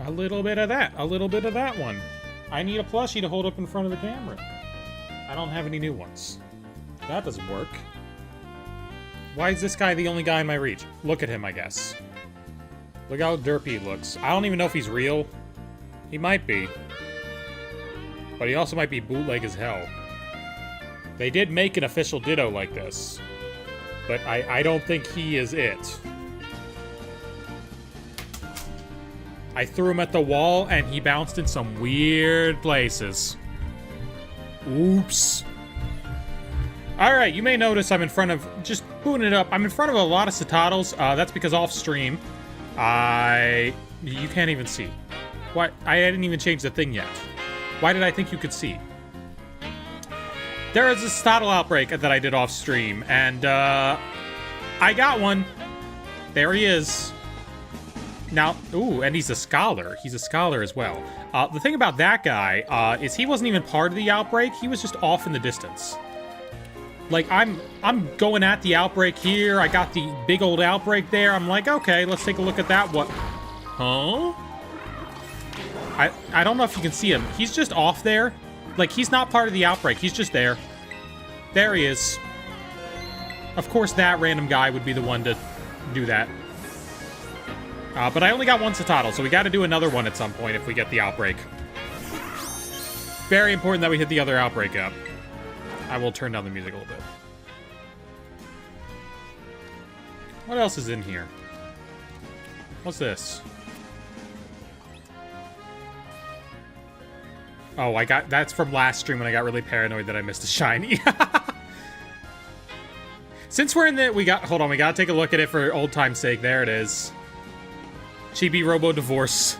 A little bit of that. A little bit of that one. I need a plushie to hold up in front of the camera. I don't have any new ones. That doesn't work. Why is this guy the only guy in my reach? Look at him, I guess. Look how derpy he looks. I don't even know if he's real. He might be. But he also might be bootleg as hell. They did make an official Ditto like this. But I don't think he is it. I threw him at the wall and he bounced in some weird places. Oops. Alright, you may notice I'm in front of, just booting it up, I'm in front of a lot of Citados. That's because off stream, you can't even see. What? I didn't even change the thing yet. Why did I think you could see? There is a Citadel outbreak that I did off stream, and I got one. There he is. Now, ooh, and he's a scholar. He's a scholar as well. The thing about that guy is he wasn't even part of the outbreak. He was just off in the distance. Like, I'm going at the outbreak here. I got the big old outbreak there. I'm like, okay, let's take a look at that. What? Huh? I don't know if you can see him. He's just off there. Like, he's not part of the outbreak. He's just there. There he is. Of course, that random guy would be the one to do that. But I only got one Citadel, so we got to do another one at some point if we get the outbreak. Very important that we hit the other outbreak up. I will turn down the music a little bit. What else is in here? What's this? Oh, that's from last stream when I got really paranoid that I missed a shiny. Since we're in the, hold on, we gotta take a look at it for old time's sake. There it is. Chibi Robo Divorce.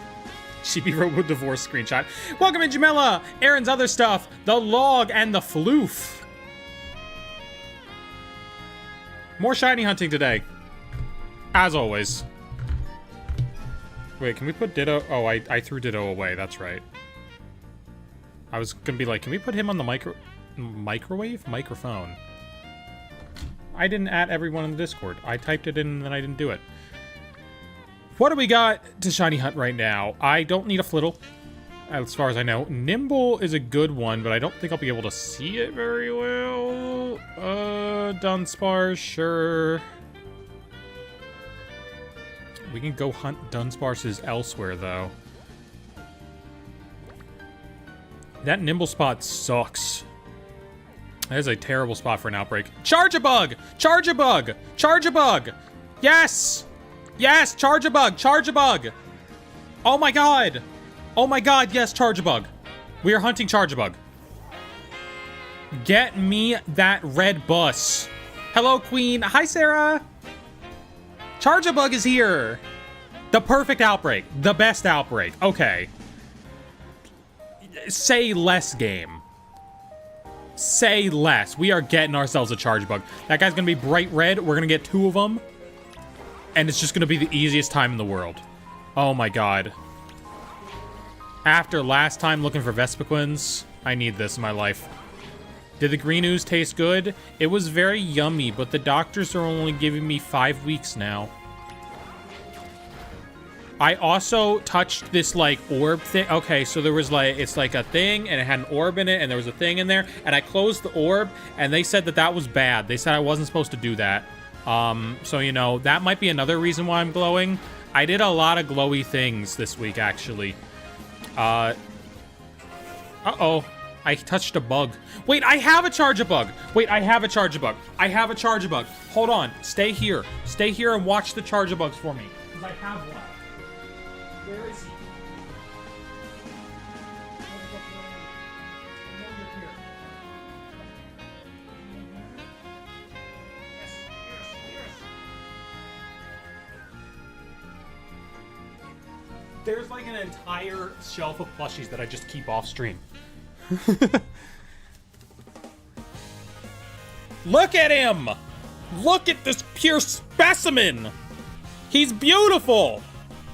Chibi Robo Divorce screenshot. Welcome in, Jamila! Aaron's other stuff, the log and the floof. More shiny hunting today. As always. Wait, can we put Ditto? Oh, I threw Ditto away, that's right. I was gonna be like, can we put him on the microphone? I didn't add everyone in the Discord. I typed it in and then I didn't do it. What do we got to shiny hunt right now? I don't need a Flittle, as far as I know. Nimble is a good one, but I don't think I'll be able to see it very well. Dunsparce, sure. We can go hunt Dunsparces elsewhere, though. That Nimble spot sucks. That is a terrible spot for an outbreak. Charjabug! Charjabug! Charjabug! Yes! Yes! Charjabug! Charjabug! Oh my god! Oh my god, yes, Charjabug. We are hunting Charjabug. Get me that red bus. Hello, Queen. Hi, Sarah. Charjabug is here. The perfect outbreak. The best outbreak. Okay. Say less, game. Say less. We are getting ourselves a Charjabug. That guy's gonna be bright red. We're gonna get 2 of them. And it's just gonna be the easiest time in the world. Oh my god. After last time looking for Vespiquens, I need this in my life. Did the green ooze taste good? It was very yummy, but the doctors are only giving me 5 weeks now. I also touched this, like, orb thing. Okay, so there was, like, it's like a thing, and it had an orb in it, and there was a thing in there, and I closed the orb, and they said that that was bad. They said I wasn't supposed to do that. So, you know, that might be another reason why I'm glowing. I did a lot of glowy things this week, actually. Uh-oh. I touched a bug. Wait, I have a Charjabug. Wait, I have a Charjabug. I have a Charjabug. Hold on. Stay here. Stay here and watch the Charjabugs for me. Because I have one. Where is he? There's like an entire shelf of plushies that I just keep off stream. Look at him! Look at this pure specimen! He's beautiful!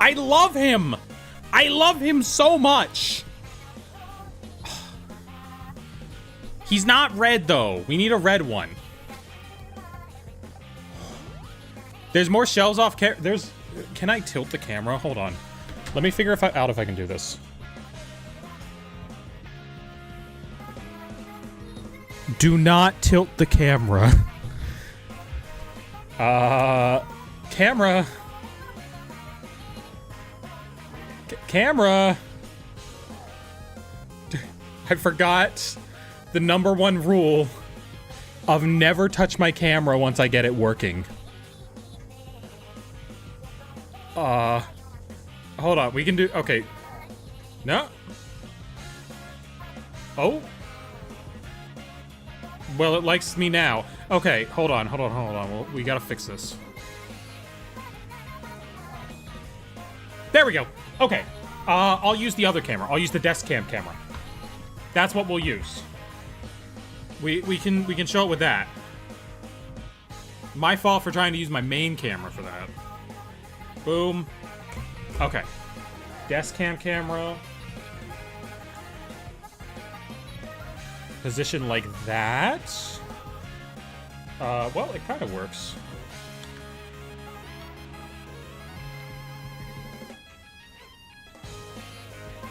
I love him! I love him so much! He's not red, though. We need a red one. There's more shells off there's... Can I tilt the camera? Hold on. Let me figure out if I can do this. Do not tilt the camera. Camera. Camera. I forgot the #1 rule of never touch my camera once I get it working. Hold on, we can do, okay. No. Oh. Well, it likes me now. Okay, hold on. Well, we gotta fix this. There we go. Okay. I'll use the other camera. I'll use the desk cam camera. That's what we'll use. We can show it with that. My fault for trying to use my main camera for that. Boom. Okay. Desk cam camera. Position like that. Well, it kind of works.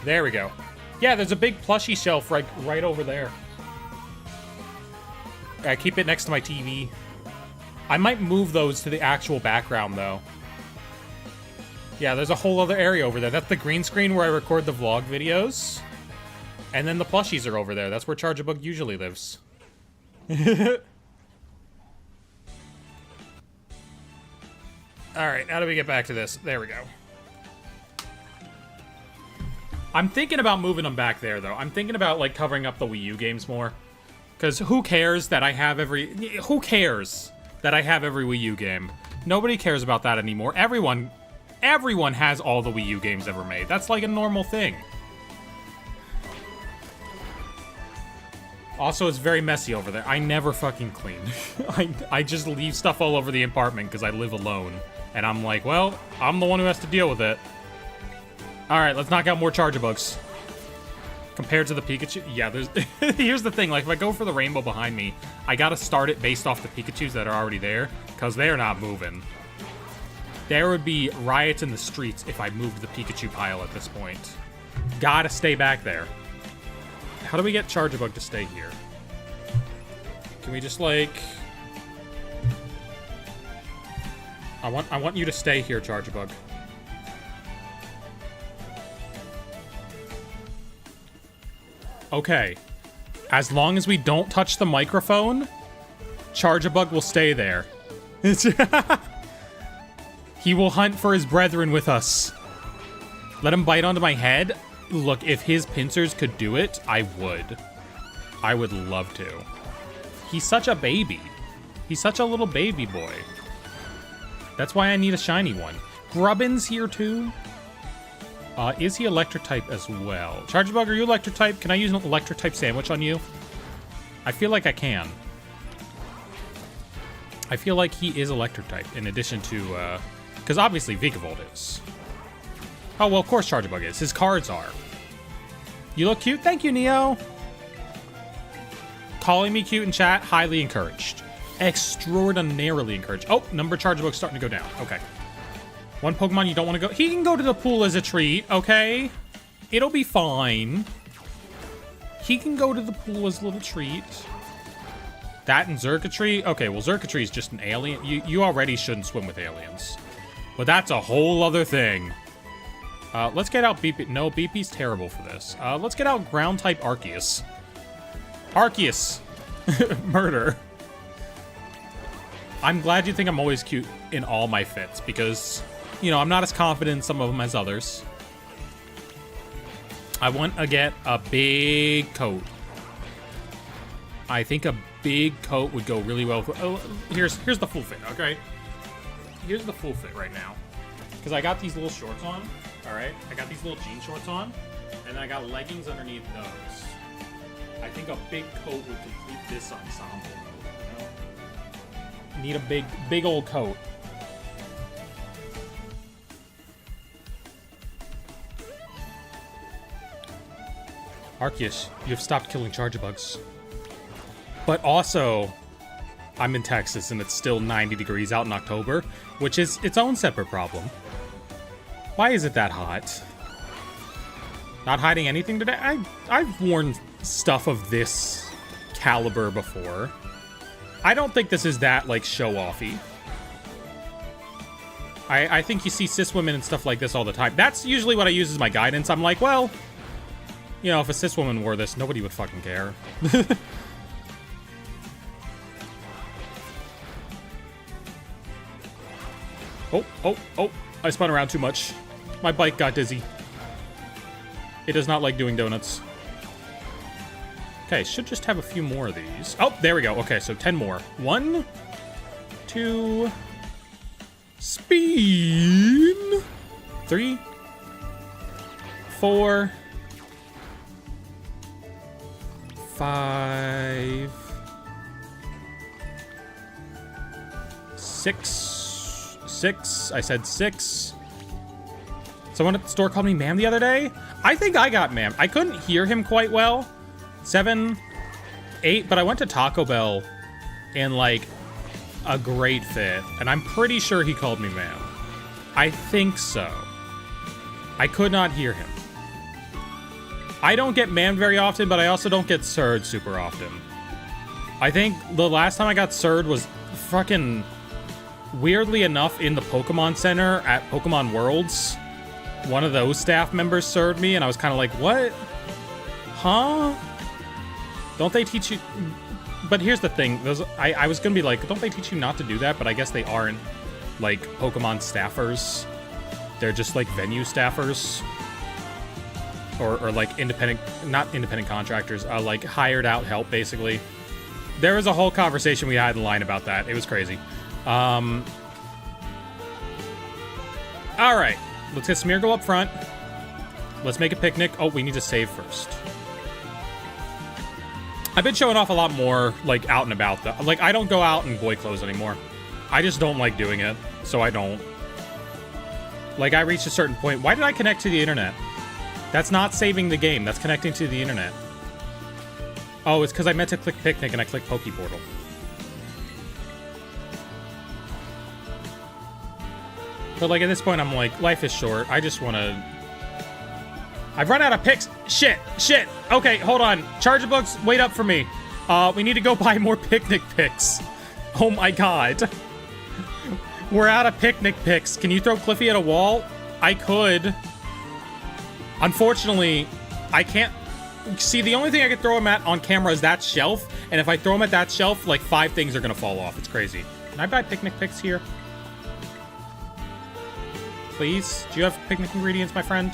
There we go. Yeah, there's a big plushie shelf right over there. I keep it next to my TV. I might move those to the actual background, though. Yeah, there's a whole other area over there. That's the green screen where I record the vlog videos. And then the plushies are over there. That's where Charjabug usually lives. Alright, how do we get back to this? There we go. I'm thinking about moving them back there, though. I'm thinking about, like, covering up the Wii U games more. Because who cares that I have every... Who cares that I have every Wii U game? Nobody cares about that anymore. Everyone has all the Wii U games ever made. That's like a normal thing. Also, it's very messy over there. I never fucking clean. I just leave stuff all over the apartment because I live alone. And I'm like, well, I'm the one who has to deal with it. Alright, let's knock out more Charjabugs. Compared to the Pikachu, yeah, there's... Here's the thing, like, if I go for the rainbow behind me, I gotta start it based off the Pikachus that are already there, because they're not moving. There would be riots in the streets if I moved the Pikachu pile at this point. Gotta stay back there. How do we get Charjabug to stay here? Can we just, like... I want you to stay here, Charjabug. Okay. As long as we don't touch the microphone, Charjabug will stay there. He will hunt for his brethren with us. Let him bite onto my head. Look, if his pincers could do it, I would. I would love to. He's such a baby. He's such a little baby boy. That's why I need a shiny one. Grubbin's here too. Is he electric type as well? Charjabug, are you electric type? Can I use an electric type sandwich on you? I feel like I can. I feel like he is electric type in addition to, because obviously Vikavolt is. Oh, well, of course Charjabug is. His cards are. You look cute. Thank you, Neo. Calling me cute in chat, highly encouraged. Extraordinarily encouraged. Oh, number Charjabug's starting to go down. Okay. One Pokemon you don't want to go... He can go to the pool as a treat, okay? It'll be fine. He can go to the pool as a little treat. That and Xurkitree? Okay, well, Xurkitree is just an alien. You already shouldn't swim with aliens. But that's a whole other thing. Let's get out BP. No, BP's terrible for this. Let's get out Ground-type Arceus. Arceus! Murder. I'm glad you think I'm always cute in all my fits, because, you know, I'm not as confident in some of them as others. I want to get a big coat. I think a big coat would go really well. Oh, here's the full fit, okay? Here's the full fit right now. Because I got these little shorts on, all right? I got these little jean shorts on, and then I got leggings underneath those. I think a big coat would complete this ensemble. Need a big old coat. Arceus, you have stopped killing Charjabugs. But also, I'm in Texas and it's still 90 degrees out in October, which is its own separate problem. Why is it that hot? Not hiding anything today? I've worn stuff of this caliber before. I don't think this is that, like, show-offy. I think you see cis women and stuff like this all the time. That's usually what I use as my guidance. I'm like, well, you know, if a cis woman wore this, nobody would fucking care. Oh, I spun around too much. My bike got dizzy. It does not like doing donuts. Okay, should just have a few more of these. Oh, there we go. Okay, so 10 more. 1, 2, spin. 3, 4, 5, 6. I said 6. Someone at the store called me ma'am the other day. I think I got ma'am. I couldn't hear him quite well. 7, 8, but I went to Taco Bell in, like, a great fit, and I'm pretty sure he called me ma'am. I think so. I could not hear him. I don't get ma'am very often, but I also don't get sir'd super often. I think the last time I got sir'd was fucking, weirdly enough, in the Pokemon Center at Pokemon Worlds. One of those staff members sir'd me, and I was kind of like, what? Huh? Don't they teach you... But here's the thing. I was going to be like, don't they teach you not to do that? But I guess they aren't, like, Pokemon staffers. They're just, like, venue staffers. Or like, not independent contractors. Like, hired out help, basically. There was a whole conversation we had in line about that. It was crazy. Alright. Let's get Smeargle up front. Let's make a picnic. Oh, we need to save first. I've been showing off a lot more, like, out and about. Like, I don't go out in boy clothes anymore. I just don't like doing it, so I don't. Like, I reached a certain point. Why did I connect to the internet? That's not saving the game. That's connecting to the internet. Oh, it's because I meant to click picnic and I clicked Pokeportal. But, like, at this point, I'm like, life is short. I just want to... I've run out of picks. Shit. Okay, hold on. Charjabug's, wait up for me. We need to go buy more picnic picks. Oh my god. We're out of picnic picks. Can you throw Cliffy at a wall? I could. Unfortunately, I can't... See, the only thing I can throw him at on camera is that shelf. And if I throw him at that shelf, like, 5 things are going to fall off. It's crazy. Can I buy picnic picks here? Please? Do you have picnic ingredients, my friend?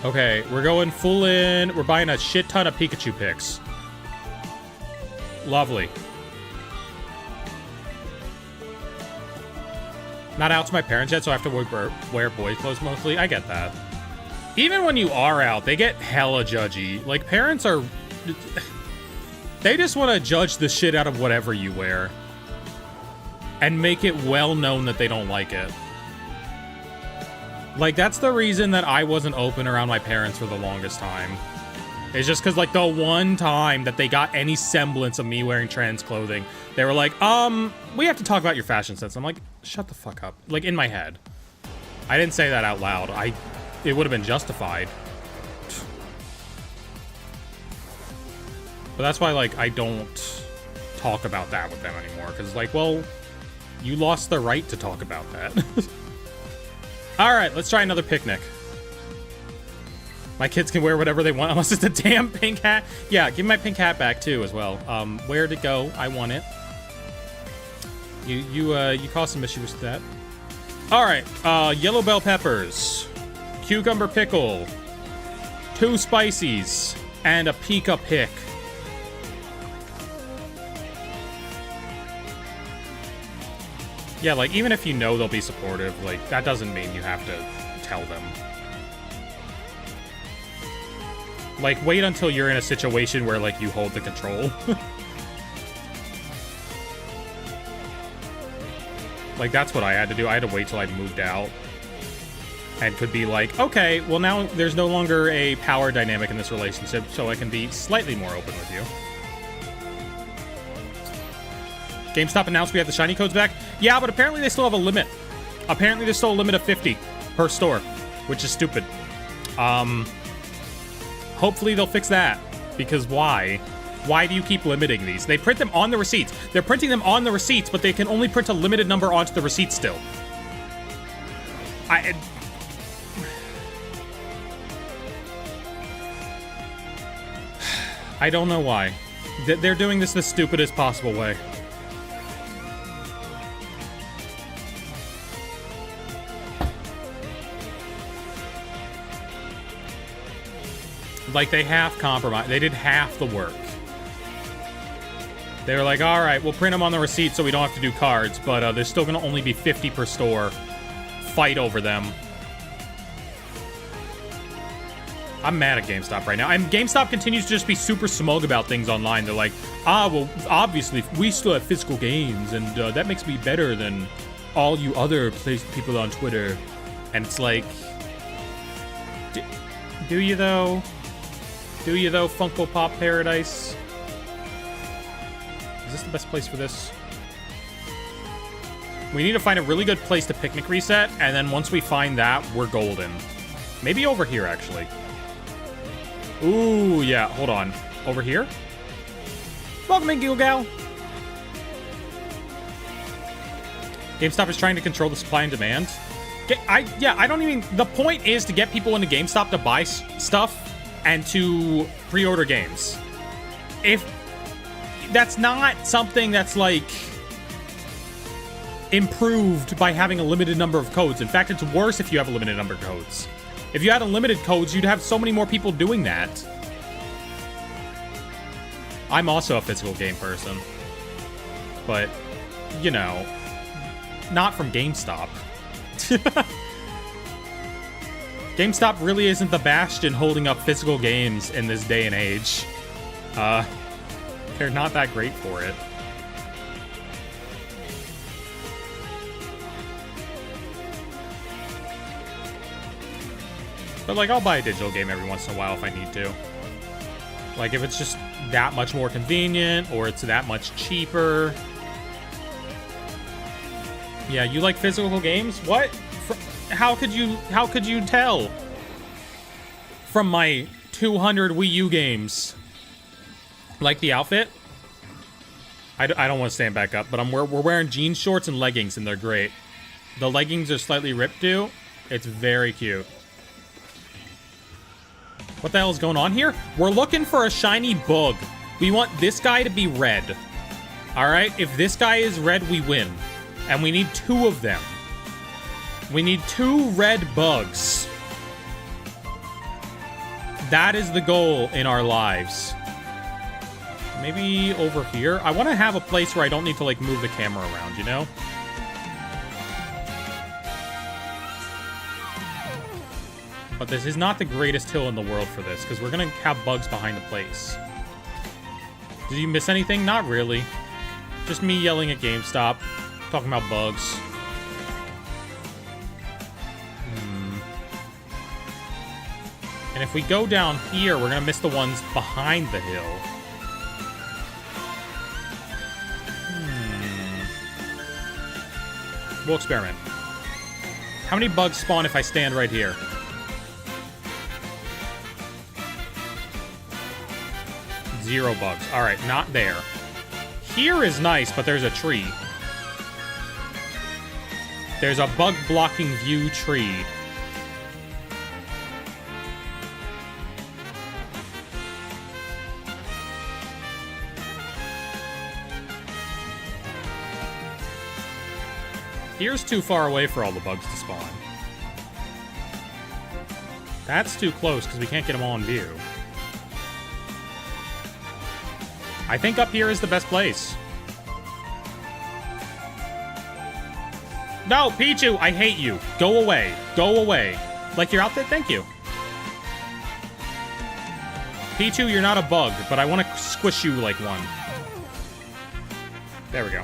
Okay, we're going full in. We're buying a shit ton of Pikachu picks. Lovely. Not out to my parents yet, so I have to wear boy clothes mostly. I get that. Even when you are out, they get hella judgy. Like, parents are... They just want to judge the shit out of whatever you wear. And make it well known that they don't like it. Like, that's the reason that I wasn't open around my parents for the longest time. It's just because, like, the one time that they got any semblance of me wearing trans clothing, they were like, we have to talk about your fashion sense. I'm like, shut the fuck up. Like, in my head. I didn't say that out loud. It would have been justified. But that's why, like, I don't talk about that with them anymore. Because, like, well, you lost the right to talk about that. Alright, let's try another picnic. My kids can wear whatever they want, unless it's a damn pink hat. Yeah, give me my pink hat back, too, as well. Where'd it go? I want it. You caused some issues with that. Alright, yellow bell peppers. Cucumber pickle. 2 spices. And a Pika pick. Yeah, like, even if you know they'll be supportive, like, that doesn't mean you have to tell them. Like, wait until you're in a situation where, like, you hold the control. Like, that's what I had to do. I had to wait till I moved out. And could be like, okay, well, now there's no longer a power dynamic in this relationship, so I can be slightly more open with you. GameStop announced we have the shiny codes back. Yeah, but apparently they still have a limit. Apparently there's still a limit of 50. per store, which is stupid. Hopefully they'll fix that, because why? Why do you keep limiting these? They print them on the receipts. They're printing them on the receipts, but they can only print a limited number onto the receipt still. I don't know why. They're doing this the stupidest possible way. Like, they half compromised. They did half the work. They were like, all right, we'll print them on the receipt so we don't have to do cards, but there's still going to only be 50 per store. Fight over them. I'm mad at GameStop right now. And GameStop continues to just be super smug about things online. They're like, well, obviously, we still have physical games, and that makes me better than all you other people on Twitter. And it's like, do you, though? Do you, though, Funko Pop Paradise? Is this the best place for this? We need to find a really good place to picnic reset, and then once we find that, we're golden. Maybe over here, actually. Ooh, yeah, hold on. Over here? Welcome in, Giggle Gal. GameStop is trying to control the supply and demand. I don't even... The point is to get people into GameStop to buy stuff and to pre-order games. If... That's not something that's, like, improved by having a limited number of codes. In fact, it's worse if you have a limited number of codes. If you had unlimited codes, you'd have so many more people doing that. I'm also a physical game person. But, you know, not from GameStop. GameStop really isn't the bastion holding up physical games in this day and age. They're not that great for it. But, like, I'll buy a digital game every once in a while if I need to. Like, if it's just that much more convenient, or it's that much cheaper. Yeah, you like physical games? What? How could you tell? From my 200 Wii U games. Like the outfit? I don't want to stand back up, but we're wearing jean shorts and leggings, and they're great. The leggings are slightly ripped too. It's very cute. What the hell is going on here? We're looking for a shiny bug. We want this guy to be red. Alright? If this guy is red, we win. And we need 2 of them. We need 2 red bugs. That is the goal in our lives. Maybe over here? I want to have a place where I don't need to, like, move the camera around, you know? But this is not the greatest hill in the world for this, because we're going to have bugs behind the place. Did you miss anything? Not really. Just me yelling at GameStop, talking about bugs. And if we go down here, we're going to miss the ones behind the hill. We'll experiment. How many bugs spawn if I stand right here? 0 bugs. Alright, not there. Here is nice, but there's a tree. There's a bug blocking view tree. Here's too far away for all the bugs to spawn. That's too close because we can't get them all in view. I think up here is the best place. No, Pichu, I hate you. Go away. Go away. Like your outfit? Thank you. Pichu, you're not a bug, but I want to squish you like one. There we go.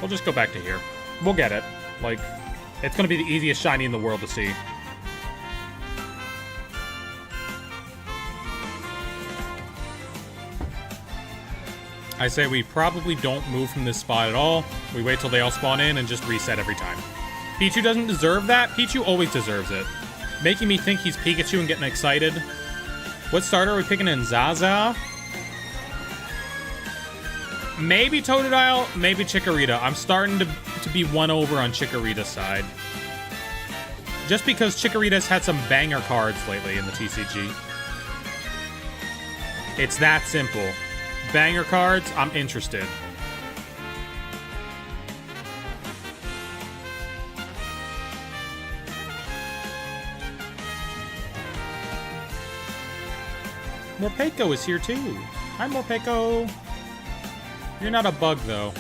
We'll just go back to here. We'll get it. Like, it's going to be the easiest shiny in the world to see. I say we probably don't move from this spot at all. We wait till they all spawn in and just reset every time. Pichu doesn't deserve that. Pichu always deserves it. Making me think he's Pikachu and getting excited. What starter are we picking in? Zaza? Maybe Totodile, maybe Chikorita. I'm starting to be won over on Chikorita's side. Just because Chikorita's had some banger cards lately in the TCG. It's that simple. Banger cards, I'm interested. Morpeko is here too. Hi, Morpeko. You're not a bug, though.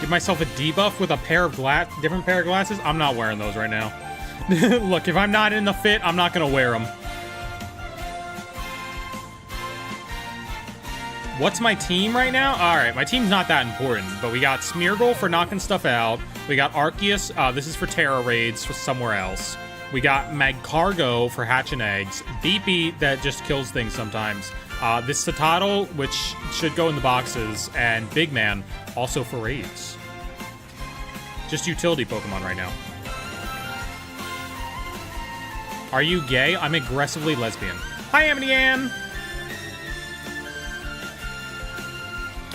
Give myself a debuff with a pair of different pair of glasses? I'm not wearing those right now. Look, if I'm not in the fit, I'm not gonna wear them. What's my team right now? Alright, my team's not that important, but we got Smeargle for knocking stuff out. We got Arceus, this is for Terra Raids for somewhere else. We got Magcargo for hatching eggs. Beepy that just kills things sometimes. This Citadel, which should go in the boxes. And Big Man, also for raids. Just utility Pokemon right now. Are you gay? I'm aggressively lesbian. Hi, Amity Ann!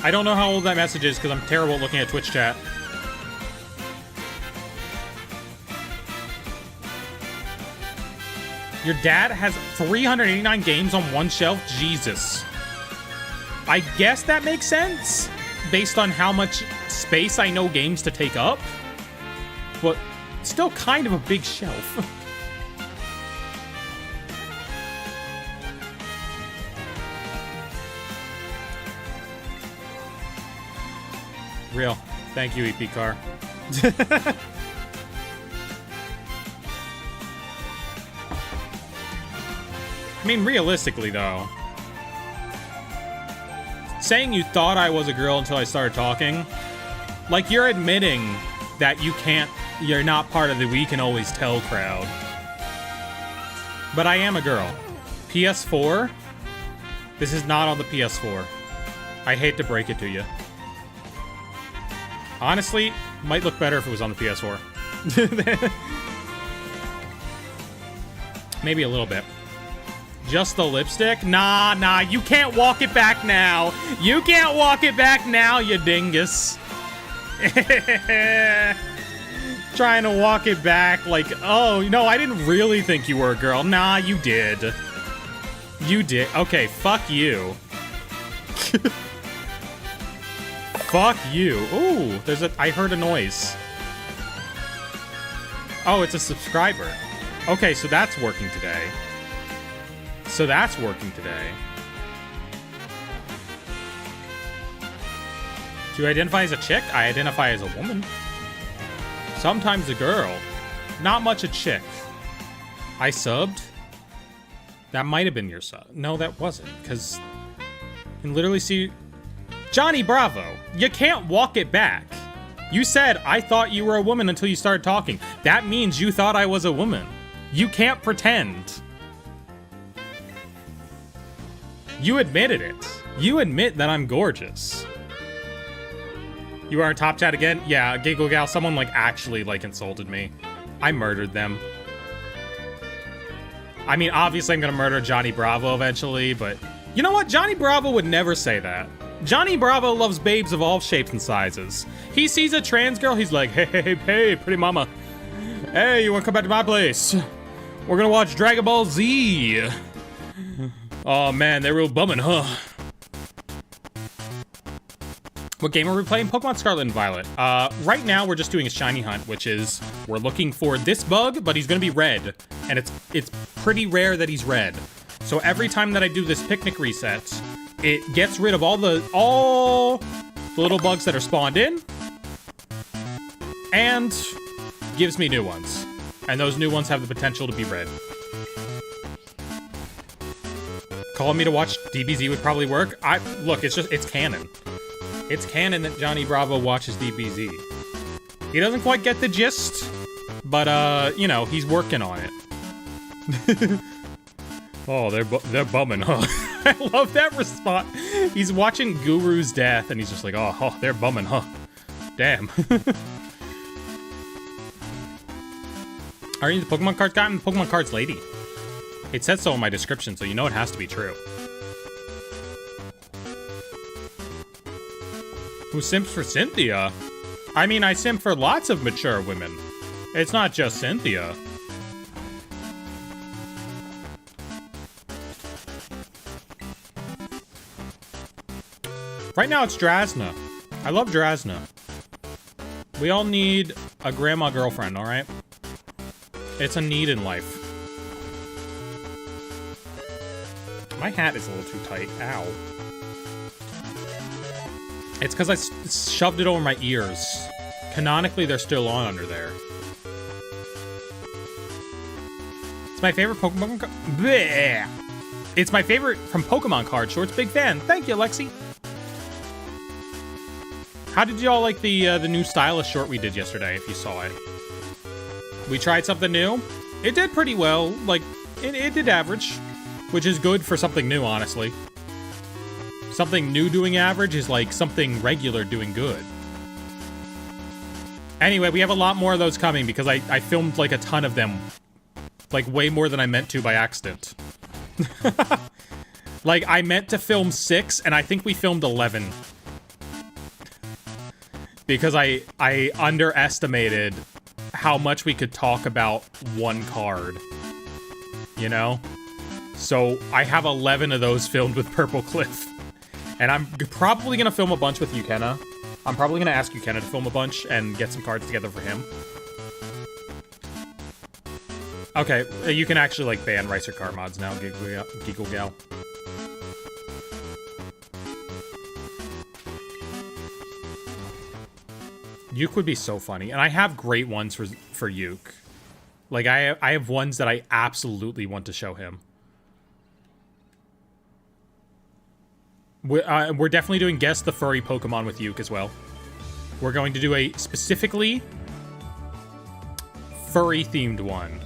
I don't know how old that message is because I'm terrible at looking at Twitch chat. Your dad has 389 games on one shelf? Jesus. I guess that makes sense, based on how much space I know games to take up. But still kind of a big shelf. Real. Thank you, EP Car. I mean, realistically, though, saying you thought I was a girl until I started talking, like, you're admitting that you're not part of the we can always tell crowd. But I am a girl. PS4? This is not on the PS4. I hate to break it to you. Honestly, might look better if it was on the PS4. Maybe a little bit. Just the lipstick? Nah, you can't walk it back now. You can't walk it back now, you dingus. Trying to walk it back like, oh, no, I didn't really think you were a girl. Nah, you did. You did. Okay, fuck you. Fuck you. Ooh, I heard a noise. Oh, it's a subscriber. Okay, so that's working today. Do you identify as a chick? I identify as a woman. Sometimes a girl. Not much a chick. I subbed? That might have been your sub. No, that wasn't, because you can literally see... Johnny Bravo, you can't walk it back. You said, I thought you were a woman until you started talking. That means you thought I was a woman. You can't pretend. You admitted it. You admit that I'm gorgeous. You are in top chat again? Yeah, Giggle Gal, someone actually insulted me. I murdered them. I mean, obviously I'm gonna murder Johnny Bravo eventually, but you know what? Johnny Bravo would never say that. Johnny Bravo loves babes of all shapes and sizes. He sees a trans girl, he's like, hey, pretty mama. Hey, you wanna come back to my place? We're gonna watch Dragon Ball Z. Oh man, they're real bumming, huh? What game are we playing? Pokemon Scarlet and Violet. Right now we're just doing a shiny hunt, which is we're looking for this bug, but he's gonna be red. And it's pretty rare that he's red. So every time that I do this picnic reset, it gets rid of all the little bugs that are spawned in and gives me new ones. And those new ones have the potential to be red. Calling me to watch DBZ would probably work. Look, it's canon. It's canon that Johnny Bravo watches DBZ. He doesn't quite get the gist, but you know, he's working on it. Oh, they're bumming, huh? I love that response. He's watching Guru's death, and he's just like, oh, they're bumming, huh? Damn. Are you the Pokemon cards guy? I'm the Pokemon cards lady. It says so in my description, so you know it has to be true. Who simps for Cynthia? I mean, I simp for lots of mature women. It's not just Cynthia. Right now it's Drasna. I love Drasna. We all need a grandma girlfriend, alright? It's a need in life. My hat is a little too tight. Ow. It's because I shoved it over my ears. Canonically, they're still on under there. It's my favorite Pokemon card. It's my favorite from Pokemon card shorts. Big fan. Thank you, Lexi. How did y'all like the new stylus short we did yesterday, if you saw it? We tried something new. It did pretty well. Like, it did average, which is good for something new, honestly. Something new doing average is like something regular doing good. Anyway, we have a lot more of those coming because I filmed like a ton of them. Like way more than I meant to by accident. Like I meant to film 6 and I think we filmed 11. Because I underestimated how much we could talk about one card. You know? So I have 11 of those filmed with Purple Cliff. And I'm probably going to film a bunch with Ukena. I'm probably going to ask Ukena to film a bunch and get some cards together for him. Okay, you can actually, like, ban Ricer card mods now, Giggle Gal. Uke would be so funny. And I have great ones for Uke. Like, I have ones that I absolutely want to show him. We're definitely doing Guess the Furry Pokemon with Uke as well. We're going to do a specifically furry-themed one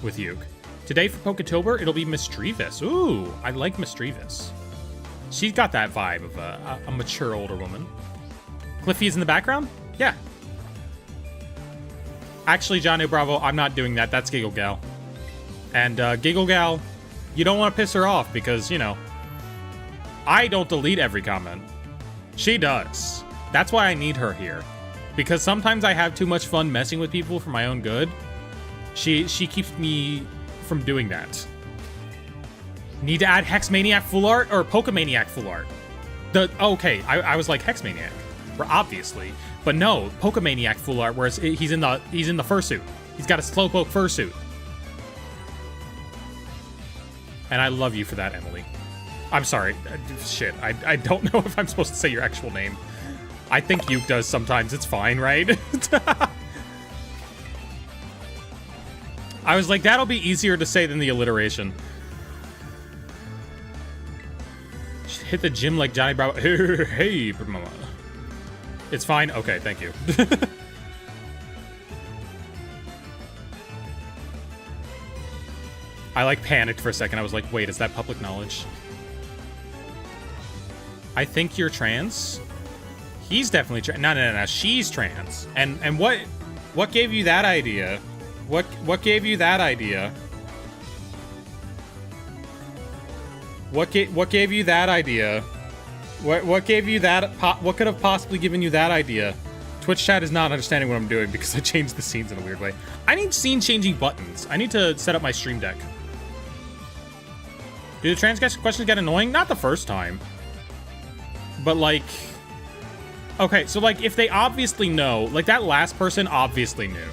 with Uke. Today for Poketober, it'll be Misdreavus. Ooh, I like Misdreavus. She's got that vibe of a mature older woman. Cliffy's in the background? Yeah. Actually, Johnny Bravo, I'm not doing that. That's Giggle Gal. And Giggle Gal, you don't want to piss her off because, you know, I don't delete every comment. She does. That's why I need her here. Because sometimes I have too much fun messing with people for my own good. She keeps me from doing that. Need to add Hexmaniac full art or Pokemaniac full art? Okay, I was like Hexmaniac. Well, obviously. But no, Pokemaniac full art where he's in the fursuit. He's got a Slowpoke fursuit. And I love you for that, Emily. I'm sorry. Shit, I don't know if I'm supposed to say your actual name. I think Uke does sometimes. It's fine, right? I was like, that'll be easier to say than the alliteration. Hit the gym like Johnny Bravo. Hey, mama. It's fine? Okay, thank you. I like panicked for a second. I was like, wait, is that public knowledge? I think you're trans. He's definitely trans. No. She's trans. And what gave you that idea? What gave you that idea? What gave you that idea? What gave you that? What could have possibly given you that idea? Twitch chat is not understanding what I'm doing because I changed the scenes in a weird way. I need scene changing buttons. I need to set up my stream deck. Do the trans questions get annoying? Not the first time. But, like... Okay, so, like, if they obviously know... Like, that last person obviously knew.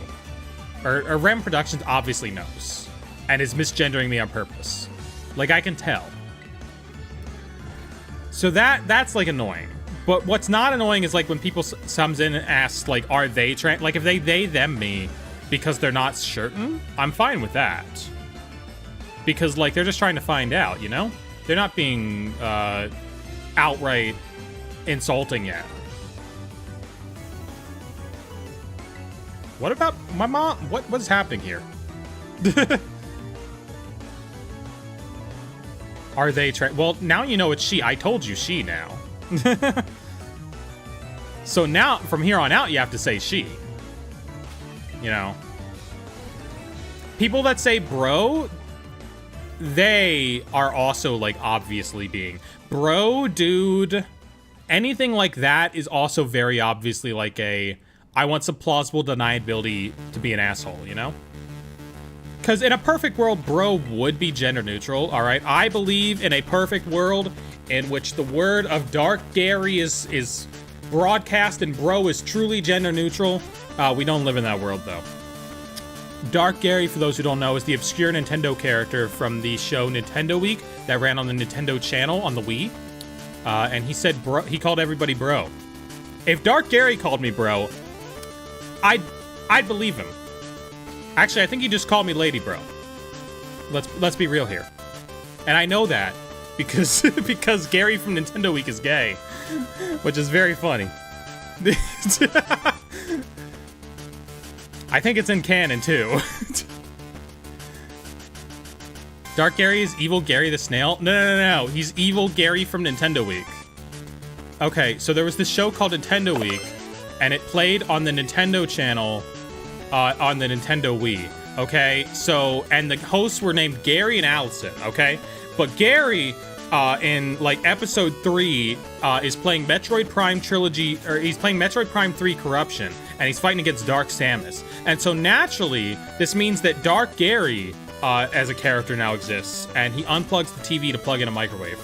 Or Rem Productions obviously knows. And is misgendering me on purpose. Like, I can tell. So that's, like, annoying. But what's not annoying is, like, when people comes in and asks, like, are they trans... Like, if they, them, me, because they're not certain, I'm fine with that. Because, like, they're just trying to find out, you know? They're not being, outright... insulting yet. What about my mom? What's happening here? Are they well, now you know it's she. I told you she now. So now, from here on out, you have to say she. You know. People that say bro, they are also, like, obviously being bro, dude. Anything like that is also very obviously like a, I want some plausible deniability to be an asshole, you know? Because in a perfect world, bro would be gender neutral, all right? I believe in a perfect world in which the word of Dark Gary is broadcast and bro is truly gender neutral. We don't live in that world, though. Dark Gary, for those who don't know, is the obscure Nintendo character from the show Nintendo Week that ran on the Nintendo channel on the Wii. And he said bro, he called everybody bro. If Dark Gary called me bro, I'd believe him. Actually, I think he just called me lady bro. Let's be real here. And I know that because because Gary from Nintendo Week is gay, which is very funny. I think it's in canon, too. Dark Gary is evil Gary the Snail? No. He's evil Gary from Nintendo Week. Okay, so there was this show called Nintendo Week, and it played on the Nintendo channel on the Nintendo Wii. Okay, so, and the hosts were named Gary and Allison, okay? But Gary, in, like, episode 3, is playing Metroid Prime Trilogy, or he's playing Metroid Prime 3 Corruption, and he's fighting against Dark Samus. And so naturally, this means that Dark Gary, as a character now exists, and he unplugs the TV to plug in a microwave.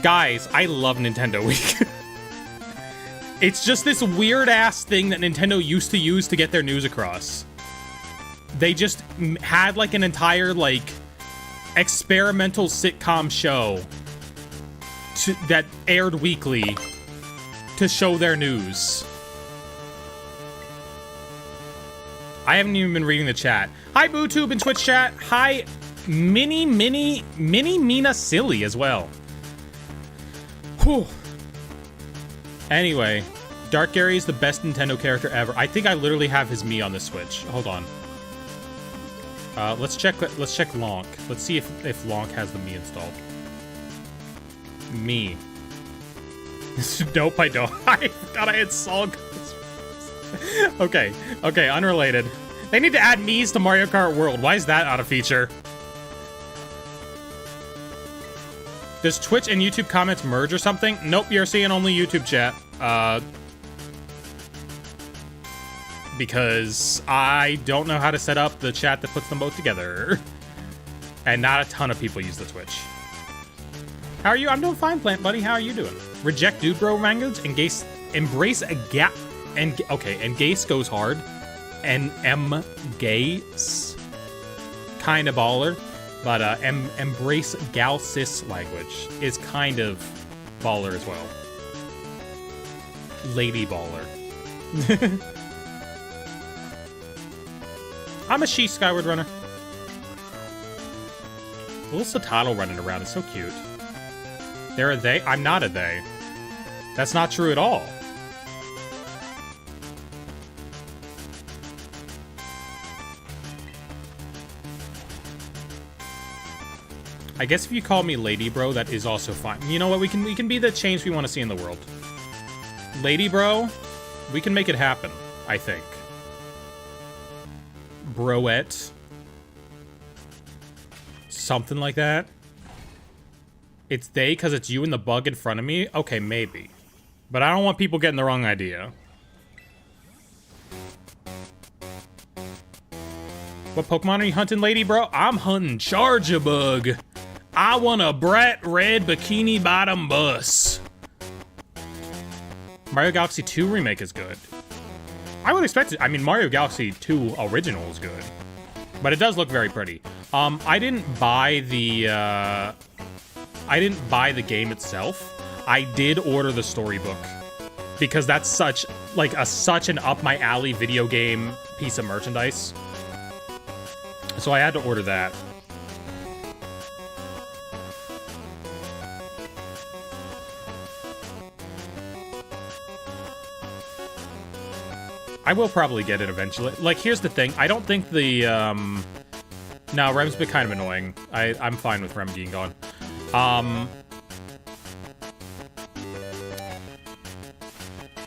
Guys, I love Nintendo Week. It's just this weird-ass thing that Nintendo used to use to get their news across. They just had, like, an entire, like, experimental sitcom show that aired weekly to show their news. I haven't even been reading the chat. Hi, BooTube and Twitch chat. Hi, Mini Mina Silly as well. Whew. Anyway, Dark Gary is the best Nintendo character ever. I think I literally have his Mii on the Switch. Hold on. Let's check Lonk. Let's see if Lonk has the Mii installed. Mii. Nope, I don't. I thought I had Song. Okay, unrelated. They need to add Mii's to Mario Kart World. Why is that not a feature? Does Twitch and YouTube comments merge or something? Nope, you're seeing only YouTube chat. Because I don't know how to set up the chat that puts them both together. And not a ton of people use the Twitch. How are you? I'm doing fine, Plant Buddy. How are you doing? Reject dude bro language and Gase embrace a gap and okay, and Gase goes hard. And Gase kind of baller, but embrace gal cis language is kind of baller as well. Lady baller. I'm a she Skyward Runner. Little Satato running around is so cute. They're a they? I'm not a they. That's not true at all. I guess if you call me Lady Bro, that is also fine. You know what? We can be the change we want to see in the world. Lady Bro, we can make it happen, I think. Broette. Something like that. It's they because it's you and the bug in front of me? Okay, maybe. But I don't want people getting the wrong idea. What Pokemon are you hunting, Lady Bro? I'm hunting Charjabug. I want a bright red bikini bottom bus. Mario Galaxy 2 Remake is good. I would expect it. I mean, Mario Galaxy 2 Original is good. But it does look very pretty. I didn't buy the game itself. I did order the storybook. Because that's such an up-my-alley video game piece of merchandise. So I had to order that. I will probably get it eventually. Like, here's the thing. I don't think the No, Rem's been kind of annoying. I'm fine with Rem being gone.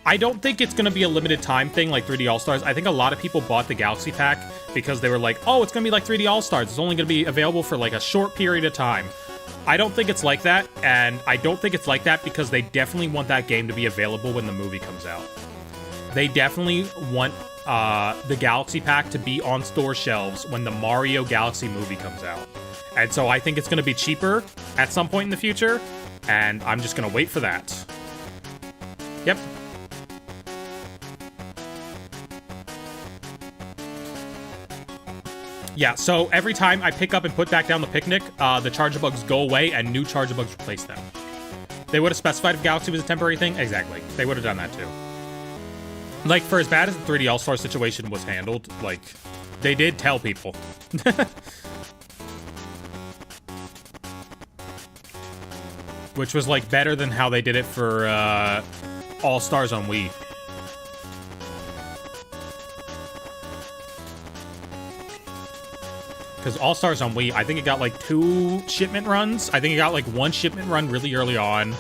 I don't think it's going to be a limited time thing like 3D All-Stars. I think a lot of people bought the Galaxy Pack because they were like, oh, it's going to be like 3D All-Stars. It's only going to be available for like a short period of time. I don't think it's like that, and I don't think it's like that because they definitely want that game to be available when the movie comes out. They definitely want the Galaxy Pack to be on store shelves when the Mario Galaxy movie comes out. And so I think it's going to be cheaper at some point in the future, and I'm just going to wait for that. Yep. Yeah, so every time I pick up and put back down the picnic, the Charjabugs go away and new Charjabugs replace them. They would have specified if Galaxy was a temporary thing? Exactly. They would have done that too. Like, for as bad as the 3D All-Star situation was handled, like, they did tell people. Which was, like, better than how they did it for All-Stars on Wii. Because All-Stars on Wii, I think it got, like, 2 shipment runs. I think it got, like, 1 shipment run really early on.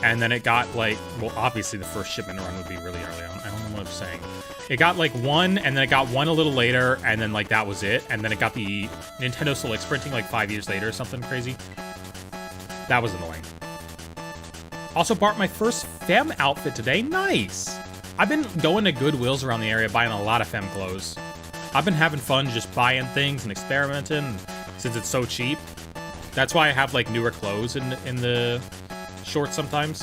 And then it got, like... Well, obviously, the first shipment run would be really early on. I don't know what I'm saying. It got, like, 1, and then it got 1 a little later, and then, like, that was it. And then it got the Nintendo Select Sprinting, like, 5 years later or something crazy. That was annoying. Also bought my first femme outfit today. Nice! I've been going to Goodwills around the area buying a lot of femme clothes. I've been having fun just buying things and experimenting since it's so cheap. That's why I have, like, newer clothes in the shorts sometimes.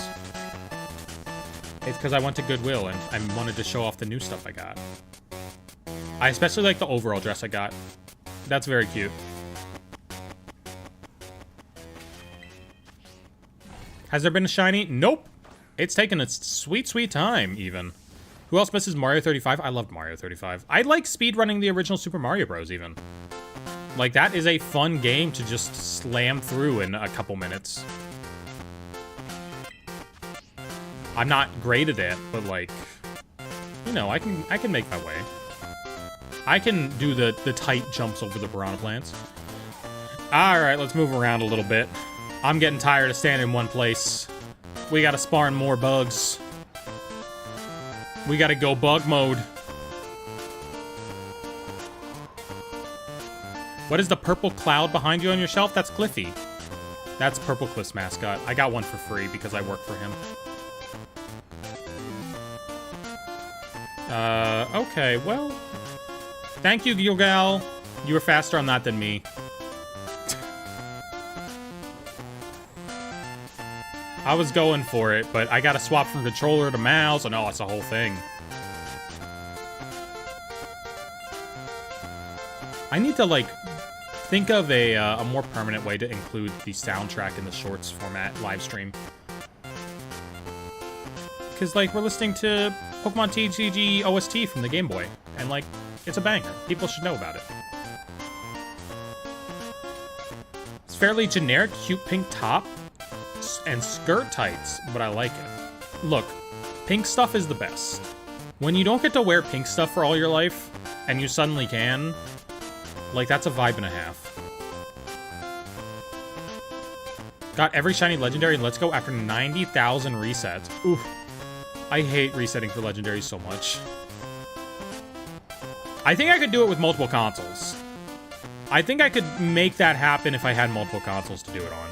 It's because I went to Goodwill and I wanted to show off the new stuff I got. I especially like the overall dress I got. That's very cute. Has there been a shiny? Nope. It's taken its sweet, sweet time, even. Who else misses Mario 35? I loved Mario 35. I like speedrunning the original Super Mario Bros. Even. Like, that is a fun game to just slam through in a couple minutes. I'm not great at it, but, like, you know, I can make my way. I can do the tight jumps over the piranha plants. Alright, let's move around a little bit. I'm getting tired of standing in one place. We gotta spawn more bugs. We gotta go bug mode. What is the purple cloud behind you on your shelf? That's Cliffy. That's Purple Cliff's mascot. I got one for free because I work for him. Okay, well... Thank you, Gilgal. You were faster on that than me. I was going for it, but I gotta swap from controller to mouse, and oh, it's a whole thing. I need to, like, think of a more permanent way to include the soundtrack in the shorts format live stream. Because, like, we're listening to Pokemon TCG OST from the Game Boy, and, like, it's a banger. People should know about it. It's fairly generic, cute pink top and skirt tights, but I like it. Look, pink stuff is the best. When you don't get to wear pink stuff for all your life, and you suddenly can, like, that's a vibe and a half. Got every shiny legendary in Let's Go after 90,000 resets. Oof. I hate resetting for legendaries so much. I think I could do it with multiple consoles. I think I could make that happen if I had multiple consoles to do it on.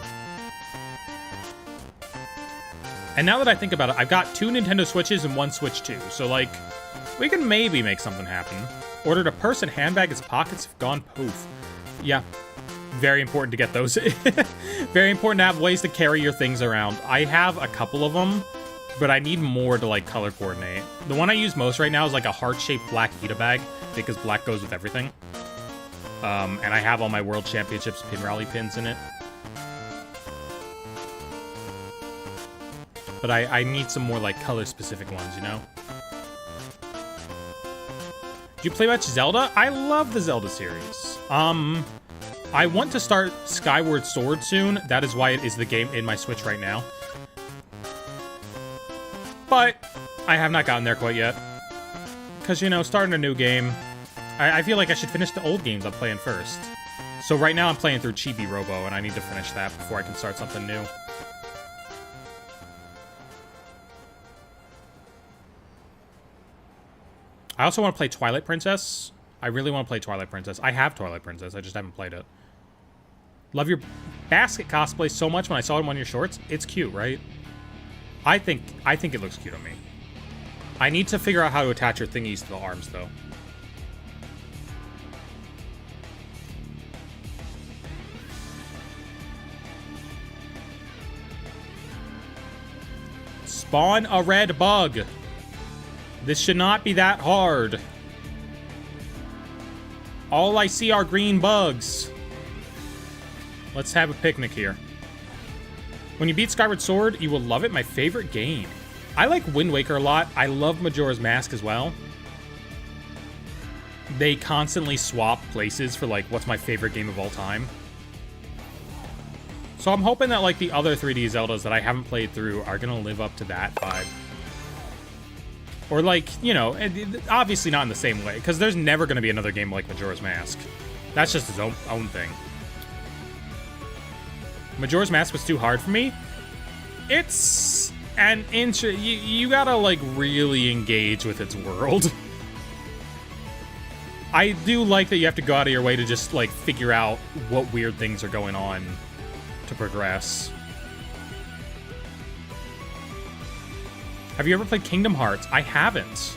And now that I think about it, I've got 2 Nintendo Switches and 1 Switch 2. So, like, we can maybe make something happen. Ordered a purse and handbag, its pockets have gone poof. Yeah. Very important to get those. Very important to have ways to carry your things around. I have a couple of them, but I need more to, like, color coordinate. The one I use most right now is, like, a heart-shaped black Ita bag, because black goes with everything. And I have all my World Championships pin rally pins in it. But I need some more, like, color-specific ones, you know? Do you play much Zelda? I love the Zelda series. I want to start Skyward Sword soon. That is why it is the game in my Switch right now. But I have not gotten there quite yet. Because, you know, starting a new game, I feel like I should finish the old games I'm playing first. So right now I'm playing through Chibi Robo, and I need to finish that before I can start something new. I also want to play Twilight Princess. I really want to play Twilight Princess. I have Twilight Princess, I just haven't played it. Love your basket cosplay so much when I saw it in one of your shorts. It's cute, right? I think it looks cute on me. I need to figure out how to attach your thingies to the arms, though. Spawn a red bug. This should not be that hard. All I see are green bugs. Let's have a picnic here. When you beat Skyward Sword, you will love it. My favorite game. I like Wind Waker a lot. I love Majora's Mask as well. They constantly swap places for, like, what's my favorite game of all time. So I'm hoping that, like, the other 3D Zeldas that I haven't played through are gonna live up to that vibe. Or, like, you know, obviously not in the same way, because there's never gonna be another game like Majora's Mask. That's just its own thing. Majora's Mask was too hard for me. It's an you gotta, like, really engage with its world. I do like that you have to go out of your way to just, like, figure out what weird things are going on to progress. Have you ever played Kingdom Hearts? I haven't.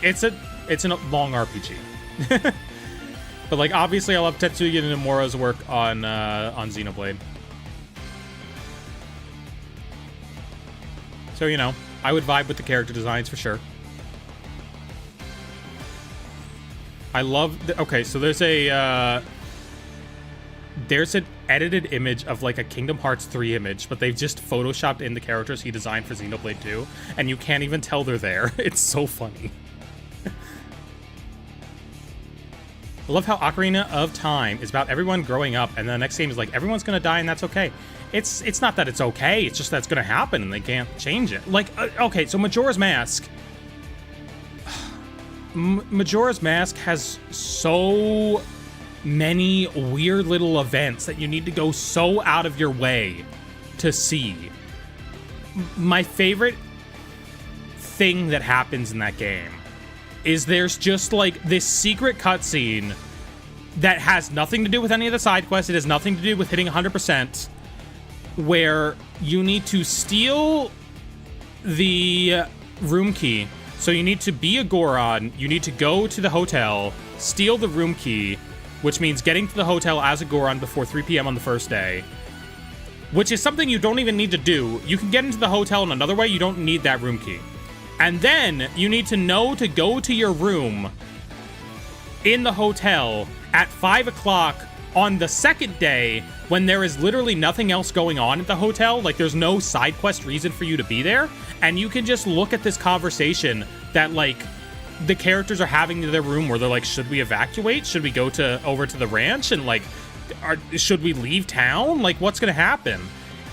It's a long RPG. But, like, obviously I love Tetsuya Nomura's work on Xenoblade. So, you know, I would vibe with the character designs for sure. I love... okay, so there's an edited image of, like, a Kingdom Hearts 3 image, but they've just photoshopped in the characters he designed for Xenoblade 2, and you can't even tell they're there. It's so funny. I love how Ocarina of Time is about everyone growing up, and the next game is like, everyone's gonna die, and that's okay. It's not that it's okay, it's just that's gonna happen, and they can't change it. Like, okay, so Majora's Mask... Majora's Mask has so many weird little events that you need to go so out of your way to see. My favorite thing that happens in that game is there's just, like, this secret cutscene that has nothing to do with any of the side quests. It has nothing to do with hitting 100%, where you need to steal the room key. So you need to be a Goron, you need to go to the hotel, steal the room key, which means getting to the hotel as a Goron before 3 p.m. on the first day, which is something you don't even need to do. You can get into the hotel in another way, you don't need that room key. And then you need to know to go to your room in the hotel at 5 o'clock on the second day when there is literally nothing else going on at the hotel. Like, there's no side quest reason for you to be there. And you can just look at this conversation that, like, the characters are having in their room where they're like, should we evacuate? Should we go over to the ranch? And, like, should we leave town? Like, what's gonna happen?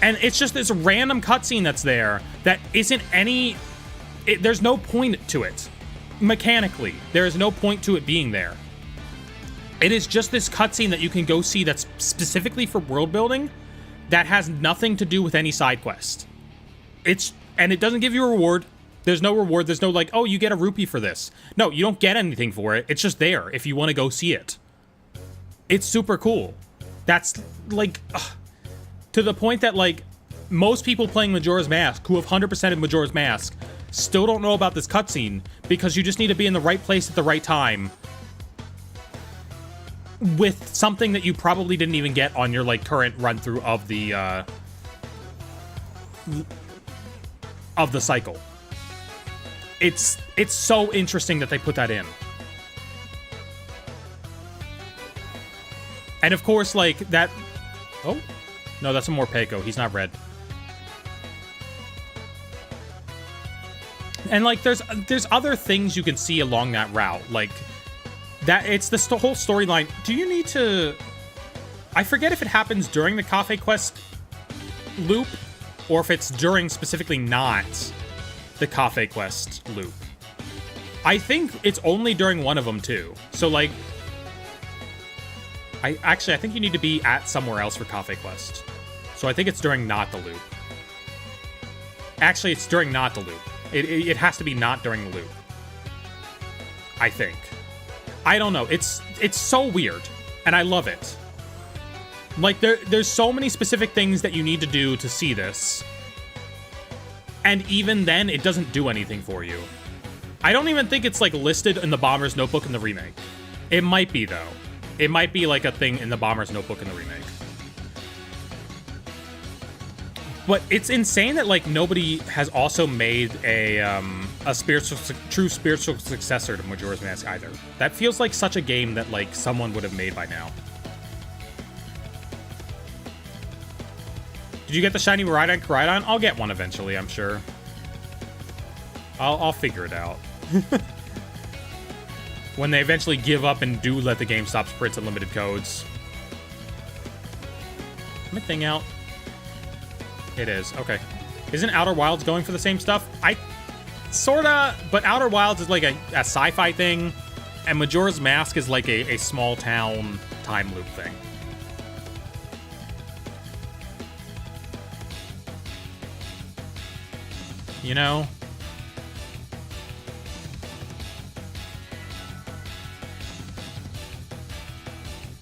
And it's just this random cutscene that's there that isn't any... there's no point to it. Mechanically, there is no point to it being there. It is just this cutscene that you can go see that's specifically for world building that has nothing to do with any side quest. And it doesn't give you a reward. There's no reward. There's no, like, oh, you get a rupee for this. No, you don't get anything for it. It's just there if you want to go see it. It's super cool. That's, like, to the point that, like, most people playing Majora's Mask, who have 100% of Majora's Mask, still don't know about this cutscene because you just need to be in the right place at the right time with something that you probably didn't even get on your, like, current run-through of the cycle. It's so interesting that they put that in. And of course, like, that... oh? No, that's a Morpeko. He's not red. And, like, there's other things you can see along that route. Like, that it's the whole storyline. Do you need to... I forget if it happens during the Cafe Quest loop, or if it's during specifically not the Cafe Quest loop. I think it's only during one of them, too. So, like, I think you need to be at somewhere else for Cafe Quest. So I think it's during not the loop. Actually, it's during not the loop. It has to be not during the loop. I think. I don't know. It's so weird, and I love it. Like, there's so many specific things that you need to do to see this. And even then, it doesn't do anything for you. I don't even think it's, like, listed in the Bomber's Notebook in the remake. It might be, though. It might be, like, a thing in the Bomber's Notebook in the remake. But it's insane that, like, nobody has also made a true spiritual successor to Majora's Mask either. That feels like such a game that, like, someone would have made by now. Did you get the shiny Rhydon Koraidon? I'll get one eventually, I'm sure. I'll figure it out. When they eventually give up and do let the game stop spritz unlimited codes. Is my thing out? It is. Okay. Isn't Outer Wilds going for the same stuff? Sorta, but Outer Wilds is like a sci-fi thing, and Majora's Mask is like a small town time loop thing. You know?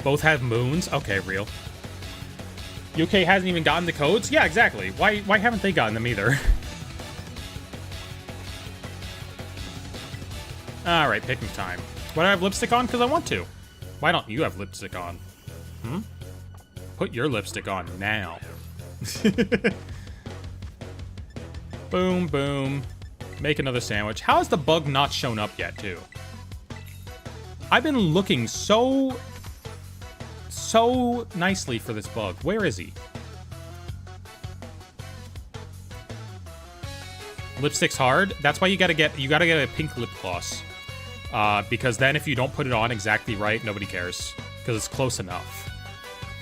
Both have moons? Okay, real. UK hasn't even gotten the codes? Yeah, exactly. Why haven't they gotten them either? Alright, picking time. Why do I have lipstick on? Because I want to. Why don't you have lipstick on? Hmm? Put your lipstick on now. Boom, boom. Make another sandwich. How has the bug not shown up yet, too? I've been looking so nicely for this bug. Where is he? Lipstick's hard. That's why you gotta get a pink lip gloss. Because then if you don't put it on exactly right, nobody cares. Because it's close enough.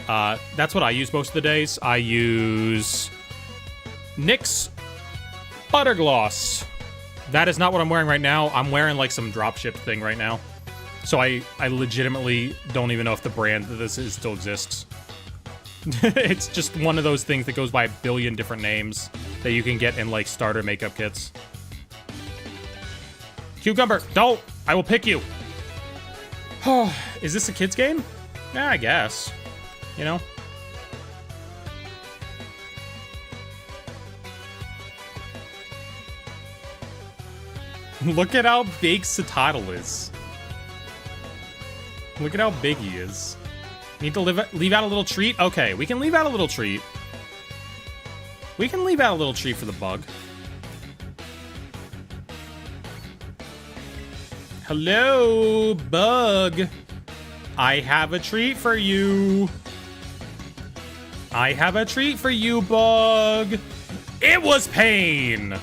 That's what I use most of the days. I use NYX Butter Gloss. That is not what I'm wearing right now. I'm wearing like some dropship thing right now. So I legitimately don't even know if the brand that this is still exists. It's just one of those things that goes by a billion different names that you can get in, like, starter makeup kits. Cucumber, don't! I will pick you! Is this a kid's game? Yeah, I guess. You know? Look at how big Citadel is. Look at how big he is. Need to leave out a little treat? Okay, we can leave out a little treat. We can leave out a little treat for the bug. Hello, bug. I have a treat for you. I have a treat for you, bug. It was pain.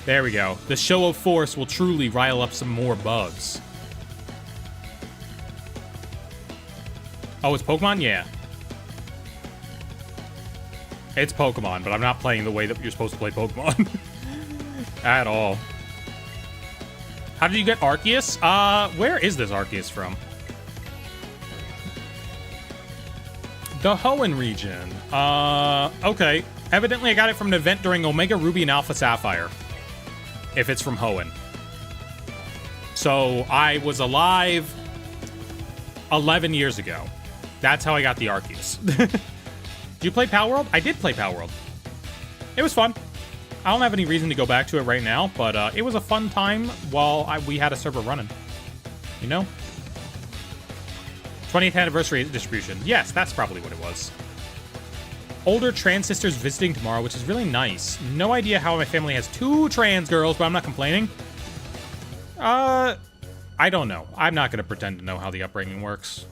There we go. The show of force will truly rile up some more bugs. Oh, it's Pokemon? Yeah. It's Pokemon, but I'm not playing the way that you're supposed to play Pokemon. At all. How did you get Arceus? Where is this Arceus from? The Hoenn region. Okay. Evidently I got it from an event during Omega Ruby and Alpha Sapphire. If it's from Hoenn. So, I was alive 11 years ago. That's how I got the Arceus. Did you play Palworld? I did play Palworld. It was fun. I don't have any reason to go back to it right now, but it was a fun time while we had a server running. You know? 20th anniversary distribution. Yes, that's probably what it was. Older trans sisters visiting tomorrow, which is really nice. No idea how my family has 2 trans girls, but I'm not complaining. I don't know. I'm not going to pretend to know how the upbringing works.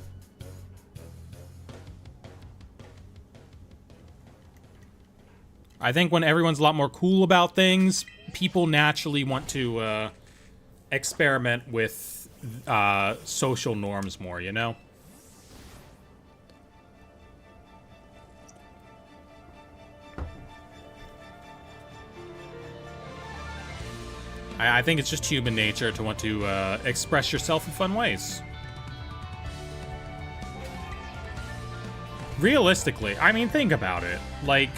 I think when everyone's a lot more cool about things, people naturally want to experiment with social norms more, you know? I think it's just human nature to want to express yourself in fun ways. Realistically, I mean, think about it. Like,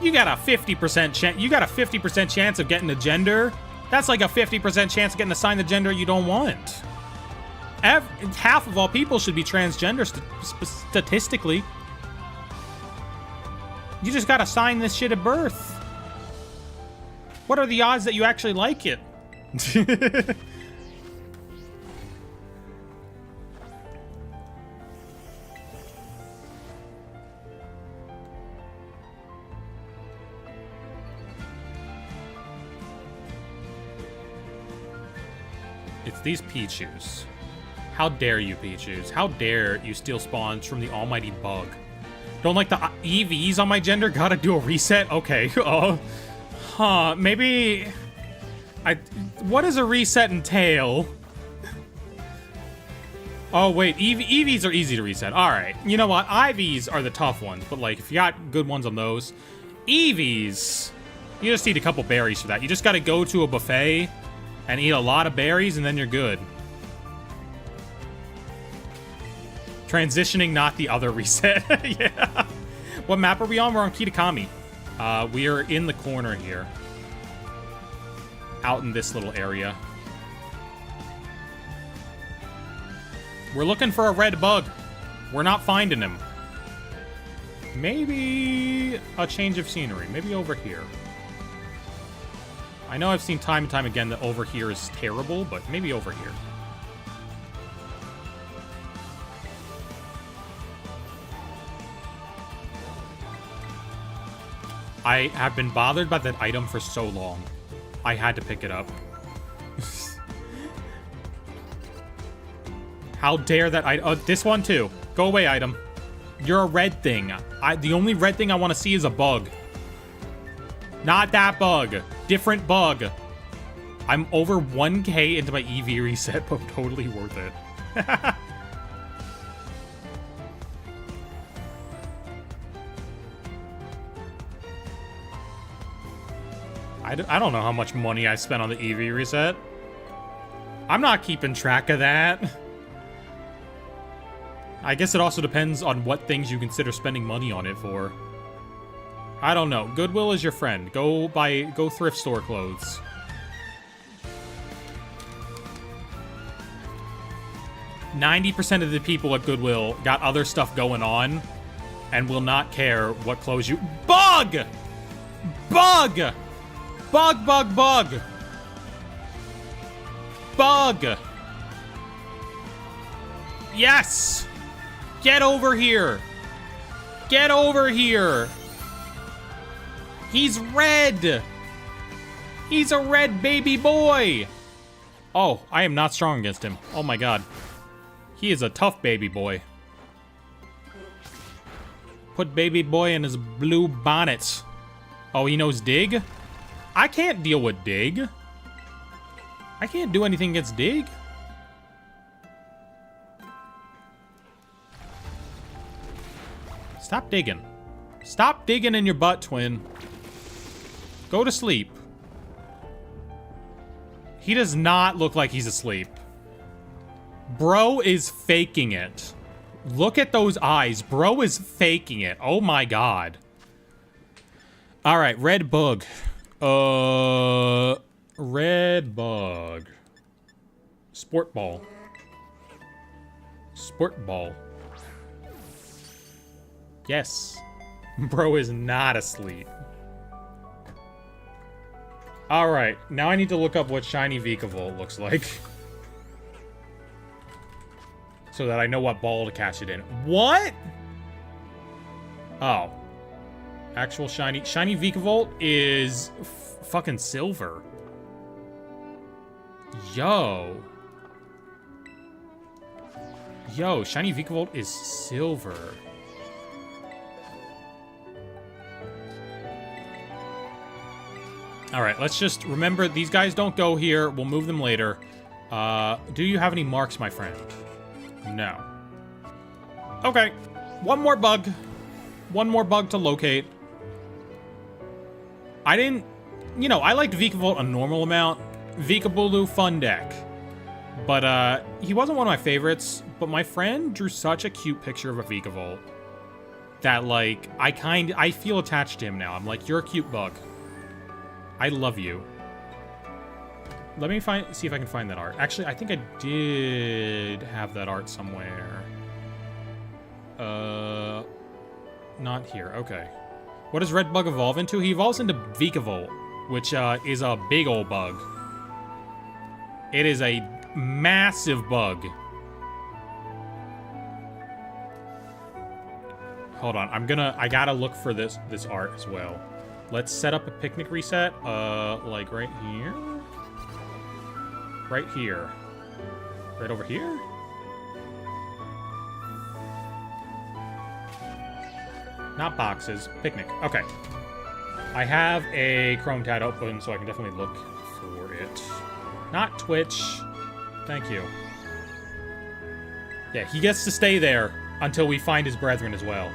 you got a 50% chance. You got a 50% chance of getting a gender. That's like a 50% chance of getting assigned the gender you don't want. Half of all people should be transgender statistically. You just gotta sign this shit at birth. What are the odds that you actually like it? It's these Pichus. How dare you, Pichus? How dare you steal spawns from the almighty bug? Don't like the EVs on my gender? Gotta do a reset? Okay. Maybe... What does a reset entail? Oh, wait. EVs are easy to reset. Alright. You know what? IVs are the tough ones, but, like, if you got good ones on those... EVs... You just need a couple berries for that. You just gotta go to a buffet and eat a lot of berries, and then you're good. Transitioning, not the other reset. Yeah. What map are we on? We're on Kitakami. We are in the corner here. Out in this little area. We're looking for a red bug. We're not finding him. Maybe a change of scenery. Maybe over here. I know I've seen time and time again that over here is terrible, but maybe over here. I have been bothered by that item for so long. I had to pick it up. How dare that item? Oh, this one too. Go away, item. You're a red thing. The only red thing I want to see is a bug. Not that bug. Different bug. I'm over 1k into my EV reset, but totally worth it. I don't know how much money I spent on the EV reset. I'm not keeping track of that. I guess it also depends on what things you consider spending money on it for. I don't know. Goodwill is your friend. Go thrift store clothes. %of the people at Goodwill got other stuff going on and will not care what clothes you... Bug! Bug! Bug, bug, bug! Bug! Yes! Get over here! Get over here! He's red! He's a red baby boy! Oh, I am not strong against him. Oh my god. He is a tough baby boy. Put baby boy in his blue bonnet. Oh, he knows dig? I can't deal with dig. I can't do anything against dig. Stop digging. Stop digging in your butt, twin. Go to sleep. He does not look like he's asleep. Bro is faking it. Look at those eyes. Bro is faking it. Oh my god. Alright, red bug. Red bug. Sport ball. Sport ball. Yes. Bro is not asleep. Alright, now I need to look up what Shiny Vikavolt looks like. So that I know what ball to catch it in. What? Oh. Actual Shiny Vikavolt is fucking silver. Yo. Yo, Shiny Vikavolt is silver. Alright, let's just remember these guys don't go here. We'll move them later. Do you have any marks, my friend? No. Okay. One more bug. One more bug to locate. I didn't... You know, I liked Vikavolt a normal amount. Vikabulu, fun deck. But he wasn't one of my favorites, but my friend drew such a cute picture of a Vikavolt that, like, I feel attached to him now. I'm like, you're a cute bug. I love you. Let me see if I can find that art. Actually, I think I did have that art somewhere. Not here. Okay. What does Red Bug evolve into? He evolves into Vikavolt, which is a big old bug. It is a massive bug. Hold on, I gotta look for this art as well. Let's set up a picnic reset, like right here? Right here. Right over here? Not boxes, picnic. Okay. I have a Chrome tab open, so I can definitely look for it. Not Twitch. Thank you. Yeah, he gets to stay there until we find his brethren as well.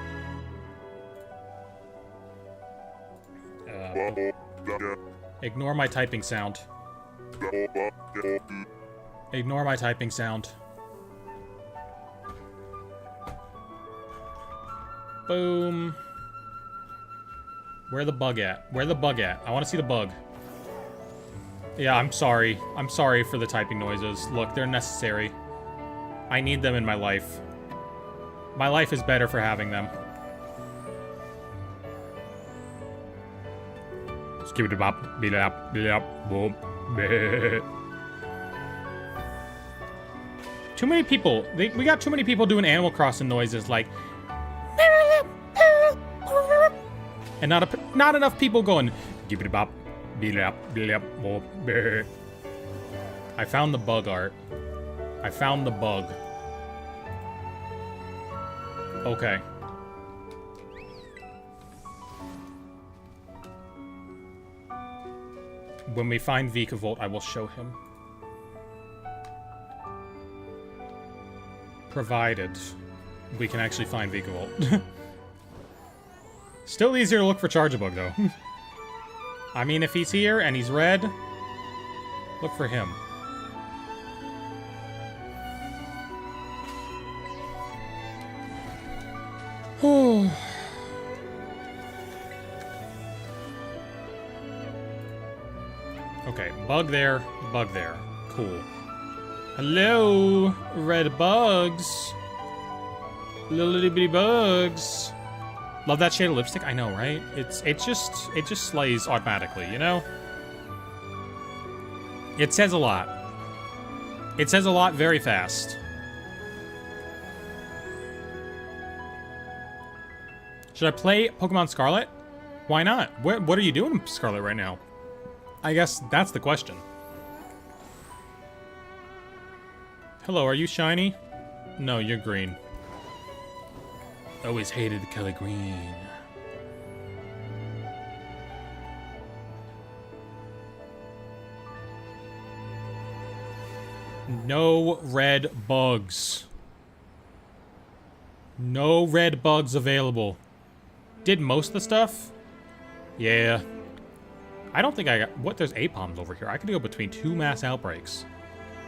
Ignore my typing sound. Ignore my typing sound. Boom. Where the bug at? Where the bug at? I want to see the bug. Yeah, I'm sorry. I'm sorry for the typing noises. Look, they're necessary. I need them in my life. My life is better for having them. Skip-a-bop, beat-up, beat-up, boom. Too many people. We got too many people doing Animal Crossing noises like... And not enough people going... Skip-a-bop, beat-up, beat-up, boom. I found the bug art. I found the bug. Okay. When we find Vikavolt, I will show him. Provided we can actually find Vikavolt. Still easier to look for Charjabug, though. I mean, if he's here and he's red, look for him. Okay, bug there, bug there. Cool. Hello, red bugs. Little bitty bugs. Love that shade of lipstick. I know, right? It just slays automatically, you know? It says a lot. It says a lot very fast. Should I play Pokemon Scarlet? Why not? What are you doing in Scarlet right now? I guess that's the question. Hello, are you shiny? No, you're green. Always hated the color green. No red bugs. No red bugs available. Did most of the stuff? Yeah. I don't think I got... What? There's Apoms over here. I could go between two mass outbreaks.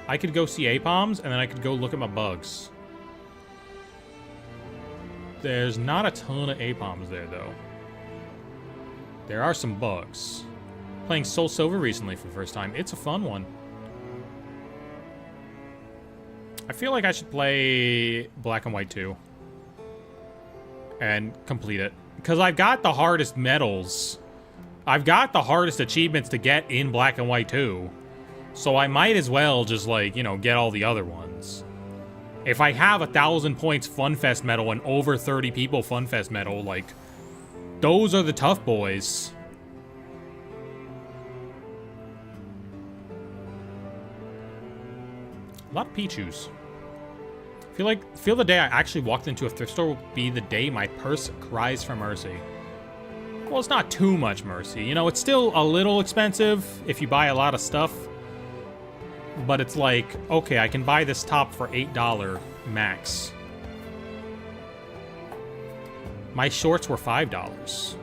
I could go see Apoms, and then I could go look at my bugs. There's not a ton of Apoms there, though. There are some bugs. Playing Soul Silver recently for the first time. It's a fun one. I feel like I should play Black and White 2. And complete it. Because I've got the hardest medals. I've got the hardest achievements to get in Black and White 2. So I might as well just, like, you know, get all the other ones. If I have 1,000 points FunFest medal and over 30 people FunFest medal, like, those are the tough boys. A lot of Pichus. Feel the day I actually walked into a thrift store will be the day my purse cries for mercy. Well, it's not too much mercy. You know, it's still a little expensive if you buy a lot of stuff. But it's like, okay, I can buy this top for $8 max. My shorts were $5.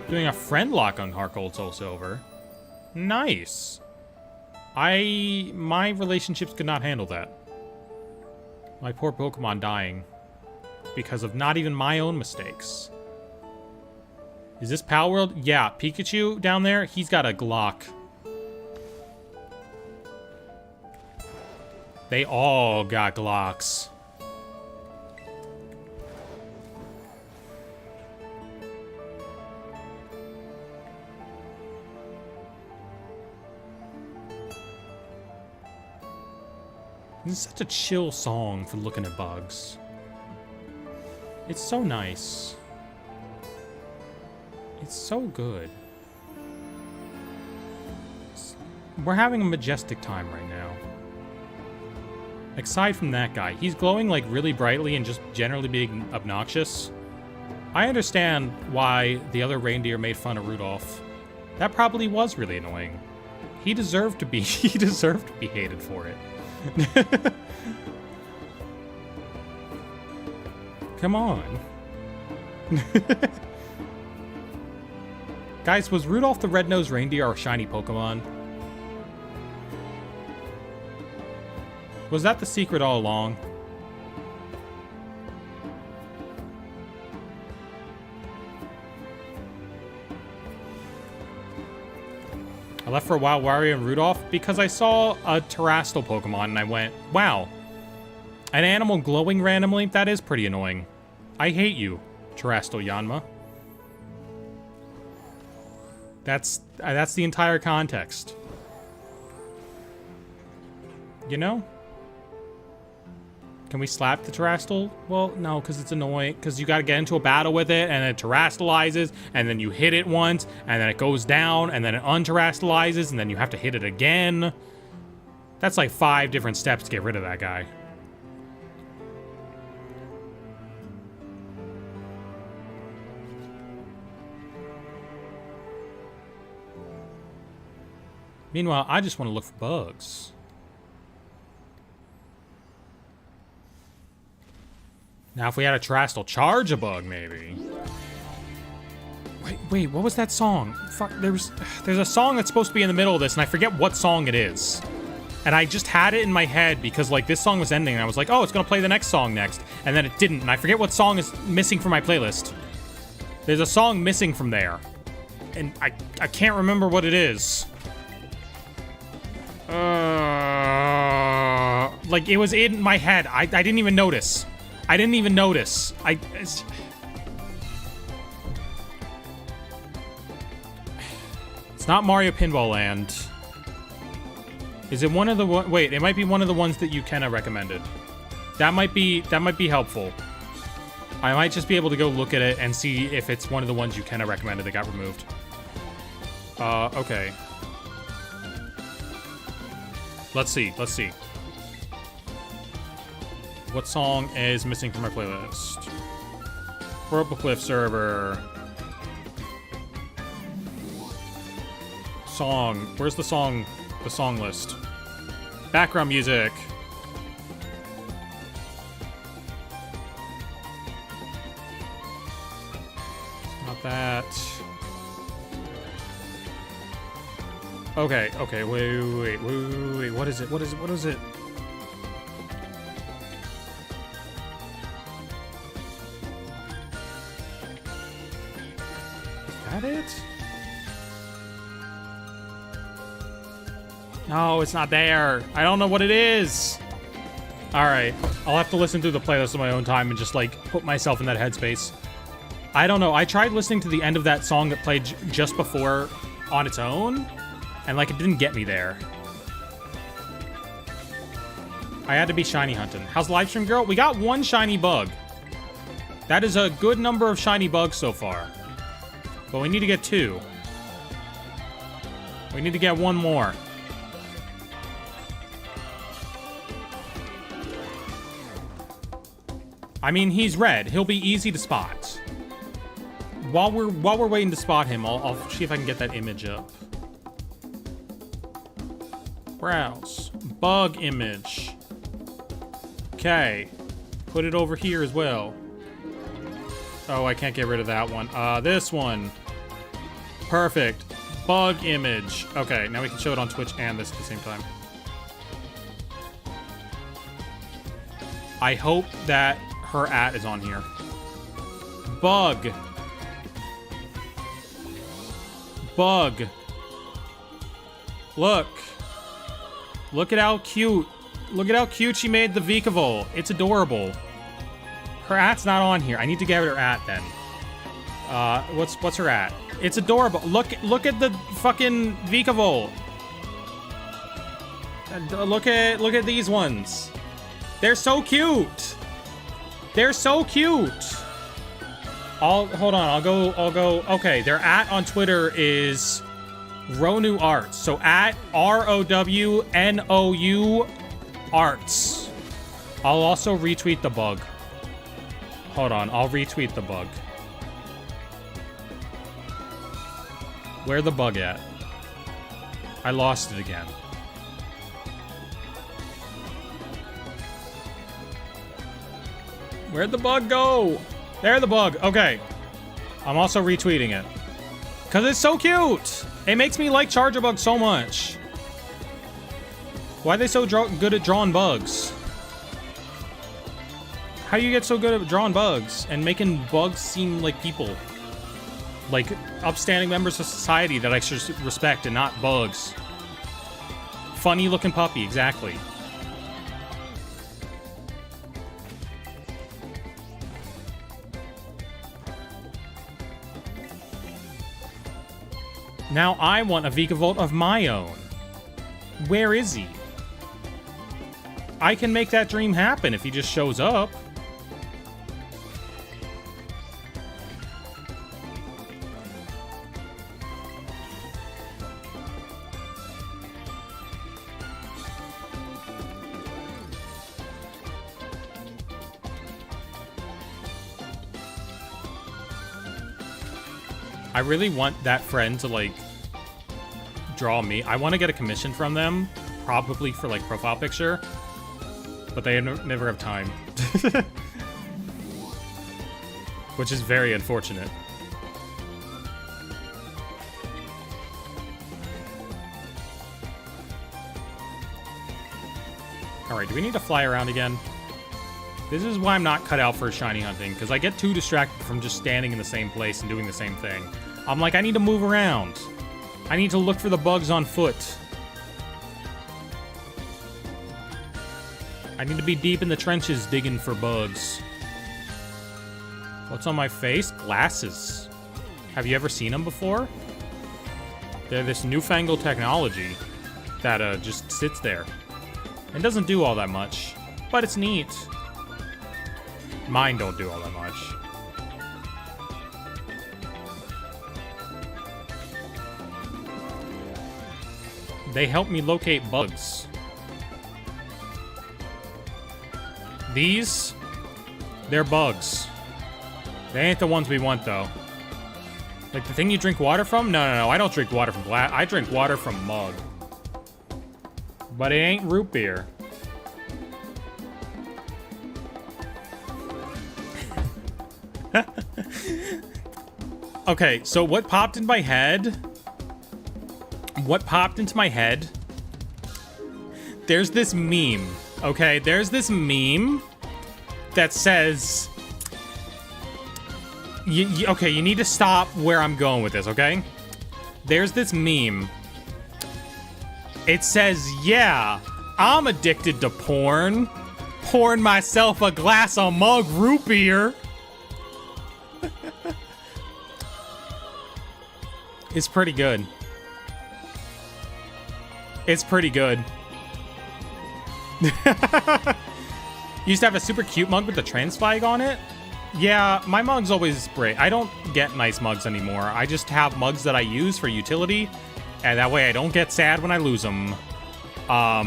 Doing a friend lock on Heart Gold Soul Silver. Nice. My relationships could not handle that. My poor Pokemon dying because of not even my own mistakes. Is this Pal World? Yeah, Pikachu down there, he's got a Glock. They all got Glocks. This is such a chill song for looking at bugs. It's so nice. It's so good. We're having a majestic time right now. Aside from that guy, he's glowing like really brightly and just generally being obnoxious. I understand why the other reindeer made fun of Rudolph. That probably was really annoying. He deserved to be hated for it. Come on. Guys, was Rudolph the Red-Nosed Reindeer our shiny Pokemon? Was that the secret all along? I left for a while Wario and Rudolph because I saw a Terrestrial Pokemon and I went, wow. An animal glowing randomly? That is pretty annoying. I hate you, Terrestrial Yanma. That's the entire context. You know? Can we slap the Terrestrial? Well, no, because it's annoying. Because you got to get into a battle with it, and it terrestrializes, and then you hit it once, and then it goes down, and then it unterrestrializes, and then you have to hit it again. That's like 5 different steps to get rid of that guy. Meanwhile, I just want to look for bugs. Now, if we had a Terrestrial Charjabug, maybe. Wait, what was that song? Fuck, there's a song that's supposed to be in the middle of this, and I forget what song it is. And I just had it in my head because, like, this song was ending, and I was like, oh, it's gonna play the next song next. And then it didn't, and I forget what song is missing from my playlist. There's a song missing from there. And I can't remember what it is. Like, it was in my head. I didn't even notice. It's not Mario Pinball Land. Is it one of the wait, it might be one of the ones that Kenna recommended. That might be helpful. I might just be able to go look at it and see if it's one of the ones Kenna recommended that got removed. Okay. Let's see. What song is missing from our playlist? Purple Cliff server. Song. Where's the song? The song list. Background music. Not that. Okay, wait. What is it? Is that it? No, it's not there. I don't know what it is. Alright, I'll have to listen through the playlist on my own time and just, like, put myself in that headspace. I don't know. I tried listening to the end of that song that played just before on its own, and, like, it didn't get me there. I had to be shiny hunting. How's Livestream Girl? We got 1 shiny bug. That is a good number of shiny bugs so far. But we need to get 2. We need to get 1 more. I mean, he's red. He'll be easy to spot. While we're waiting to spot him, I'll see if I can get that image up. Browse. Bug image. Okay. Put it over here as well. Oh, I can't get rid of that one. This one. Perfect. Bug image. Okay, now we can show it on Twitch and this at the same time. I hope that her @ is on here. Bug. Bug. Look. Look at how cute. Look at how cute she made the Vikavolt. It's adorable. Her @'s not on here. I need to get her @ then. What's her @? It's adorable. Look at the fucking Vikavolt. Look at these ones. They're so cute. They're so cute. Hold on. I'll go. Okay, their @ on Twitter is Ronu Arts. So @ROWNOU Arts. I'll also retweet the bug. Hold on. I'll retweet the bug. Where the bug at? I lost it again. Where'd the bug go? There the bug. Okay. I'm also retweeting it. Because it's so cute. It makes me like Charjabug so much. Why are they so good at drawing bugs? How do you get so good at drawing bugs and making bugs seem like people? Like upstanding members of society that I should respect and not bugs. Funny looking puppy, exactly. Now I want a Vikavolt of my own. Where is he? I can make that dream happen if he just shows up. I really want that friend to, like, draw me. I want to get a commission from them, probably for, like, profile picture, but they never have time. Which is very unfortunate. Alright, do we need to fly around again? This is why I'm not cut out for shiny hunting, because I get too distracted from just standing in the same place and doing the same thing. I'm like, I need to move around. I need to look for the bugs on foot. I need to be deep in the trenches digging for bugs. What's on my face? Glasses. Have you ever seen them before? They're this newfangled technology that just sits there. It doesn't do all that much, but it's neat. Mine don't do all that much. They help me locate bugs. These, they're bugs. They ain't the ones we want, though. Like the thing you drink water from? No, I don't drink water from glass. I drink water from mug. But it ain't root beer. Okay, so what popped in my head? What popped into my head? There's this meme, okay? There's this meme that says... okay, you need to stop where I'm going with this, okay? There's this meme. It says, yeah, I'm addicted to porn. Pouring myself a glass of mug root beer. It's pretty good. It's pretty good. Used to have a super cute mug with the trans flag on it. Yeah, my mug's always great. I don't get nice mugs anymore. I just have mugs that I use for utility, and that way I don't get sad when I lose them. I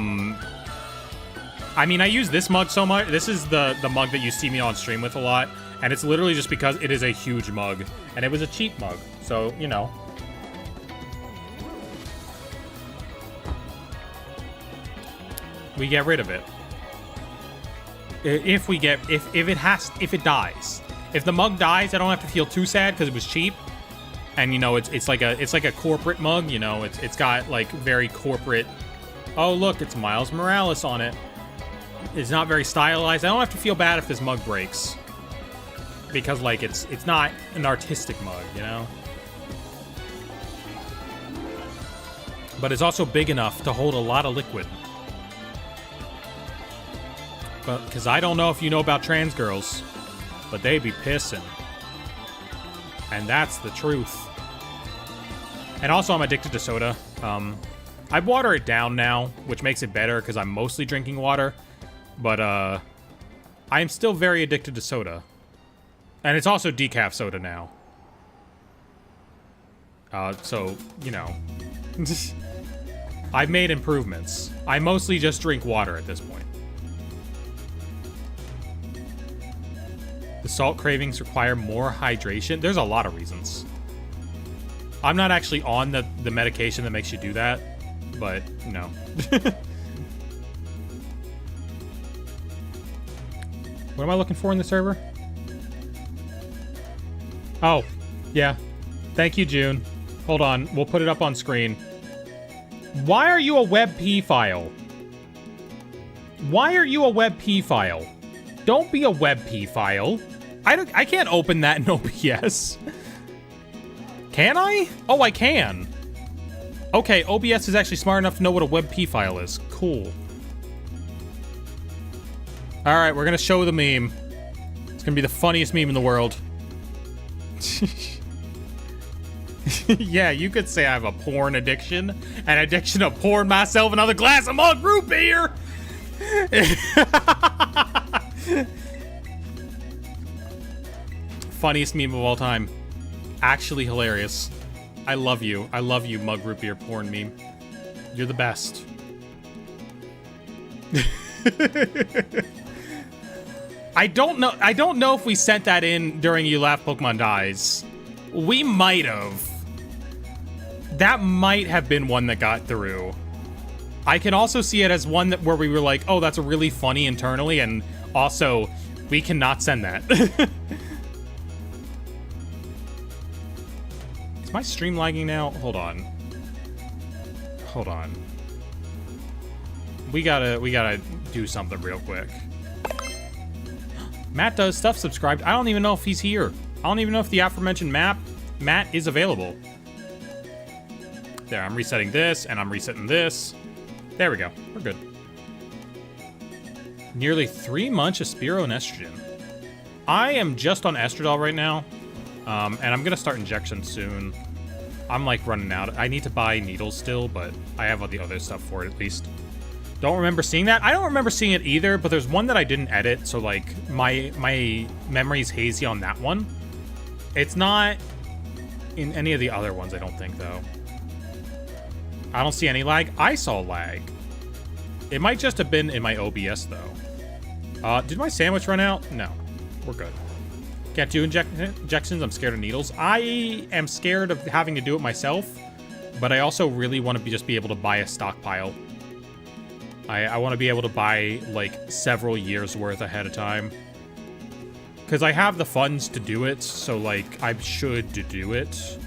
mean, I use this mug so much. This is the mug that you see me on stream with a lot, and it's literally just because it is a huge mug, and it was a cheap mug, so, you know. We get rid of it. If it dies. If the mug dies, I don't have to feel too sad because it was cheap. And, you know, it's like a corporate mug, you know, it's got, like, very corporate... Oh, look, it's Miles Morales on it. It's not very stylized. I don't have to feel bad if this mug breaks. Because, like, it's not an artistic mug, you know? But it's also big enough to hold a lot of liquid. But, because I don't know if you know about trans girls, but they be pissing. And that's the truth. And also, I'm addicted to soda. I water it down now, which makes it better because I'm mostly drinking water. But, I am still very addicted to soda. And it's also decaf soda now. So, you know. I've made improvements. I mostly just drink water at this point. The salt cravings require more hydration. There's a lot of reasons. I'm not actually on the medication that makes you do that, but, no. What am I looking for in the server? Oh, yeah. Thank you, June. Hold on, we'll put it up on screen. Why are you a WebP file? Why are you a WebP file? Don't be a WebP file. I can't open that in OBS. Can I? Oh, I can. Okay, OBS is actually smart enough to know what a WebP file is. Cool. Alright, we're gonna show the meme. It's gonna be the funniest meme in the world. Yeah, you could say I have a porn addiction. An addiction to porn myself another glass of mug root beer. Funniest meme of all time. Actually hilarious. I love you. I love you, mug root beer porn meme. You're the best. I don't know if we sent that in during You Laugh Pokemon Dies. We might have. That might have been one that got through. I can also see it as one where we were like, oh, that's really funny internally, and also, we cannot send that. Is my stream lagging now? Hold on. Hold on. We gotta do something real quick. Matt does stuff subscribed. I don't even know if he's here. I don't even know if the aforementioned Matt is available. There, I'm resetting this, and I'm resetting this. There we go. We're good. Nearly 3 months of Spiro and Estrogen. I am just on Estradiol right now, and I'm gonna start injections soon. I'm, like, running out. I need to buy needles still, but I have all the other stuff for it, at least. Don't remember seeing that. I don't remember seeing it either, but there's one that I didn't edit, so, like, my memory's hazy on that one. It's not in any of the other ones, I don't think, though. I don't see any lag. I saw lag. It might just have been in my OBS, though. Did my sandwich run out? No. We're good. Can't do injections. I'm scared of needles. I am scared of having to do it myself, but I also really want to just be able to buy a stockpile. I want to be able to buy, like, several years' worth ahead of time. Because I have the funds to do it, so, like, I should do it.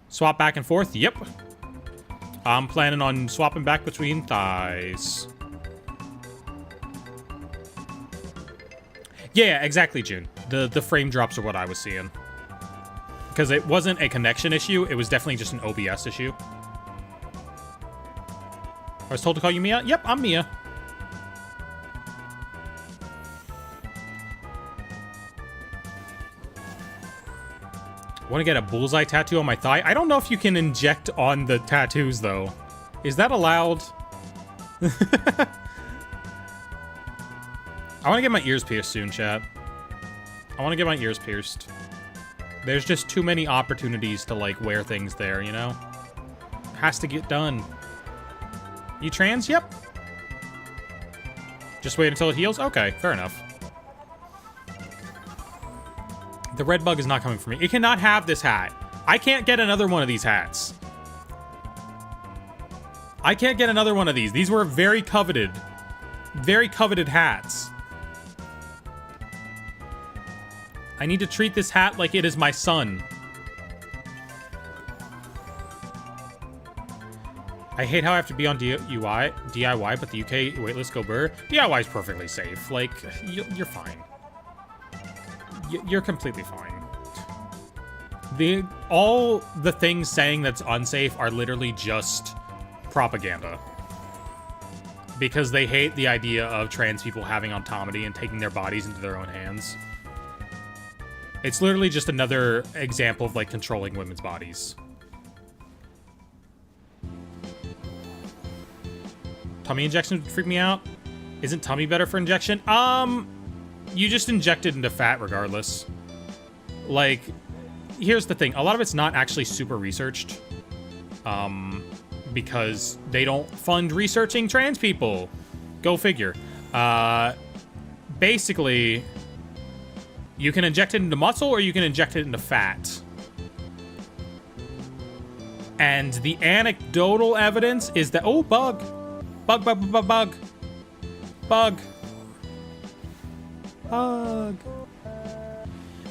Swap back and forth? Yep. I'm planning on swapping back between thighs. Yeah, exactly, June. The frame drops are what I was seeing. Because it wasn't a connection issue, it was definitely just an OBS issue. I was told to call you Mia? Yep, I'm Mia. Want to get a bullseye tattoo on my thigh? I don't know if you can inject on the tattoos, though. Is that allowed? I want to get my ears pierced soon, chat. I want to get my ears pierced. There's just too many opportunities to, like, wear things there, you know? Has to get done. You trans? Yep. Just wait until it heals? Okay, fair enough. The red bug is not coming for me. It cannot have this hat. I can't get another one of these hats. I can't get another one of these. These were very coveted hats. I need to treat this hat like it is my son. I hate how I have to be on DIY, but the UK waitlist go burr. DIY is perfectly safe. Like, you're fine. You're completely fine. All the things saying that's unsafe are literally just propaganda. Because they hate the idea of trans people having autonomy and taking their bodies into their own hands. It's literally just another example of, like, controlling women's bodies. Tummy injection would freak me out. Isn't tummy better for injection? You just inject it into fat regardless. Like, here's the thing. A lot of it's not actually super researched. Because they don't fund researching trans people. Go figure. Basically, you can inject it into muscle or you can inject it into fat. And the anecdotal evidence is that... Oh, bug. Bug.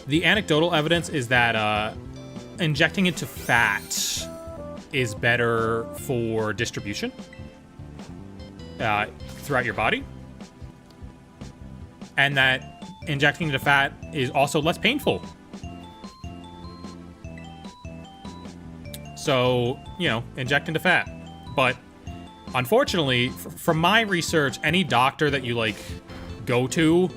The anecdotal evidence is that injecting into fat is better for distribution throughout your body. And that injecting into fat is also less painful. So, you know, inject into fat. But unfortunately, from my research, any doctor that you, like, go to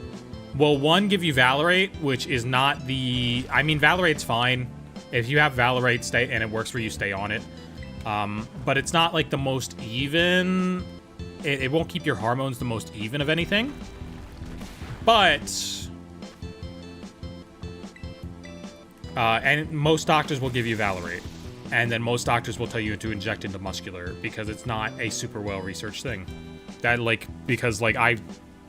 will, one, give you Valerate, which is not the... I mean, Valerate's fine. If you have Valerate, stay, and it works for you, stay on it. But it's not, like, the most even... It won't keep your hormones the most even of anything. But... and most doctors will give you Valerate. And then most doctors will tell you to inject into muscular because it's not a super well-researched thing. That, like, because, like, I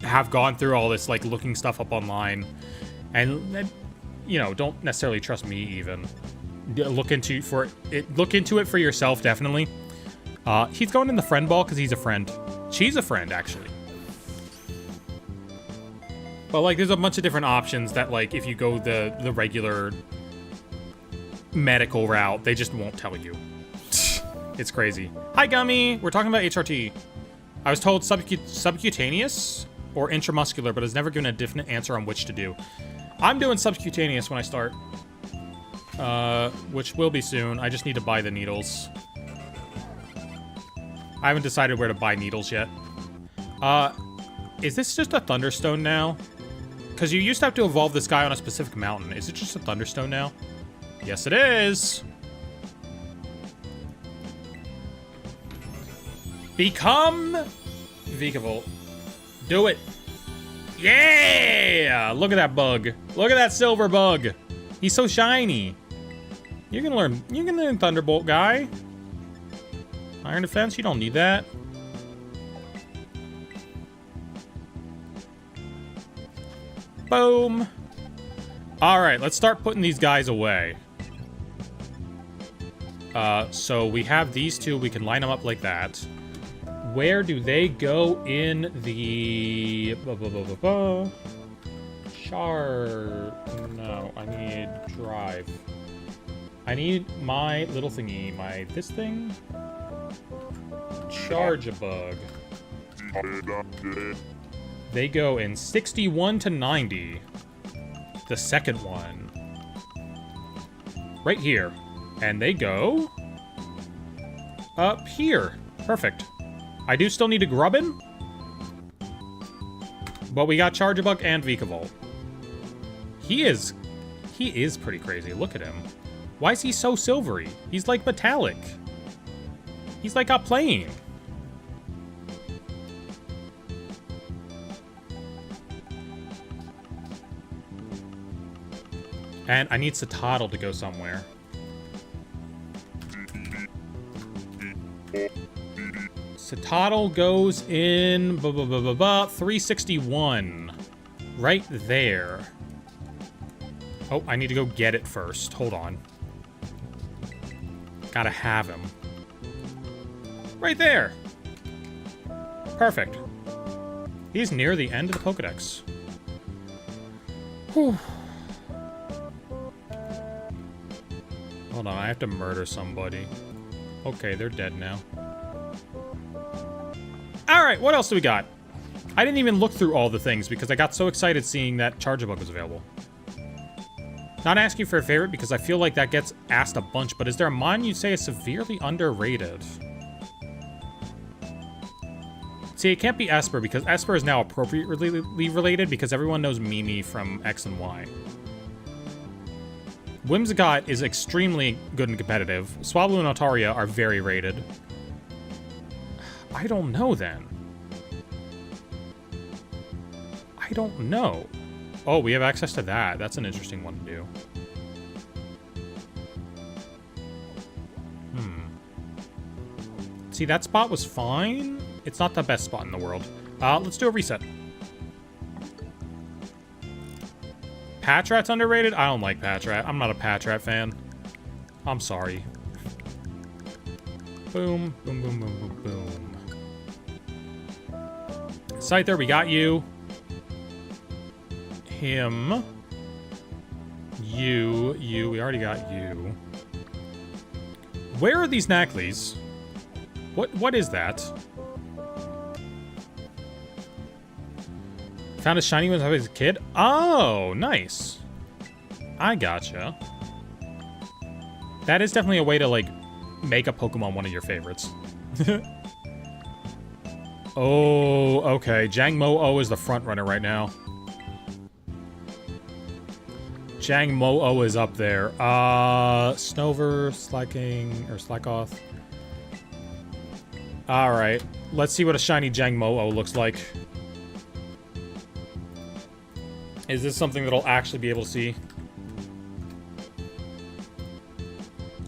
have gone through all this, like, looking stuff up online. And, you know, don't necessarily trust me, even. Look into it for yourself, definitely. He's going in the friend ball because he's a friend. She's a friend, actually. But, like, there's a bunch of different options that, like, if you go the regular medical route, they just won't tell you. It's crazy. Hi, Gummy! We're talking about HRT. I was told subcutaneous or intramuscular, but has never given a definite answer on which to do. I'm doing subcutaneous when I start. Which will be soon. I just need to buy the needles. I haven't decided where to buy needles yet. Is this just a Thunderstone now? Because you used to have to evolve this guy on a specific mountain. Is it just a Thunderstone now? Yes, it is. Become Vikavolt. Do it. Yeah! Look at that bug. Look at that silver bug. He's so shiny. You can learn Thunderbolt, guy. Iron Defense, you don't need that. Boom. All right, let's start putting these guys away. So we have these two. We can line them up like that. Where do they go in the... No, I need drive. I need my little thingy. This thing? Charjabug. They go in 61 to 90. The second one. Right here. And they go... up here. Perfect. I do still need a Grubbin. But we got Charjabug and Vikavolt. He is pretty crazy. Look at him. Why is he so silvery? He's like metallic. He's like a plane. And I need Citadel to go somewhere. Citadel goes in 361. Right there. Oh, I need to go get it first. Hold on. Gotta have him. Right there. Perfect. He's near the end of the Pokedex. Whew. Hold on, I have to murder somebody. Okay, they're dead now. Alright, what else do we got? I didn't even look through all the things because I got so excited seeing that Charjabug was available. Not asking for a favorite because I feel like that gets asked a bunch, but is there a mon you'd say is severely underrated? See, it can't be Esper because Esper is now appropriately related because everyone knows Mimi from X and Y. Whimsicott is extremely good and competitive. Swablu and Otaria are very rated. I don't know then. I don't know. Oh, we have access to that. That's an interesting one to do. See, that spot was fine. It's not the best spot in the world. Let's do a reset. Patrat's underrated? I don't like Patrat. I'm not a Patrat fan. I'm sorry. Boom, boom, boom, boom, boom, boom. Scyther, we got you. Him. You. We already got you. Where are these Knackleys? What is that? Found a shiny when I was a kid? Oh, nice. I gotcha. That is definitely a way to, like, make a Pokemon one of your favorites. Oh, okay. Jangmo-o is the front runner right now. Jangmo-o is up there. Snover, Slackoth. Alright. Let's see what a shiny Jangmo-o looks like. Is this something that I'll actually be able to see?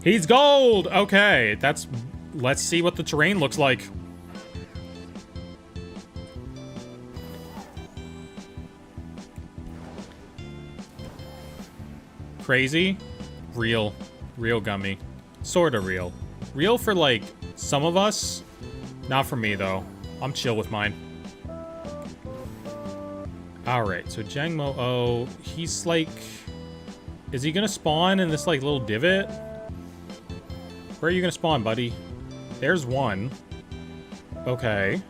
He's gold! Okay, that's... Let's see what the terrain looks like. Crazy? Real. Real gummy. Sorta real. Real for, like, some of us. Not for me, though. I'm chill with mine. Alright, so Jangmo-o, he's like... Is he gonna spawn in this, like, little divot? Where are you gonna spawn, buddy? There's one. Okay.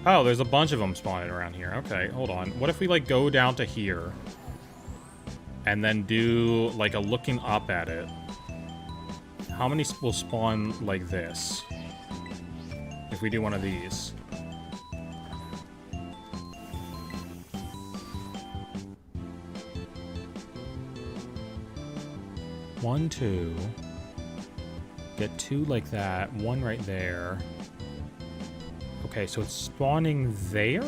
Oh, there's a bunch of them spawning around here. Okay, hold on. What if we, like, go down to here? And then do, like, a looking up at it? How many will spawn like this? If we do one of these. One, two. Get two like that. One right there. Okay, so it's spawning there?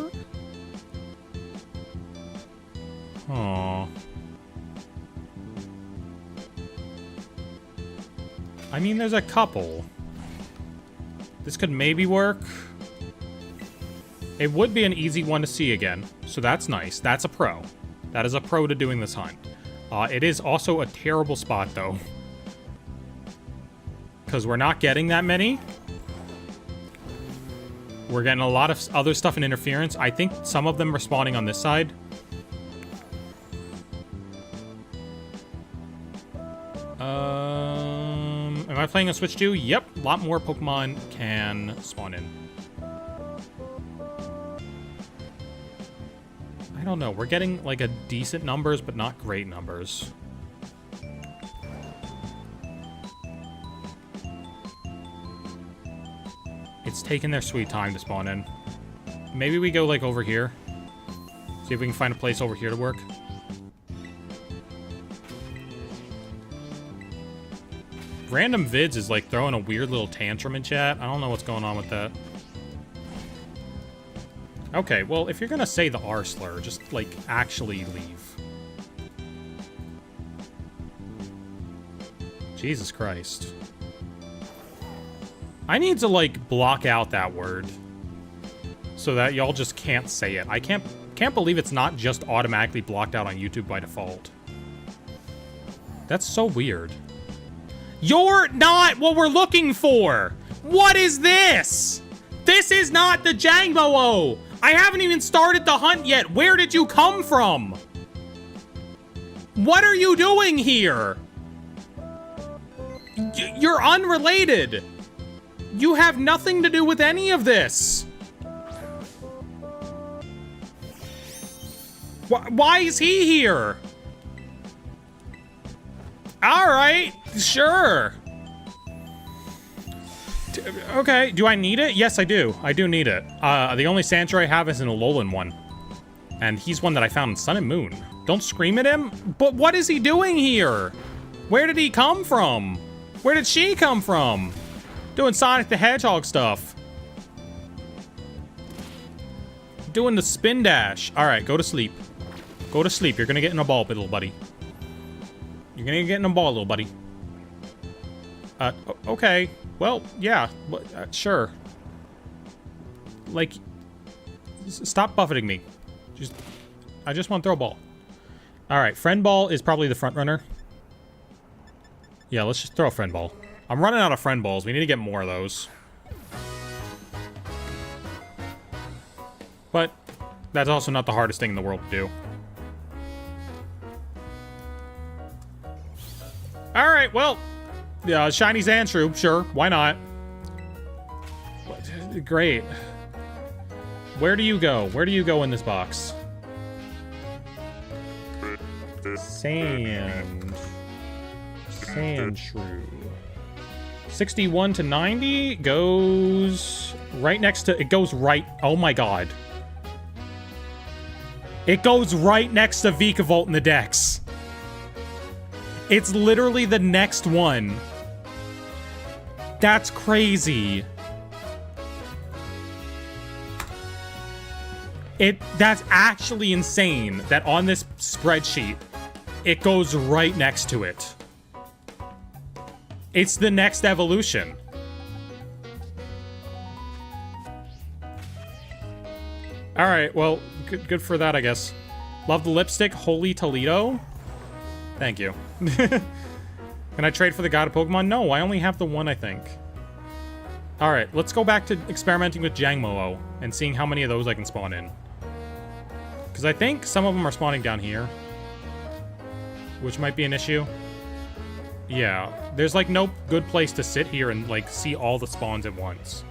Huh. I mean, there's a couple. This could maybe work. It would be an easy one to see again, so that's nice. That's a pro. That is a pro to doing this hunt. It is also a terrible spot, though. Because we're not getting that many. We're getting a lot of other stuff in interference. I think some of them are spawning on this side. Am I playing on Switch 2? Yep, a lot more Pokemon can spawn in. I don't know, we're getting like a decent numbers, but not great numbers. It's taking their sweet time to spawn in. Maybe we go like over here. See if we can find a place over here to work. Random Vids is like throwing a weird little tantrum in chat. I don't know what's going on with that. Okay, well, if you're gonna say the R slur, just, like, actually leave. Jesus Christ. I need to, like, block out that word. So that y'all just can't say it. I can't believe it's not just automatically blocked out on YouTube by default. That's so weird. You're not what we're looking for! What is this? This is not the Jangmo-o! I haven't even started the hunt yet. Where did you come from? What are you doing here? You're unrelated. You have nothing to do with any of this. Why is he here? Alright, sure. Okay, do I need it? Yes, I do. I do need it. The only Sandshrew I have is an Alolan one. And he's one that I found in Sun and Moon. Don't scream at him. But what is he doing here? Where did he come from? Where did she come from? Doing Sonic the Hedgehog stuff. Doing the spin dash. Alright, go to sleep. Go to sleep. You're gonna get in a ball, little buddy. You're gonna get in a ball, little buddy. Okay. Well, yeah. Sure. Like, stop buffeting me. I just want to throw a ball. Alright, friend ball is probably the front runner. Yeah, let's just throw a friend ball. I'm running out of friend balls. We need to get more of those. But that's also not the hardest thing in the world to do. Alright, well, Shiny Jangmo-o, sure, why not? Great. Where do you go? Where do you go in this box? Sandshrew. 61 to 90 goes right next to, it goes right, oh my god. It goes right next to Vikavolt in the Dex. It's literally the next one. That's crazy. That's actually insane that on this spreadsheet, it goes right next to it. It's the next evolution. Alright, well, good for that, I guess. Love the lipstick, Holy Toledo. Thank you. Can I trade for the God of Pokemon? No, I only have the one, I think. Alright, let's go back to experimenting with Jangmo-o and seeing how many of those I can spawn in. Because I think some of them are spawning down here, which might be an issue. Yeah, there's like no good place to sit here and like see all the spawns at once.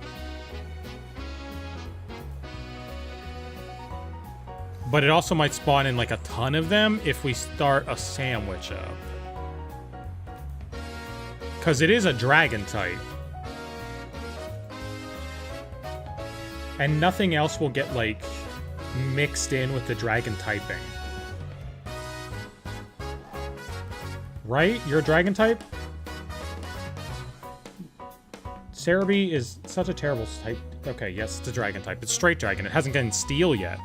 But it also might spawn in like a ton of them if we start a sandwich up. Because it is a dragon type. And nothing else will get like mixed in with the dragon typing. Right? You're a dragon type? Cerebi is such a terrible type. Okay, yes, it's a dragon type. It's straight dragon. It hasn't gotten steel yet.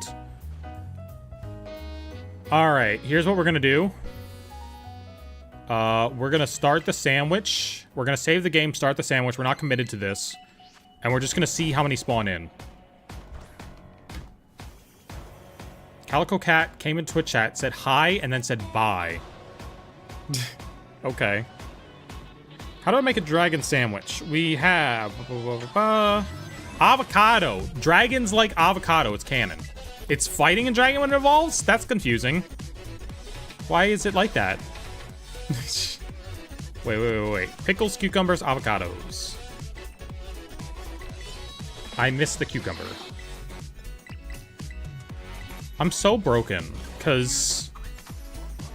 Alright, here's what we're gonna do. We're gonna start the sandwich. We're gonna save the game, start the sandwich. We're not committed to this. And we're just gonna see how many spawn in. Calico Cat came into a chat, said hi, and then said bye. Okay. How do I make a dragon sandwich? We have... avocado. Dragons like avocado. It's canon. It's fighting a dragon when it evolves? That's confusing. Why is it like that? Wait. Pickles, cucumbers, avocados. I missed the cucumber. I'm so broken, because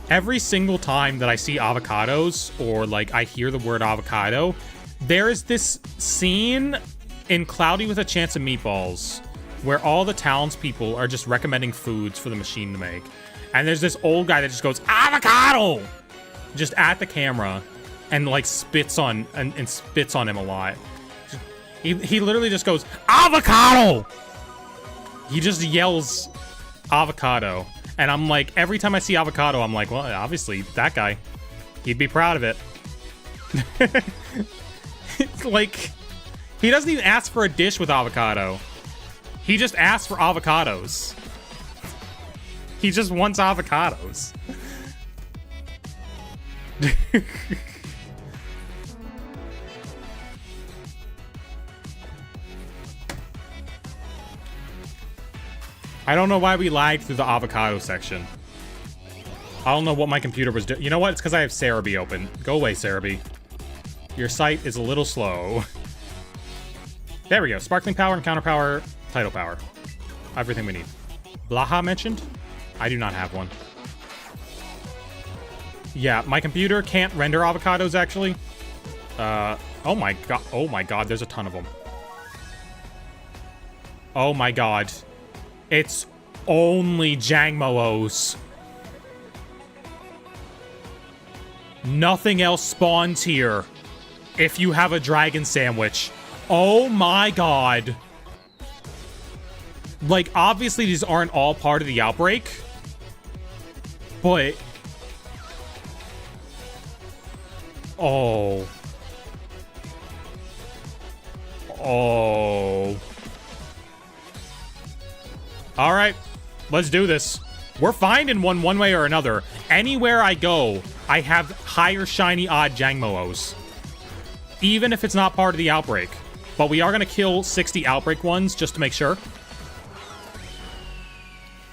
every single time that I see avocados, or like I hear the word avocado, there is this scene in Cloudy with a Chance of Meatballs where all the townspeople are just recommending foods for the machine to make. And there's this old guy that just goes, avocado! Just at the camera and like spits on and spits on him a lot. He literally just goes, avocado! He just yells avocado. And I'm like, every time I see avocado, I'm like, well, obviously that guy, he'd be proud of it. It's like, he doesn't even ask for a dish with avocado. He just asks for avocados. He just wants avocados. I don't know why we lagged through the avocado section. I don't know what my computer was doing. You know what? It's because I have Cerebi open. Go away, Cerebi. Your site is a little slow. There we go. Sparkling power, encounter power, tidal power. Everything we need. Blaha mentioned? I do not have one. Yeah, my computer can't render avocados, actually. Oh my god. Oh my god, there's a ton of them. Oh my god. It's only Jangmo-os. Nothing else spawns here if you have a dragon sandwich. Oh my god. Like, obviously these aren't all part of the outbreak, but... Oh. Oh. Alright, let's do this. We're finding one way or another. Anywhere I go, I have higher shiny odd Jangmo-os. Even if it's not part of the outbreak. But we are going to kill 60 outbreak ones just to make sure.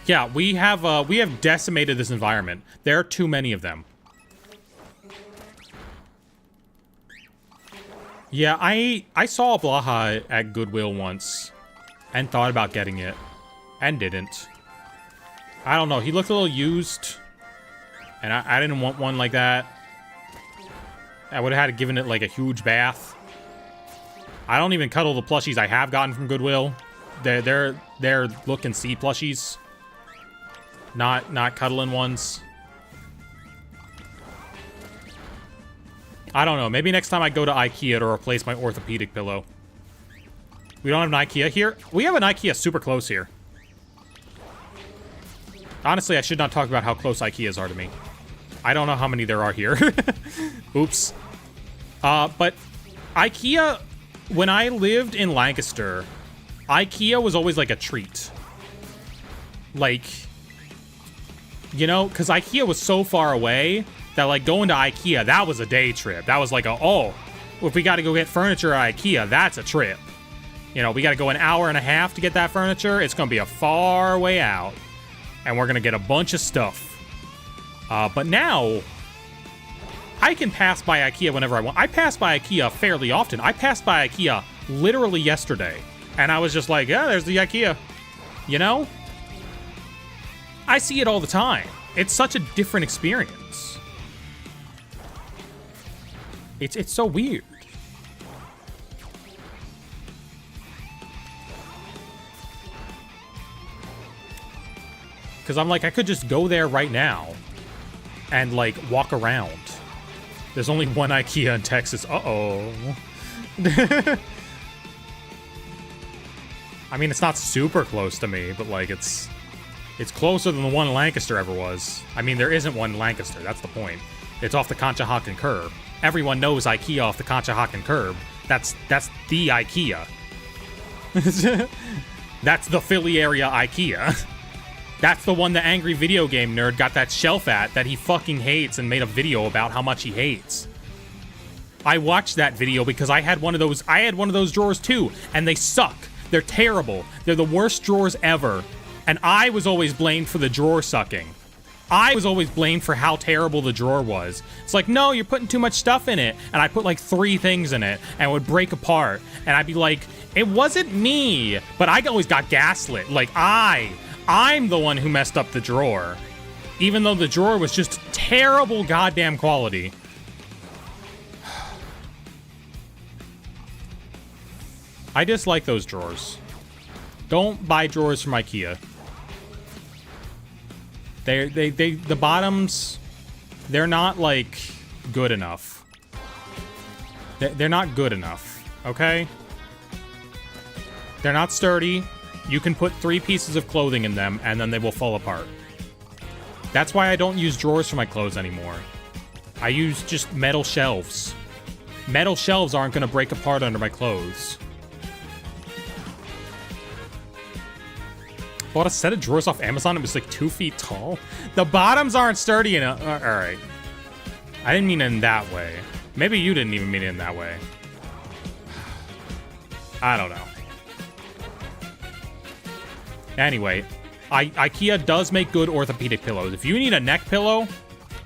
Yeah, we have decimated this environment. There are too many of them. Yeah, I saw a Blaha at Goodwill once and thought about getting it and didn't. I don't know. He looked a little used, and I didn't want one like that. I would have had to given it like a huge bath. I don't even cuddle the plushies I have gotten from Goodwill. They're look and see plushies, not cuddling ones. I don't know. Maybe next time I go to IKEA to replace my orthopedic pillow. We don't have an IKEA here. We have an IKEA super close here. Honestly, I should not talk about how close IKEAs are to me. I don't know how many there are here. Oops. But IKEA, when I lived in Lancaster, IKEA was always like a treat. Like, you know, because IKEA was so far away that like going to IKEA, that was a day trip. That was like oh, if we got to go get furniture at IKEA, that's a trip. You know, we got to go an hour and a half to get that furniture. It's going to be a far way out. And we're going to get a bunch of stuff. But now, I can pass by IKEA whenever I want. I pass by IKEA fairly often. I passed by IKEA literally yesterday. And I was just like, yeah, there's the IKEA. You know? I see it all the time. It's such a different experience. It's so weird. Because I'm like, I could just go there right now and, like, walk around. There's only one IKEA in Texas. Uh-oh. I mean, it's not super close to me, but, like, it's closer than the one in Lancaster ever was. I mean, there isn't one in Lancaster. That's the point. It's off the Conshohocken curb. Everyone knows IKEA off the Conshohocken curb. That's the IKEA. That's the Philly area IKEA. That's the one the angry video game nerd got that shelf at that he fucking hates and made a video about how much he hates. I watched that video because I had one of those drawers too, and they suck. They're terrible. They're the worst drawers ever. And I was always blamed for the drawer sucking. I was always blamed for how terrible the drawer was. It's like, no, you're putting too much stuff in it. And I put like 3 things in it and it would break apart. And I'd be like, it wasn't me. But I always got gaslit. Like, I'm the one who messed up the drawer. Even though the drawer was just terrible goddamn quality. I dislike those drawers. Don't buy drawers from IKEA. The bottoms, they're not, like, good enough. They're not good enough, okay? They're not sturdy. You can put 3 pieces of clothing in them, and then they will fall apart. That's why I don't use drawers for my clothes anymore. I use just metal shelves. Metal shelves aren't going to break apart under my clothes. Bought a set of drawers off Amazon. It was like 2 feet tall. The bottoms aren't sturdy enough. All right. I didn't mean it in that way. Maybe you didn't even mean it in that way. I don't know. Anyway, IKEA does make good orthopedic pillows. If you need a neck pillow,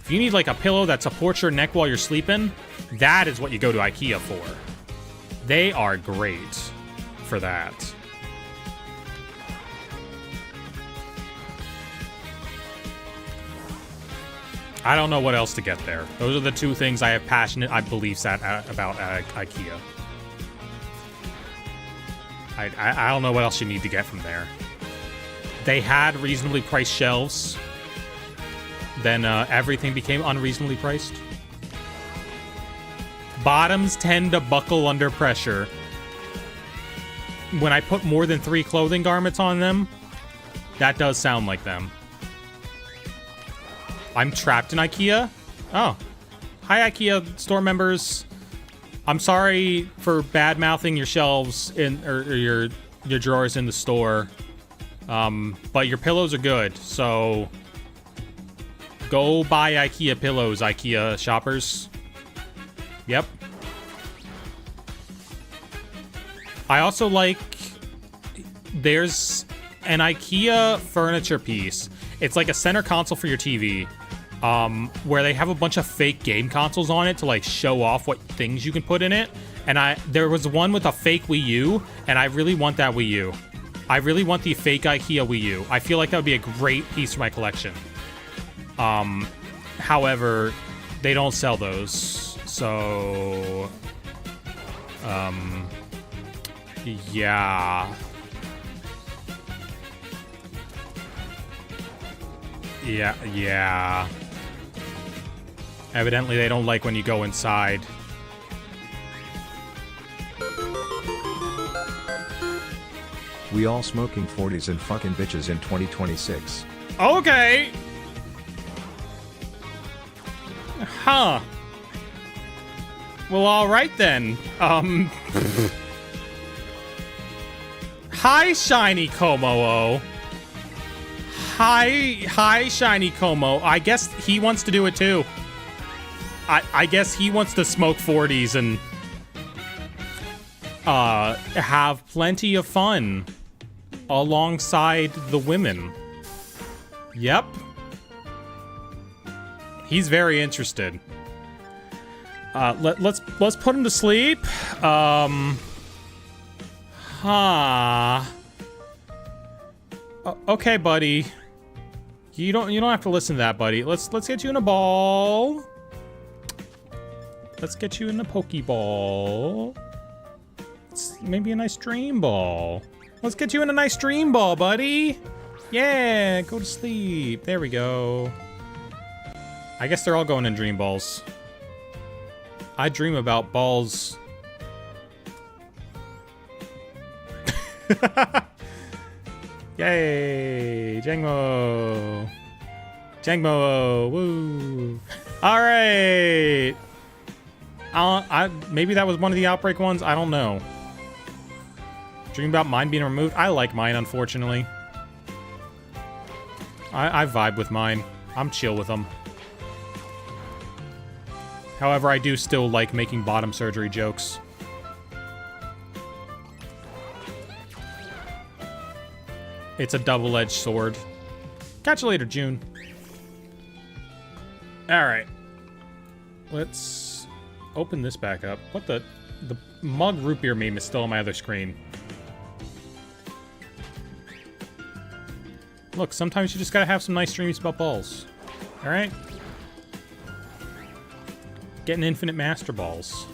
if you need like a pillow that supports your neck while you're sleeping, that is what you go to IKEA for. They are great for that. I don't know what else to get there. Those are the two things I have passionate beliefs about IKEA. I don't know what else you need to get from there. They had reasonably priced shelves. Then everything became unreasonably priced. Bottoms tend to buckle under pressure. When I put more than 3 clothing garments on them, that does sound like them. I'm trapped in IKEA? Oh. Hi, IKEA store members. I'm sorry for bad-mouthing your shelves or your drawers in the store. But your pillows are good, so go buy IKEA pillows, IKEA shoppers. Yep. I also like, there's an IKEA furniture piece. It's like a center console for your TV, where they have a bunch of fake game consoles on it to like show off what things you can put in it. And there was one with a fake Wii U, and I really want that Wii U. I really want the fake IKEA Wii U. I feel like that would be a great piece for my collection. However, they don't sell those. So, yeah. Yeah. Evidently, they don't like when you go inside. We all smoking 40s and fucking bitches in 2026. Okay. Huh. Well, all right then. Hi, Shiny Jangmo-o. Hi, Shiny Jangmo-o. I guess he wants to do it too. I guess he wants to smoke 40s and have plenty of fun alongside the women. Yep. He's very interested. Let's put him to sleep. Okay, buddy. You don't have to listen to that, buddy. Let's get you in a ball. Let's get you in a Pokeball. Maybe a nice dream ball. Let's get you in a nice dream ball, buddy. Yeah, go to sleep. There we go. I guess they're all going in dream balls. I dream about balls. Yay! Jangmo! Jangmo! Woo! Alright! Maybe that was one of the Outbreak ones? I don't know. Dream about mine being removed? I like mine, unfortunately. I vibe with mine. I'm chill with them. However, I do still like making bottom surgery jokes. It's a double-edged sword. Catch you later, June. Alright. Let's open this back up. What the mug root beer meme is still on my other screen. Look, sometimes you just gotta have some nice dreams about balls. Alright? Getting infinite master balls.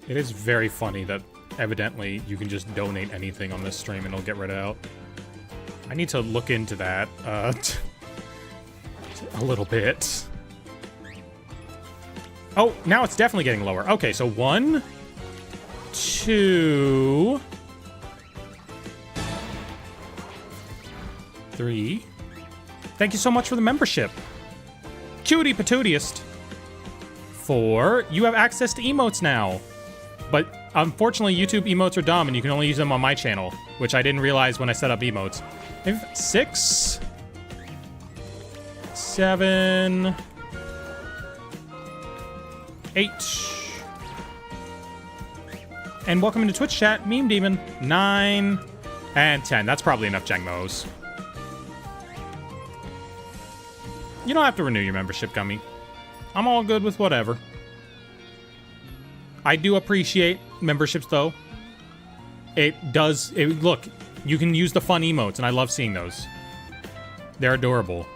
It is very funny that evidently you can just donate anything on this stream and it'll get read out. I need to look into that a little bit. Oh, now it's definitely getting lower. Okay, so 1, 2, 3. Thank you so much for the membership. Cutie Patootiest. 4. You have access to emotes now. But unfortunately, YouTube emotes are dumb and you can only use them on my channel, which I didn't realize when I set up emotes. 6. 7. 8. And welcome into Twitch chat, Meme Demon. 9. And 10. That's probably enough Jangmo-os. You don't have to renew your membership, Gummy. I'm all good with whatever. I do appreciate memberships, though. Look, you can use the fun emotes, and I love seeing those. They're adorable.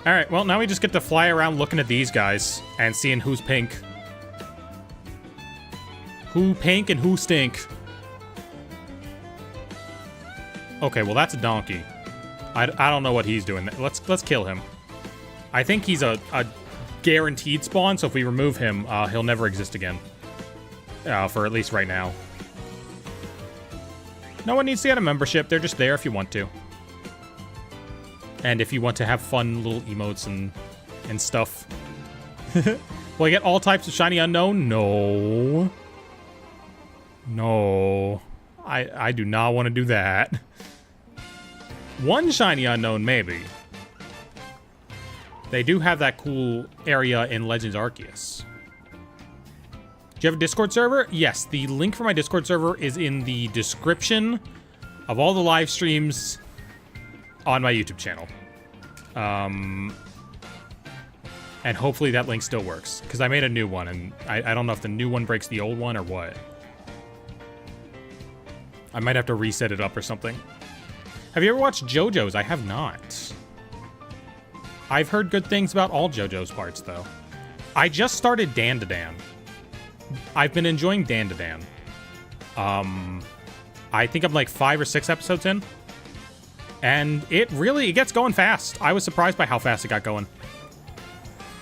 Alright, well, now we just get to fly around looking at these guys and seeing who's pink. Who pink and who stink. Okay, well, that's a donkey. I don't know what he's doing. Let's kill him. I think he's a guaranteed spawn, so if we remove him, he'll never exist again. For at least right now. No one needs to get a membership. They're just there if you want to. And if you want to have fun little emotes and stuff. Will I get all types of shiny unknown? No. No. I do not want to do that. One shiny unknown, maybe. They do have that cool area in Legends Arceus. Do you have a Discord server? Yes, the link for my Discord server is in the description of all the live streams on my YouTube channel. And hopefully that link still works, because I made a new one, and I don't know if the new one breaks the old one or what. I might have to reset it up or something. Have you ever watched JoJo's? I have not. I've heard good things about all JoJo's parts, though. I just started Dan to Dan. I've been enjoying Dan to Dan. I think I'm like 5 or 6 episodes in. And it gets going fast. I was surprised by how fast it got going.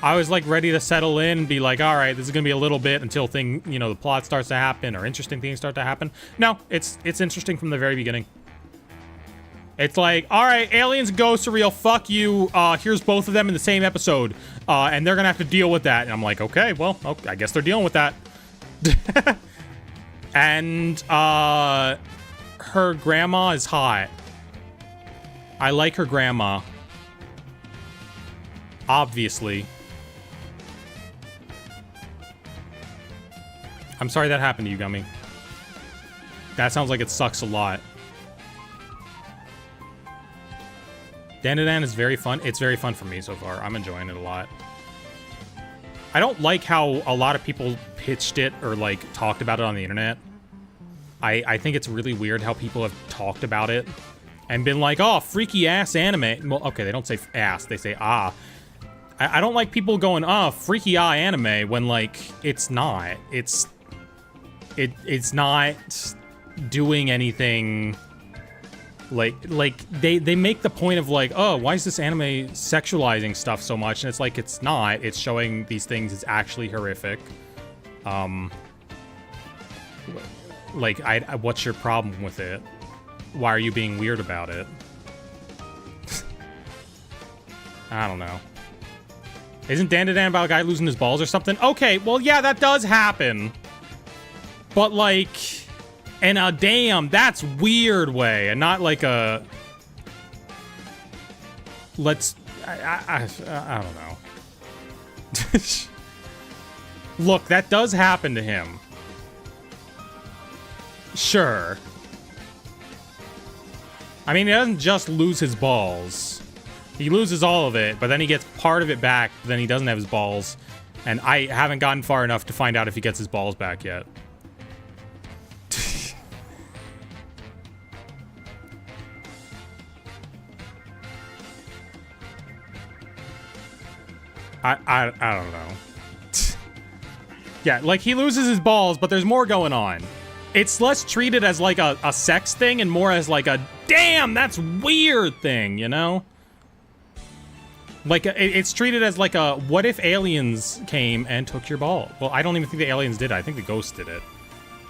I was like ready to settle in and be like, all right, this is gonna be a little bit until the plot starts to happen or interesting things start to happen. No, it's interesting from the very beginning. It's like, all right, aliens and ghosts are real. Fuck you. Here's both of them in the same episode, and they're gonna have to deal with that. And I'm like, okay, well, okay, I guess they're dealing with that. And her grandma is hot. I like her grandma. Obviously. I'm sorry that happened to you, Gummy. That sounds like it sucks a lot. Dan is very fun. It's very fun for me so far. I'm enjoying it a lot. I don't like how a lot of people pitched it or, like, talked about it on the internet. I think it's really weird how people have talked about it and been like, oh, freaky ass anime. Well, okay, they don't say ass. They say ah. I don't like people going, oh, freaky ah anime when, like, it's not. It's not doing anything. Like they make the point of like, oh, why is this anime sexualizing stuff so much? And it's like, it's not. It's showing these things is actually horrific. Like, what's your problem with it? Why are you being weird about it? I don't know. Isn't Dan to Dan about a guy losing his balls or something? Okay, well, yeah, that does happen. But, like, in a damn, that's weird way, and not like a... Let's... I don't know. Look, that does happen to him. Sure. I mean, he doesn't just lose his balls. He loses all of it, but then he gets part of it back, but then he doesn't have his balls. And I haven't gotten far enough to find out if he gets his balls back yet. I don't know. Yeah, like, he loses his balls, but there's more going on. It's less treated as, like, a sex thing and more as, like, a, damn, that's weird thing, you know? Like, it's treated as, like, a, what if aliens came and took your ball? Well, I don't even think the aliens did it. I think the ghost did it.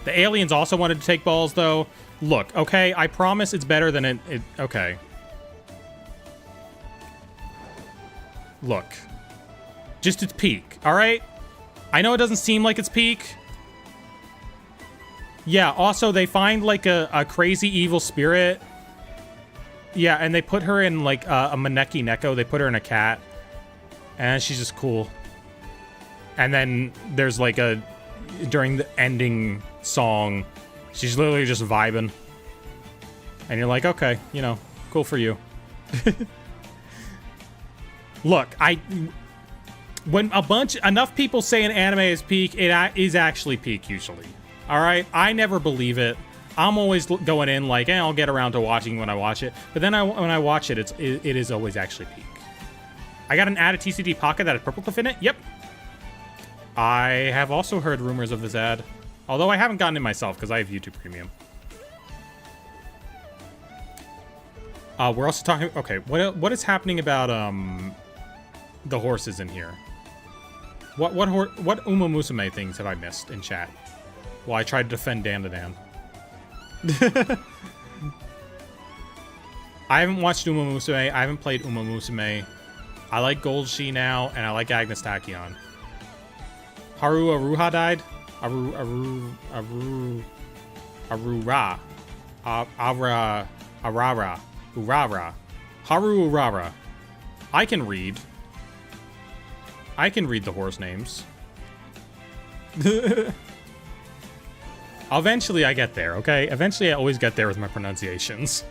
The aliens also wanted to take balls, though. Look, okay, I promise it's better than it okay. Look. Just its peak, alright? I know it doesn't seem like it's peak. Yeah, also, they find, like, a crazy evil spirit. Yeah, and they put her in, like, a Maneki Neko. They put her in a cat. And she's just cool. And then there's, like, during the ending song, she's literally just vibing. And you're like, okay, you know, cool for you. Look, when enough people say an anime is peak, it is actually peak usually. All right, I never believe it. I'm always going in like, I'll get around to watching when I watch it. But then when I watch it, it is always actually peak. I got an ad at TCG Pocket that had Purple Cliff in it. Yep. I have also heard rumors of this ad. Although I haven't gotten it myself because I have YouTube Premium. We're also talking... Okay, what is happening about the horses in here? What Uma Musume things have I missed in chat? Well, I tried to defend Dan to Dan. I haven't watched Uma Musume. I haven't played Uma Musume. I like Gold Shi now, and I like Agnes Tachyon. Haru Aruha died? Arura. Arara. Urara. Haru Urara. I can read the horse names. Eventually I get there, okay? Eventually I always get there with my pronunciations.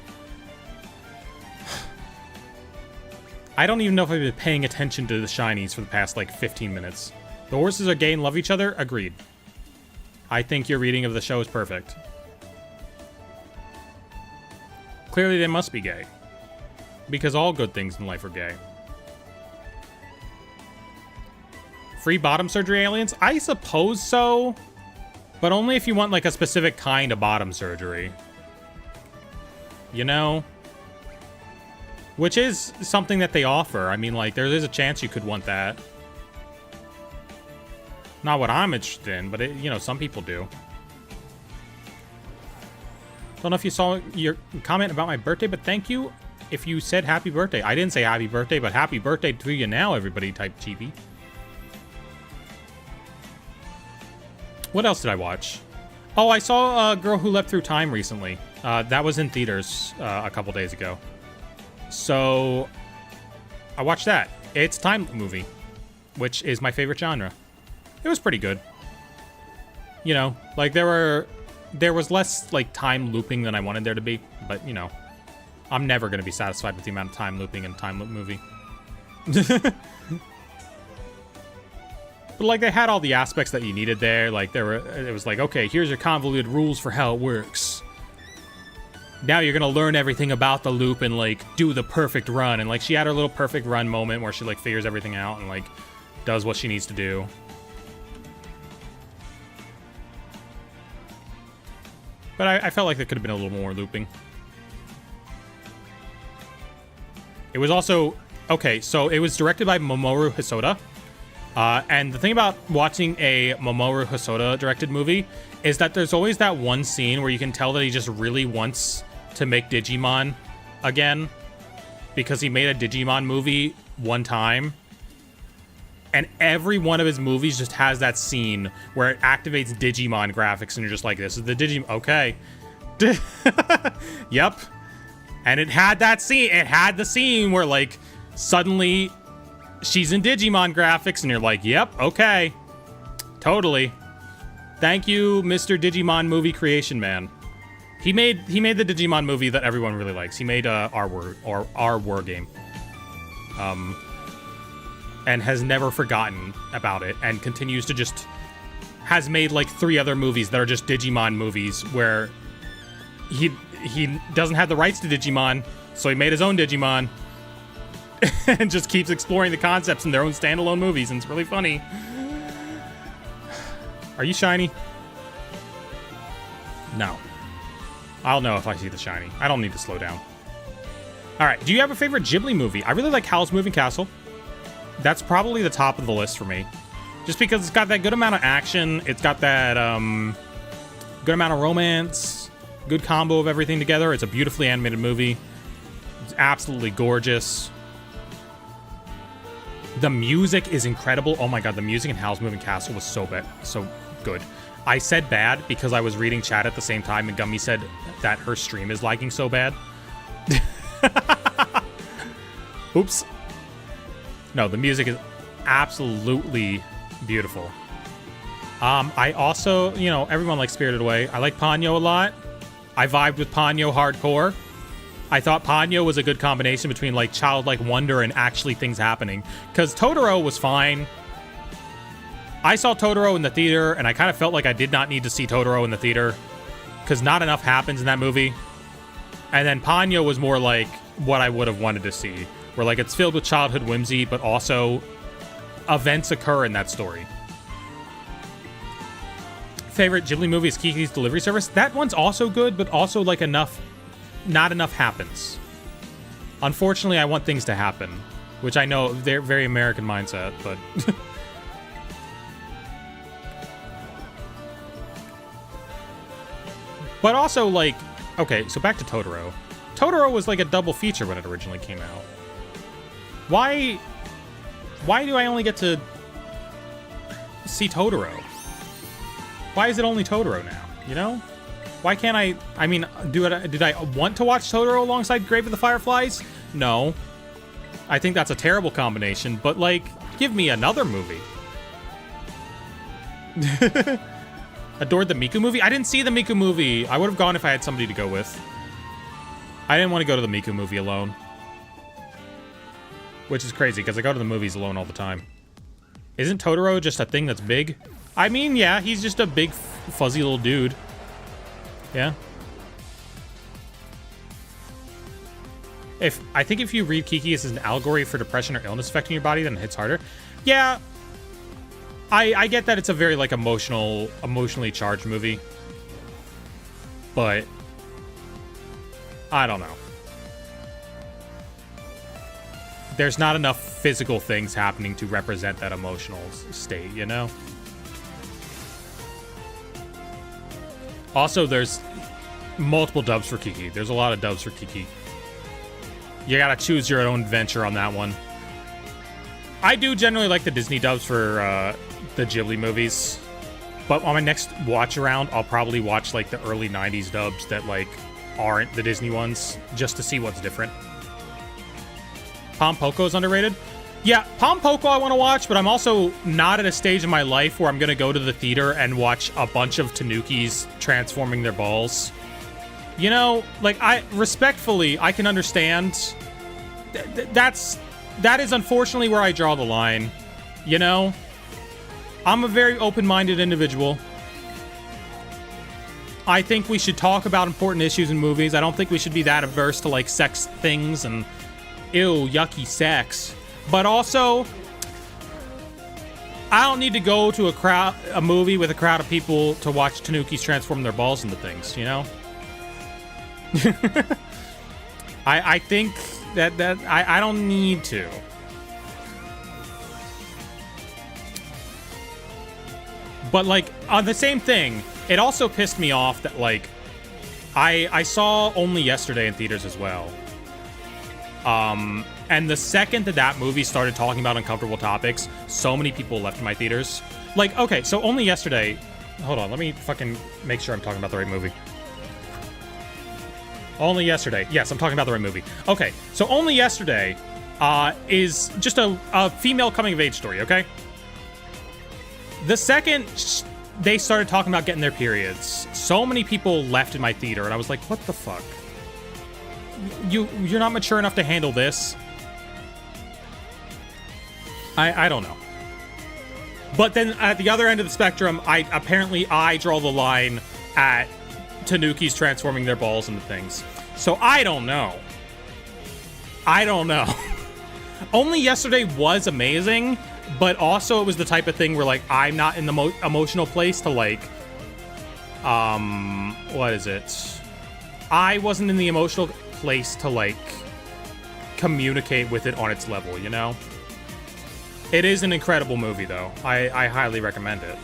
I don't even know if I've been paying attention to the shinies for the past, like, 15 minutes. The horses are gay and love each other? Agreed. I think your reading of the show is perfect. Clearly they must be gay. Because all good things in life are gay. Free bottom surgery aliens? I suppose so. But only if you want, like, a specific kind of bottom surgery. You know? Which is something that they offer. I mean, like, there is a chance you could want that. Not what I'm interested in, but, you know, some people do. Don't know if you saw your comment about my birthday, but thank you if you said happy birthday. I didn't say happy birthday, but happy birthday to you now, everybody, type cheapy. What else did I watch? Oh, I saw Girl Who Leapt Through Time recently. That was in theaters a couple days ago. So, I watched that. It's a time movie, which is my favorite genre. It was pretty good. You know, like there was less like time looping than I wanted there to be, but you know, I'm never going to be satisfied with the amount of time looping in a time loop movie. But like they had all the aspects that you needed there. Like it was like, okay, here's your convoluted rules for how it works. Now you're going to learn everything about the loop and like do the perfect run. And like she had her little perfect run moment where she like figures everything out and like does what she needs to do. But I felt like there could have been a little more looping. It was also... Okay, so it was directed by Mamoru Hosoda. And the thing about watching a Mamoru Hosoda directed movie is that there's always that one scene where you can tell that he just really wants to make Digimon again. Because he made a Digimon movie one time. And every one of his movies just has that scene where it activates Digimon graphics and you're just like, this is the Digimon. Okay. Yep. And it had that scene. It had the scene where like suddenly she's in Digimon graphics and you're like, yep, okay. Totally. Thank you, Mr. Digimon movie creation man. He made the Digimon movie that everyone really likes. He made our War game. And has never forgotten about it and continues to just has made like 3 other movies that are just Digimon movies where he doesn't have the rights to Digimon, so he made his own Digimon and just keeps exploring the concepts in their own standalone movies, and it's really funny. Are you shiny? No. I'll know if I see the shiny. I don't need to slow down. All right, do you have a favorite Ghibli movie? I really like Howl's Moving Castle. That's probably the top of the list for me. Just because it's got that good amount of action. It's got that good amount of romance. Good combo of everything together. It's a beautifully animated movie. It's absolutely gorgeous. The music is incredible. Oh my god, the music in Howl's Moving Castle was so good. I said bad because I was reading chat at the same time and Gummy said that her stream is lagging so bad. Oops. No, the music is absolutely beautiful. I also, you know, everyone likes Spirited Away. I like Ponyo a lot. I vibed with Ponyo hardcore. I thought Ponyo was a good combination between, like, childlike wonder and actually things happening. Because Totoro was fine. I saw Totoro in the theater, and I kind of felt like I did not need to see Totoro in the theater. because not enough happens in that movie. And then Ponyo was more like what I would have wanted to see, where like it's filled with childhood whimsy, but also events occur in that story. Favorite Ghibli movie is Kiki's Delivery Service. That one's also good, but also like not enough happens. Unfortunately, I want things to happen, which I know they're very American mindset, but but also like, okay, so back to Totoro. Totoro was like a double feature when it originally came out. Why do I only get to see Totoro? Why is it only Totoro now, you know? Why can't I mean, did I want to watch Totoro alongside Grave of the Fireflies? No. I think that's a terrible combination, but like, give me another movie. Adored the Miku movie? I didn't see the Miku movie. I would have gone if I had somebody to go with. I didn't want to go to the Miku movie alone. Which is crazy, because I go to the movies alone all the time. Isn't Totoro just a thing that's big? I mean, yeah, he's just a big, fuzzy little dude. Yeah. I think if you read Kiki as an allegory for depression or illness affecting your body, then it hits harder. Yeah. I get that it's a very, like, emotionally charged movie. But I don't know. There's not enough physical things happening to represent that emotional state, you know? Also, there's multiple dubs for Kiki. There's a lot of dubs for Kiki. You gotta choose your own adventure on that one. I do generally like the Disney dubs for the Ghibli movies. But on my next watch around, I'll probably watch like the early 90s dubs that like aren't the Disney ones, just to see what's different. Pom Poko's underrated? Yeah, Pom Poko I want to watch, but I'm also not at a stage in my life where I'm going to go to the theater and watch a bunch of Tanukis transforming their balls. You know, like, respectfully, I can understand. That is unfortunately where I draw the line. You know? I'm a very open-minded individual. I think we should talk about important issues in movies. I don't think we should be that averse to, like, sex things and ew, yucky sex. But also, I don't need to go to a movie with a crowd of people to watch Tanukis transform their balls into things, you know? I think that I don't need to. But, like, on the same thing, it also pissed me off that, like, I saw Only Yesterday in theaters as well. And the second that movie started talking about uncomfortable topics, so many people left my theaters. Like, okay, so Only Yesterday... Hold on, let me fucking make sure I'm talking about the right movie. Only Yesterday. Yes, I'm talking about the right movie. Okay, so Only Yesterday is just a female coming-of-age story, okay? The second they started talking about getting their periods, so many people left in my theater, and I was like, what the fuck? You're not mature enough to handle this? I don't know. But then at the other end of the spectrum, I draw the line at Tanukis transforming their balls into things. So I don't know. Only Yesterday was amazing, but also it was the type of thing where, like, I'm not in the emotional place to, like, what is it? I wasn't in the emotional place to, like, communicate with it on its level, you know? It is an incredible movie, though. I highly recommend it.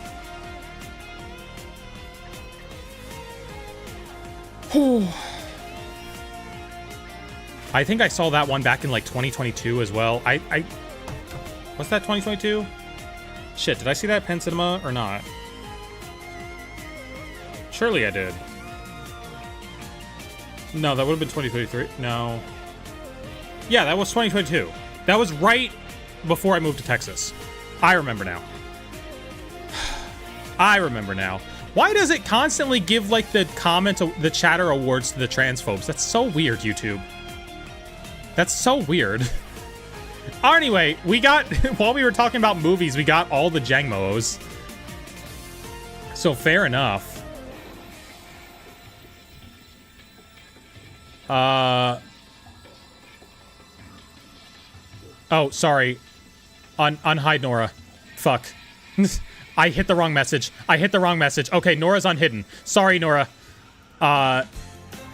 I think I saw that one back in, like, 2022 as well. What's that, 2022? Shit, did I see that at Penn Cinema or not? Surely I did. No, that would have been 2023. No. Yeah, that was 2022. That was right before I moved to Texas. I remember now. Why does it constantly give, like, the chatter awards to the transphobes? That's so weird, YouTube. That's so weird. Anyway, we got, while we were talking about movies, we got all the Jangmo-os. So fair enough. Oh, sorry. Unhide Nora. Fuck. I hit the wrong message. Okay, Nora's unhidden. Sorry, Nora.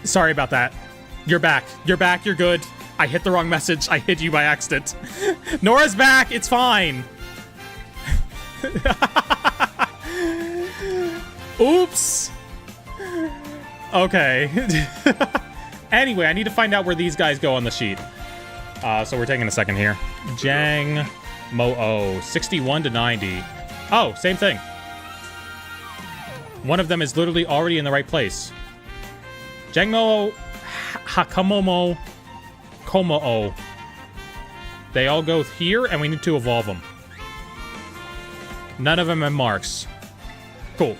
Sorry about that. You're back. You're good. I hit the wrong message. I hit you by accident. Nora's back. It's fine. Oops. Okay. Anyway, I need to find out where these guys go on the sheet. So we're taking a second here. Jangmo-o, 61 to 90. Oh, same thing. One of them is literally already in the right place. Jangmo-o, Hakamomo, Komo-o. They all go here, and we need to evolve them. None of them have marks. Cool.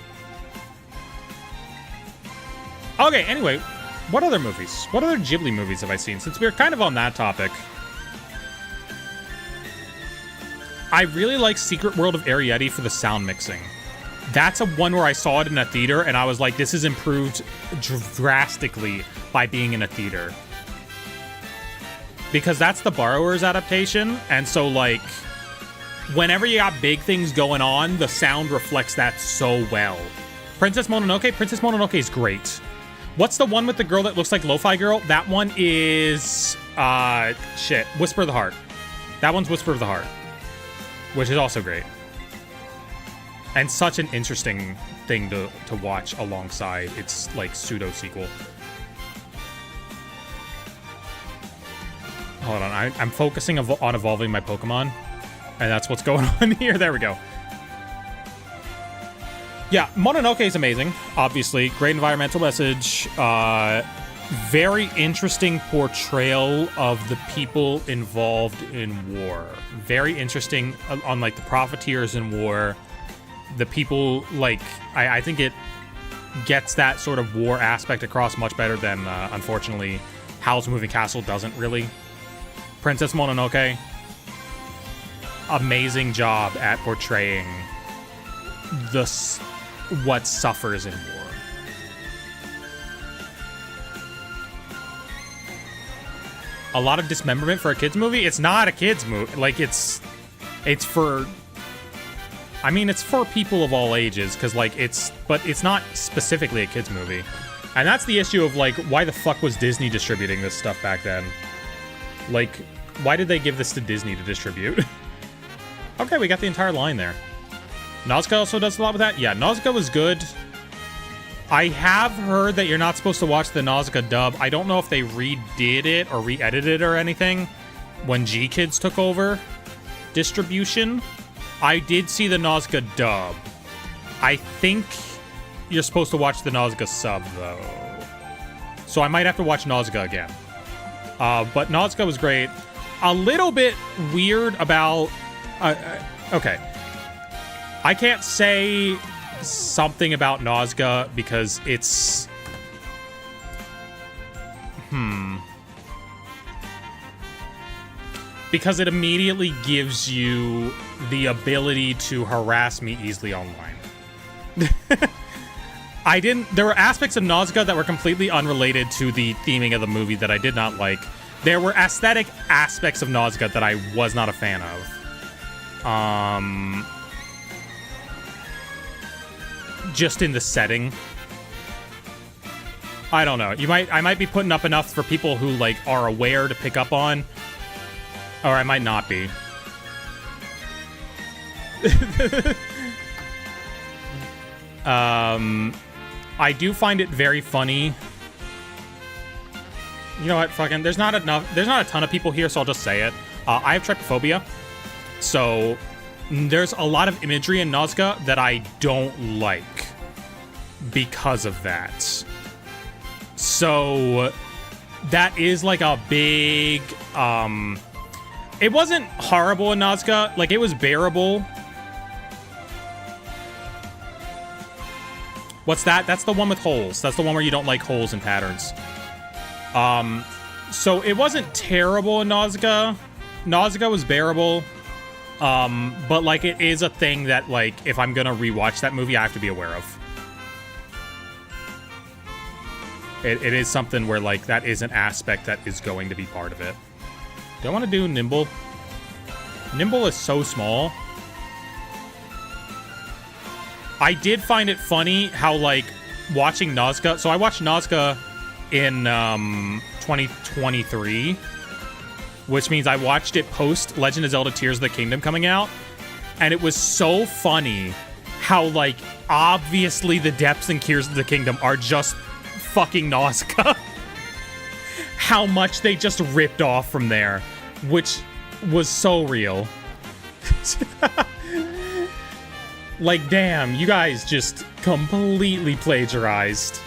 Okay, anyway, what other movies? What other Ghibli movies have I seen? Since we're kind of on that topic. I really like Secret World of Arrietty for the sound mixing. That's a one where I saw it in a theater, and I was like, this is improved drastically by being in a theater. Because that's the Borrower's adaptation, and so, like, whenever you got big things going on, the sound reflects that so well. Princess Mononoke is great. What's the one with the girl that looks like Lo-Fi Girl? That one is, Whisper of the Heart. That one's Whisper of the Heart, which is also great. And such an interesting thing to watch alongside its, like, pseudo-sequel. Hold on, I'm focusing on evolving my Pokemon. And that's what's going on here. There we go. Yeah, Mononoke is amazing, obviously. Great environmental message. Very interesting portrayal of the people involved in war. Very interesting on, like, the profiteers in war. The people, like, I think it gets that sort of war aspect across much better than, unfortunately, Howl's Moving Castle doesn't really. Princess Mononoke, amazing job at portraying what suffers in war. A lot of dismemberment for a kids movie. It's not a kids movie. Like, it's for. I mean, it's for people of all ages, because, like, but it's not specifically a kids movie. And that's the issue of, like, why the fuck was Disney distributing this stuff back then? Like, why did they give this to Disney to distribute? Okay, we got the entire line there. Nausicaa also does a lot with that. Yeah, Nausicaa was good. I have heard that you're not supposed to watch the Nausicaa dub. I don't know if they redid it or re-edited it or anything when G-Kids took over distribution. I did see the Nausicaa dub. I think you're supposed to watch the Nausicaa sub, though. So I might have to watch Nausicaa again. But Nausicaa was great. A little bit weird about... okay. I can't say something about Nausicaa because it's... Because it immediately gives you the ability to harass me easily online. There were aspects of Nausicaa that were completely unrelated to the theming of the movie that I did not like. There were aesthetic aspects of Nausicaa that I was not a fan of. Just in the setting. I don't know. I might be putting up enough for people who, like, are aware to pick up on. Or I might not be. I do find it very funny. You know what? Fucking, there's not a ton of people here, so I'll just say it. I have trypophobia. So there's a lot of imagery in Nausicaa that I don't like because of that. So that is like a big, it wasn't horrible in Nausicaa. Like, it was bearable. What's that? That's the one with holes. That's the one where you don't like holes and patterns. So it wasn't terrible in Nausicaa. Nausicaa was bearable. But, like, it is a thing that, like, if I'm gonna rewatch that movie, I have to be aware of. It is something where, like, that is an aspect that is going to be part of it. Do I want to do Nimble? Nimble is so small. I did find it funny how, like, watching Nazca... So I watched Nazca in 2023, which means I watched it post Legend of Zelda Tears of the Kingdom coming out, and it was so funny how, like, obviously the depths in Tears of the Kingdom are just fucking Nazca. How much they just ripped off from there, which was so real. Like, damn, you guys just completely plagiarized.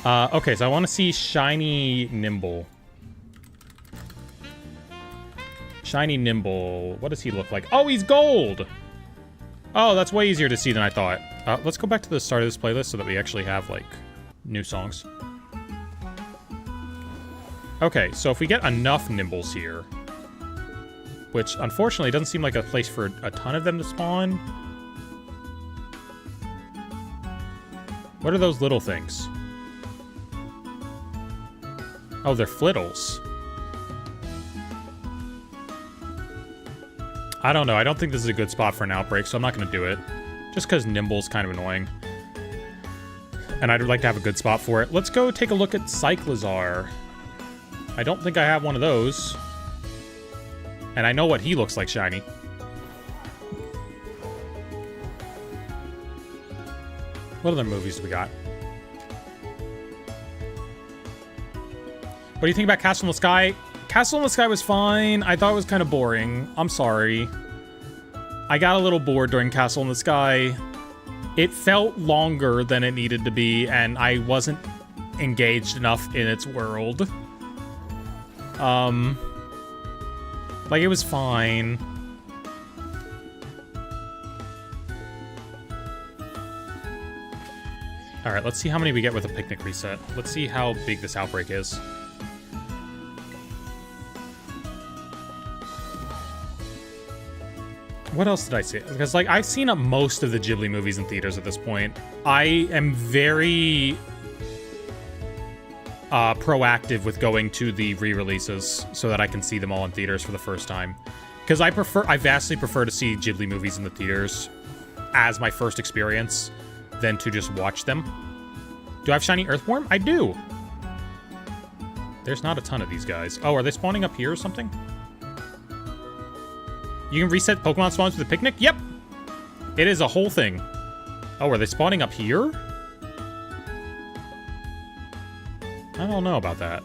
Okay, so I want to see Shiny Nimble. Shiny Nimble. What does he look like? Oh, he's gold! Oh, that's way easier to see than I thought. Let's go back to the start of this playlist so that we actually have, like, new songs. Okay, so if we get enough Nimbles here, which unfortunately doesn't seem like a place for a ton of them to spawn. What are those little things? Oh, they're Flittles. I don't know. I don't think this is a good spot for an outbreak, so I'm not going to do it. Just because Nimble's kind of annoying. And I'd like to have a good spot for it. Let's go take a look at Cyclizar. I don't think I have one of those. And I know what he looks like shiny. What other movies do we got? What do you think about Castle in the Sky? Castle in the Sky was fine. I thought it was kind of boring. I'm sorry. I got a little bored during Castle in the Sky. It felt longer than it needed to be, and I wasn't engaged enough in its world. Like, it was fine. Alright, let's see how many we get with a picnic reset. Let's see how big this outbreak is. What else did I see? Because, like, I've seen most of the Ghibli movies in theaters at this point. I am very proactive with going to the re-releases so that I can see them all in theaters for the first time. Because I vastly prefer to see Ghibli movies in the theaters as my first experience than to just watch them. Do I have Shiny Earthworm? I do! There's not a ton of these guys. Oh, are they spawning up here or something? You can reset Pokemon spawns with a picnic? Yep! It is a whole thing. Oh, are they spawning up here? I don't know about that.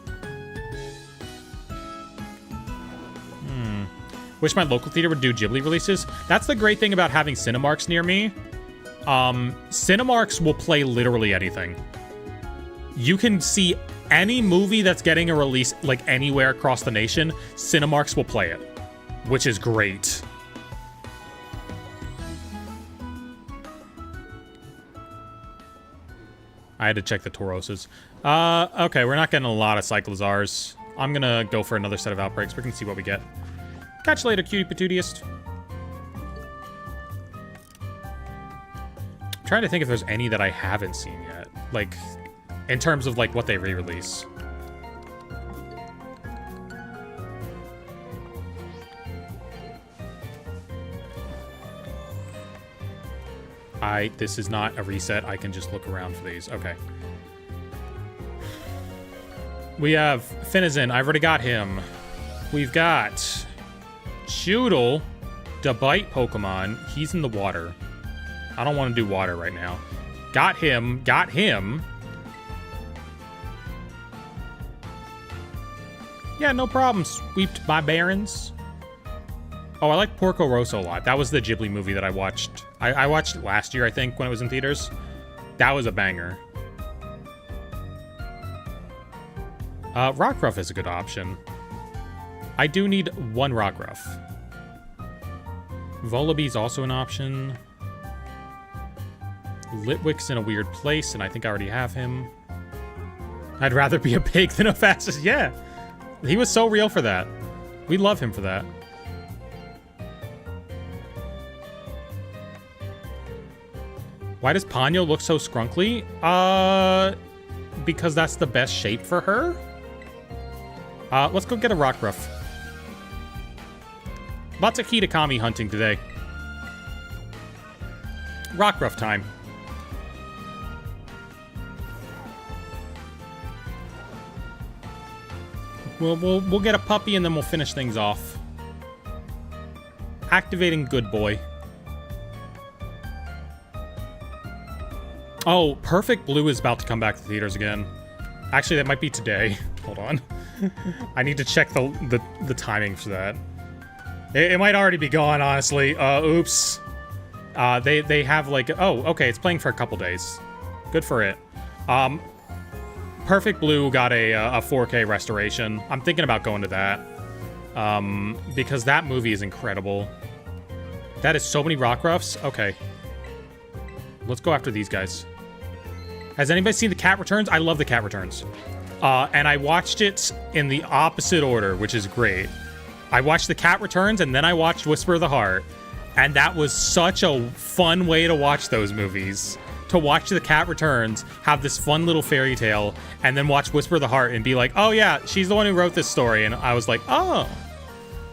Wish my local theater would do Ghibli releases. That's the great thing about having Cinemarks near me. Cinemarks will play literally anything. You can see any movie that's getting a release, like, anywhere across the nation, Cinemarks will play it. Which is great. I had to check the Tauroses. Okay, we're not getting a lot of Cyclizars. I'm gonna go for another set of outbreaks. We're gonna see what we get. Catch you later, cutie patootiest. I'm trying to think if there's any that I haven't seen yet. Like, in terms of, like, what they re-release. This is not a reset. I can just look around for these. Okay. We have Finizen. I've already got him. We've got Choodle, the bite Pokemon. He's in the water. I don't want to do water right now. Got him. Got him. Yeah, no problem. Sweeped my Barons. Oh, I like Porco Rosso a lot. That was the Ghibli movie that I watched. I watched it last year, I think, when it was in theaters. That was a banger. Rockruff is a good option. I do need one Rockruff. Volabee's also an option. Litwick's in a weird place, and I think I already have him. I'd rather be a pig than a fastest. Yeah, he was so real for that. We love him for that. Why does Ponyo look so scrunkly? Because that's the best shape for her. Let's go get a Rockruff. Lots of Kitakami hunting today. Rockruff time. We'll get a puppy and then we'll finish things off. Activating Good Boy. Oh, Perfect Blue is about to come back to theaters again. Actually, that might be today. Hold on. I need to check the timing for that. It might already be gone, honestly. Oops. They have like... Oh, okay, it's playing for a couple days. Good for it. Perfect Blue got a 4K restoration. I'm thinking about going to that. Because that movie is incredible. That is so many Rockruffs. Okay. Let's go after these guys. Has anybody seen The Cat Returns? I love The Cat Returns. And I watched it in the opposite order, which is great. I watched The Cat Returns, and then I watched Whisper of the Heart. And that was such a fun way to watch those movies. To watch The Cat Returns, have this fun little fairy tale, and then watch Whisper of the Heart and be like, oh yeah, she's the one who wrote this story. And I was like, oh,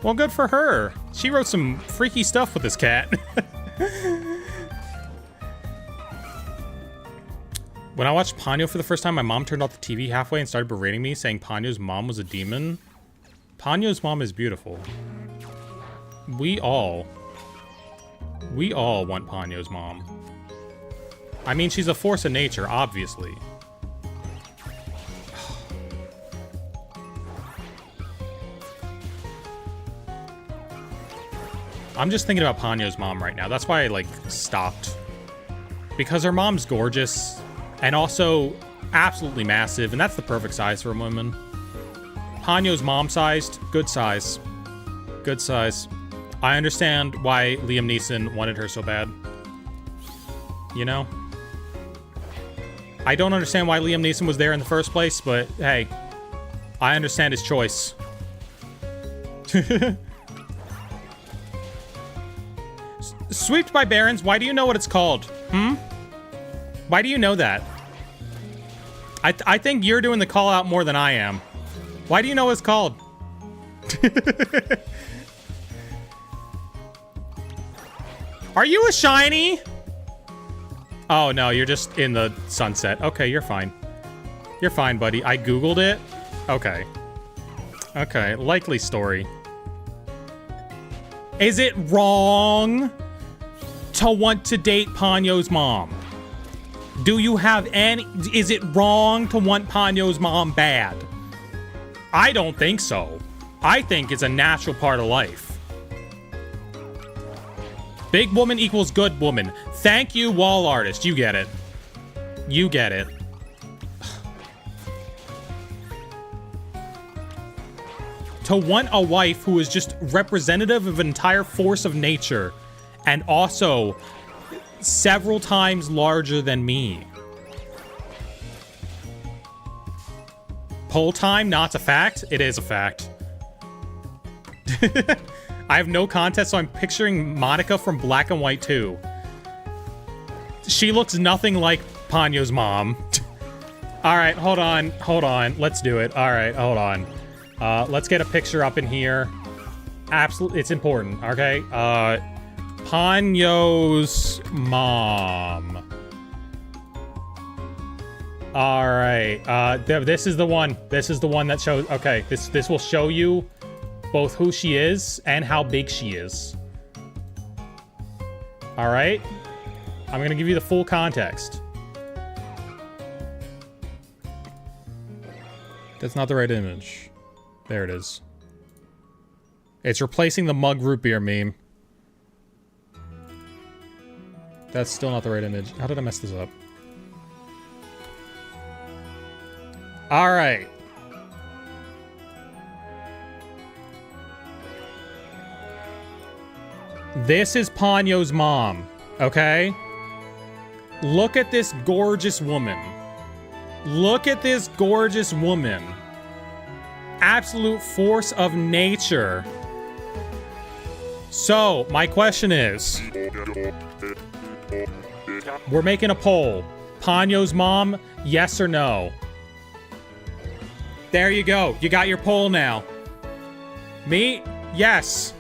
well, good for her. She wrote some freaky stuff with this cat. When I watched Ponyo for the first time, my mom turned off the TV halfway and started berating me, saying Ponyo's mom was a demon. Ponyo's mom is beautiful. We all want Ponyo's mom. I mean, she's a force of nature, obviously. I'm just thinking about Ponyo's mom right now. That's why I, like, stopped. Because her mom's gorgeous. And also absolutely massive. And that's the perfect size for a woman. Ponyo's mom-sized. Good size. Good size. I understand why Liam Neeson wanted her so bad. You know? I don't understand why Liam Neeson was there in the first place, but hey. I understand his choice. Swept by Barons, why do you know what it's called? Why do you know that? I think you're doing the call out more than I am. Why do you know what it's called? Are you a shiny? Oh no, you're just in the sunset. Okay, you're fine. You're fine, buddy. I Googled it. Okay. Okay, likely story. Is it wrong to want to date Ponyo's mom? Do you have any... Is it wrong to want Ponyo's mom bad? I don't think so. I think it's a natural part of life. Big woman equals good woman. Thank you, wall artist. You get it. You get it. To want a wife who is just representative of an entire force of nature and also several times larger than me. Poll time, not a fact? It is a fact. I have no context, so I'm picturing Monica from Black and White 2. She looks nothing like Ponyo's mom. Alright, hold on. Hold on. Let's do it. Alright, hold on. Let's get a picture up in here. Absolutely, it's important, okay? Ponyo's mom. Alright, this is the one. This is the one that shows... Okay, this will show you both who she is and how big she is. Alright? I'm gonna give you the full context. That's not the right image. There it is. It's replacing the mug root beer meme. That's still not the right image. How did I mess this up? Alright. This is Ponyo's mom, okay? Look at this gorgeous woman. Look at this gorgeous woman. Absolute force of nature. So, my question is... We're making a poll. Ponyo's mom, yes or no? There you go. You got your poll now. Me? Yes.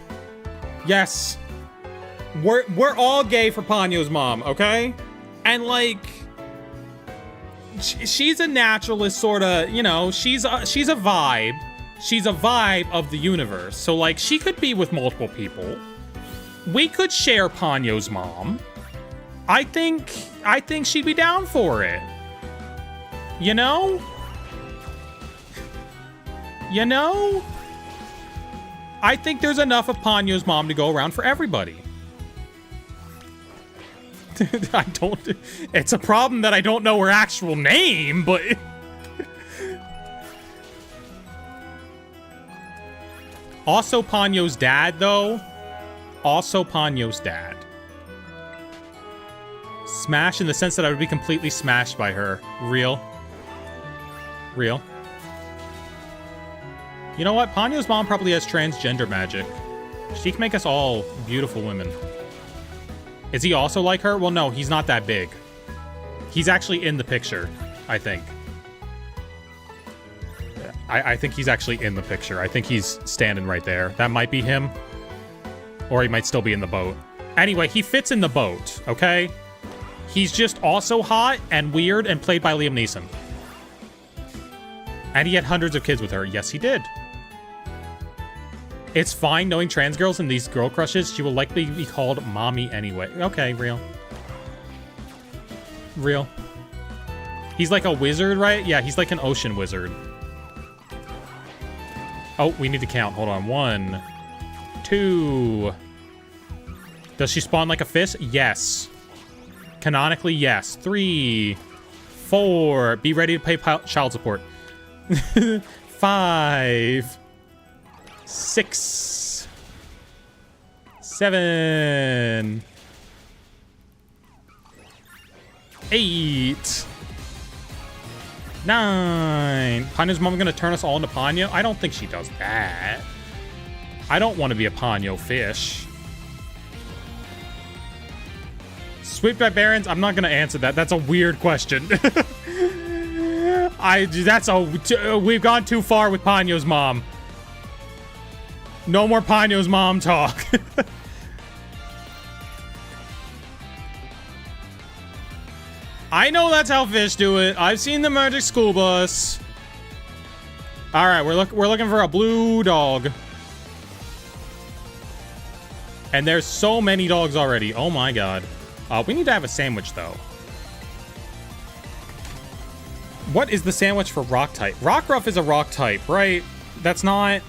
Yes. We're all gay for Ponyo's mom, okay? And like, she's a naturalist, sort of. You know, she's a vibe. She's a vibe of the universe. So like, she could be with multiple people. We could share Ponyo's mom. I think she'd be down for it. You know? You know? I think there's enough of Ponyo's mom to go around for everybody. It's a problem that I don't know her actual name, but... Also Ponyo's dad, though. Also Ponyo's dad. Smash in the sense that I would be completely smashed by her. Real. Real. You know what? Ponyo's mom probably has transgender magic. She can make us all beautiful women. Is he also like her? Well, no, he's not that big. He's actually in the picture, I think. I think he's actually in the picture. I think he's standing right there. That might be him. Or he might still be in the boat. Anyway, he fits in the boat, okay? He's just also hot and weird and played by Liam Neeson. And he had hundreds of kids with her. Yes, he did. It's fine knowing trans girls and these girl crushes. She will likely be called mommy anyway. Okay, real. Real. He's like a wizard, right? Yeah, he's like an ocean wizard. Oh, we need to count. Hold on. 1, 2. Does she spawn like a fish? Yes. Canonically, yes. 3, 4. Be ready to pay child support. 5, 6, 7, 8, 9. Ponyo's mom gonna turn us all into Ponyo? I don't think she does that. I don't want to be a Ponyo fish. Sweep by Barons? I'm not gonna answer that. That's a weird question. We've gone too far with Ponyo's mom. No more Ponyo's mom talk. I know that's how fish do it. I've seen the Magic School Bus. All right, we're looking for a blue dog. And there's so many dogs already. Oh my god. We need to have a sandwich though. What is the sandwich for rock type? Rockruff is a rock type, right? That's not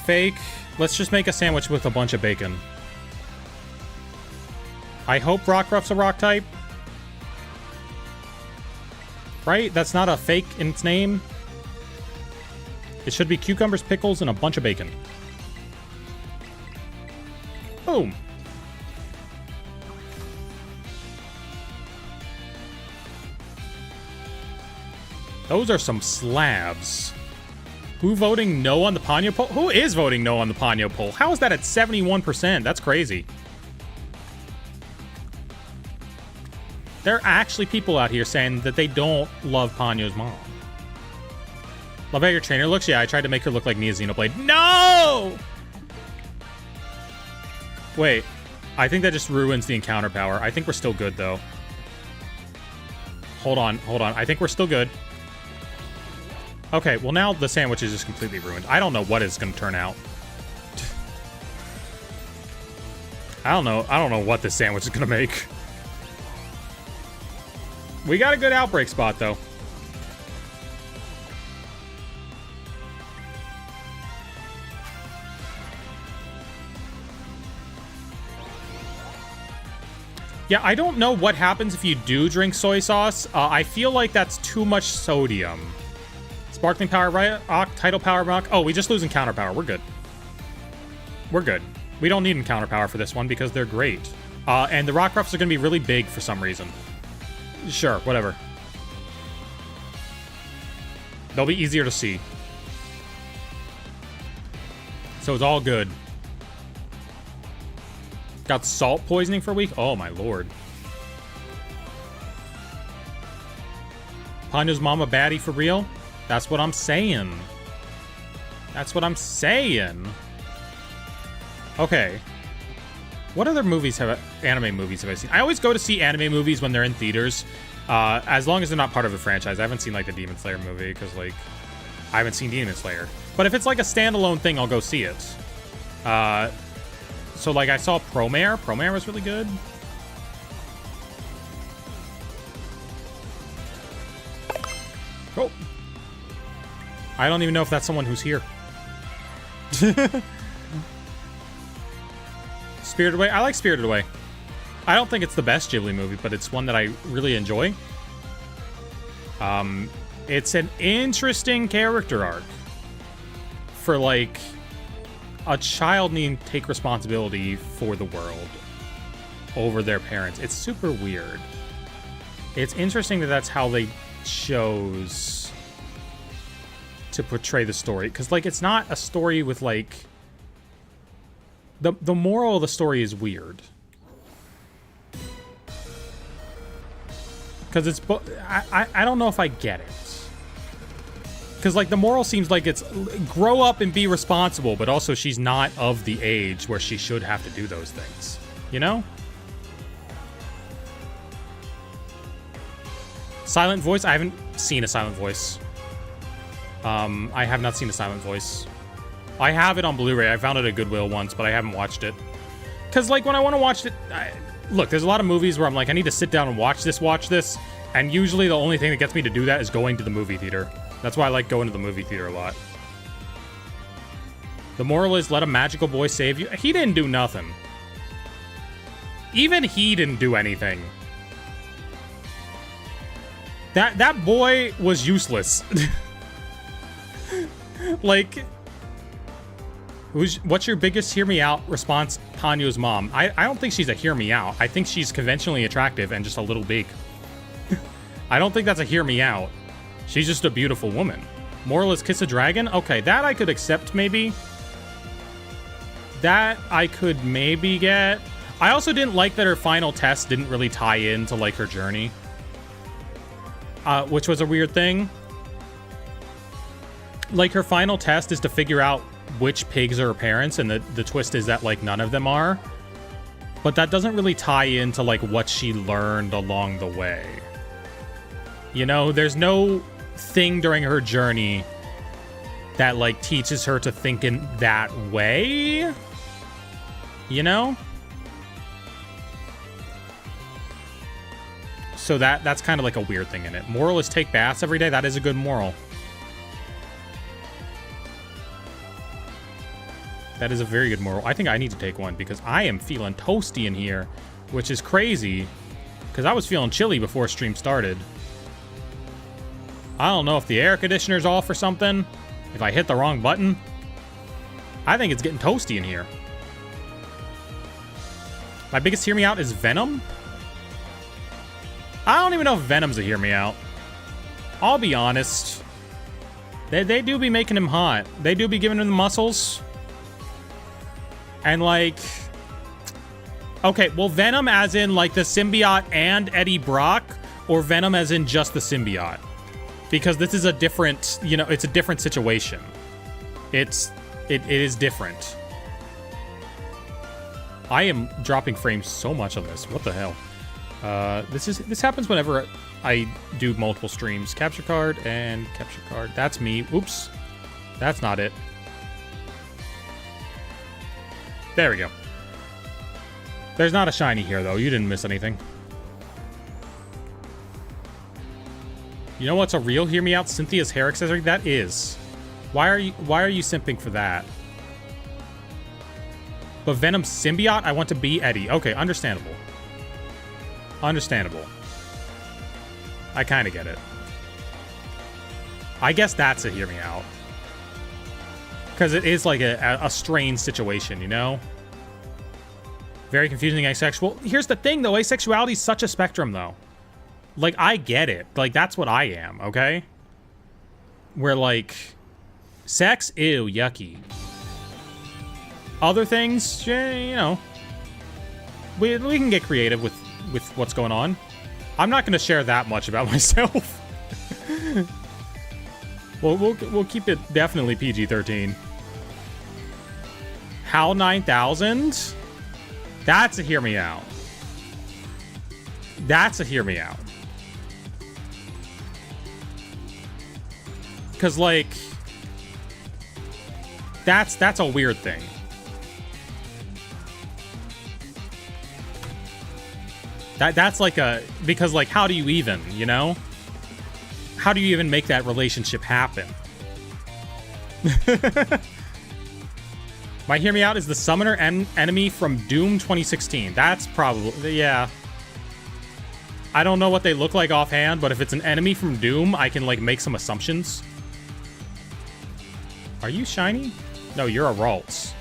fake. Let's just make a sandwich with a bunch of bacon. I hope Rockruff's a rock type. Right? That's not a fake in its name. It should be cucumbers, pickles, and a bunch of bacon. Boom. Those are some slabs. Who voting no on the Ponyo poll? Who is voting no on the Ponyo poll? How is that at 71%? That's crazy. There are actually people out here saying that they don't love Ponyo's mom. Love how your trainer looks? Yeah, I tried to make her look like Nia Xenoblade. No! Wait, I think that just ruins the encounter power. I think we're still good, though. Hold on. I think we're still good. Okay, well now the sandwich is just completely ruined. I don't know what it's gonna turn out. I don't know what this sandwich is gonna make. We got a good outbreak spot, though. Yeah, I don't know what happens if you do drink soy sauce. I feel like that's too much sodium. Sparkling power, rock, tidal power, rock. Oh, we just lose encounter power. We're good. We're good. We don't need encounter power for this one because they're great. And the Rockruffs are going to be really big for some reason. Sure, whatever. They'll be easier to see. So it's all good. Got salt poisoning for a week? Oh my lord. Ponyo's mom a baddie for real? That's what I'm saying. That's what I'm saying. Okay. What other movies anime movies have I seen? I always go to see anime movies when they're in theaters, as long as they're not part of a franchise. I haven't seen, like, the Demon Slayer movie, because, like, I haven't seen Demon Slayer. But if it's, like, a standalone thing, I'll go see it. So, like, I saw Promare. Promare was really good. Oh. I don't even know if that's someone who's here. Spirited Away. I like Spirited Away. I don't think it's the best Ghibli movie, but it's one that I really enjoy. It's an interesting character arc for, like, a child needing to take responsibility for the world over their parents. It's super weird. It's interesting that that's how they chose to portray the story, because, like, it's not a story with, like, the moral of the story is weird, because it's I don't know if I get it, because, like, the moral seems like it's grow up and be responsible, but also she's not of the age where she should have to do those things, you know? Silent Voice? I haven't seen a Silent Voice. I have not seen a Silent Voice. I have it on Blu-ray. I found it at Goodwill once, but I haven't watched it. Because, like, when I want to watch it... look, there's a lot of movies where I'm like, I need to sit down and watch this, and usually the only thing that gets me to do that is going to the movie theater. That's why I like going to the movie theater a lot. The moral is, let a magical boy save you. He didn't do nothing. Even he didn't do anything. That boy was useless. Like, what's your biggest hear me out response? Ponyo's mom. I don't think she's a hear me out. I think she's conventionally attractive and just a little big. I don't think that's a hear me out. She's just a beautiful woman. Moral is kiss a dragon? Okay, that I could accept, maybe. That I could maybe get. I also didn't like that her final test didn't really tie into, like, her journey. Which was a weird thing. Like, her final test is to figure out which pigs are her parents, and the twist is that, like, none of them are. But that doesn't really tie into, like, what she learned along the way. You know, there's no thing during her journey that, like, teaches her to think in that way. You know? So that's kind of like a weird thing in it. Moral is take baths every day. That is a good moral. That is a very good moral. I think I need to take one because I am feeling toasty in here, which is crazy because I was feeling chilly before stream started. I don't know if the air conditioner's off or something, if I hit the wrong button. I think it's getting toasty in here. My biggest hear me out is Venom. I don't even know if Venom's a hear me out. I'll be honest. They do be making him hot. They do be giving him the muscles. And, like... Okay, well, Venom as in, like, the symbiote and Eddie Brock, or Venom as in just the symbiote? Because this is a different, you know, it's a different situation. It is different. I am dropping frames so much on this. What the hell? This happens whenever I do multiple streams. Capture card and capture card. That's me. Oops. That's not it. There we go. There's not a shiny here, though. You didn't miss anything. You know what's a real hear me out? Cynthia's hair accessory? That is. Why are you simping for that? But Venom symbiote? I want to be Eddie. Okay, understandable. Understandable. I kind of get it. I guess that's a hear me out. Because it is like a strange situation, you know? Very confusing asexual. Here's the thing, though. Asexuality is such a spectrum, though. Like, I get it. Like, that's what I am, okay? Where, like, sex? Ew, yucky. Other things, you know. We can get creative with what's going on. I'm not going to share that much about myself. We'll keep it definitely PG-13. How 9000? That's a hear me out. That's a hear me out. Cause like that's a weird thing. That's like a, because like how do you even, you know? How do you even make that relationship happen? My hear me out is the summoner enemy from Doom 2016. That's probably, yeah. I don't know what they look like offhand, but if it's an enemy from Doom, I can like make some assumptions. Are you shiny? No, you're a Ralts.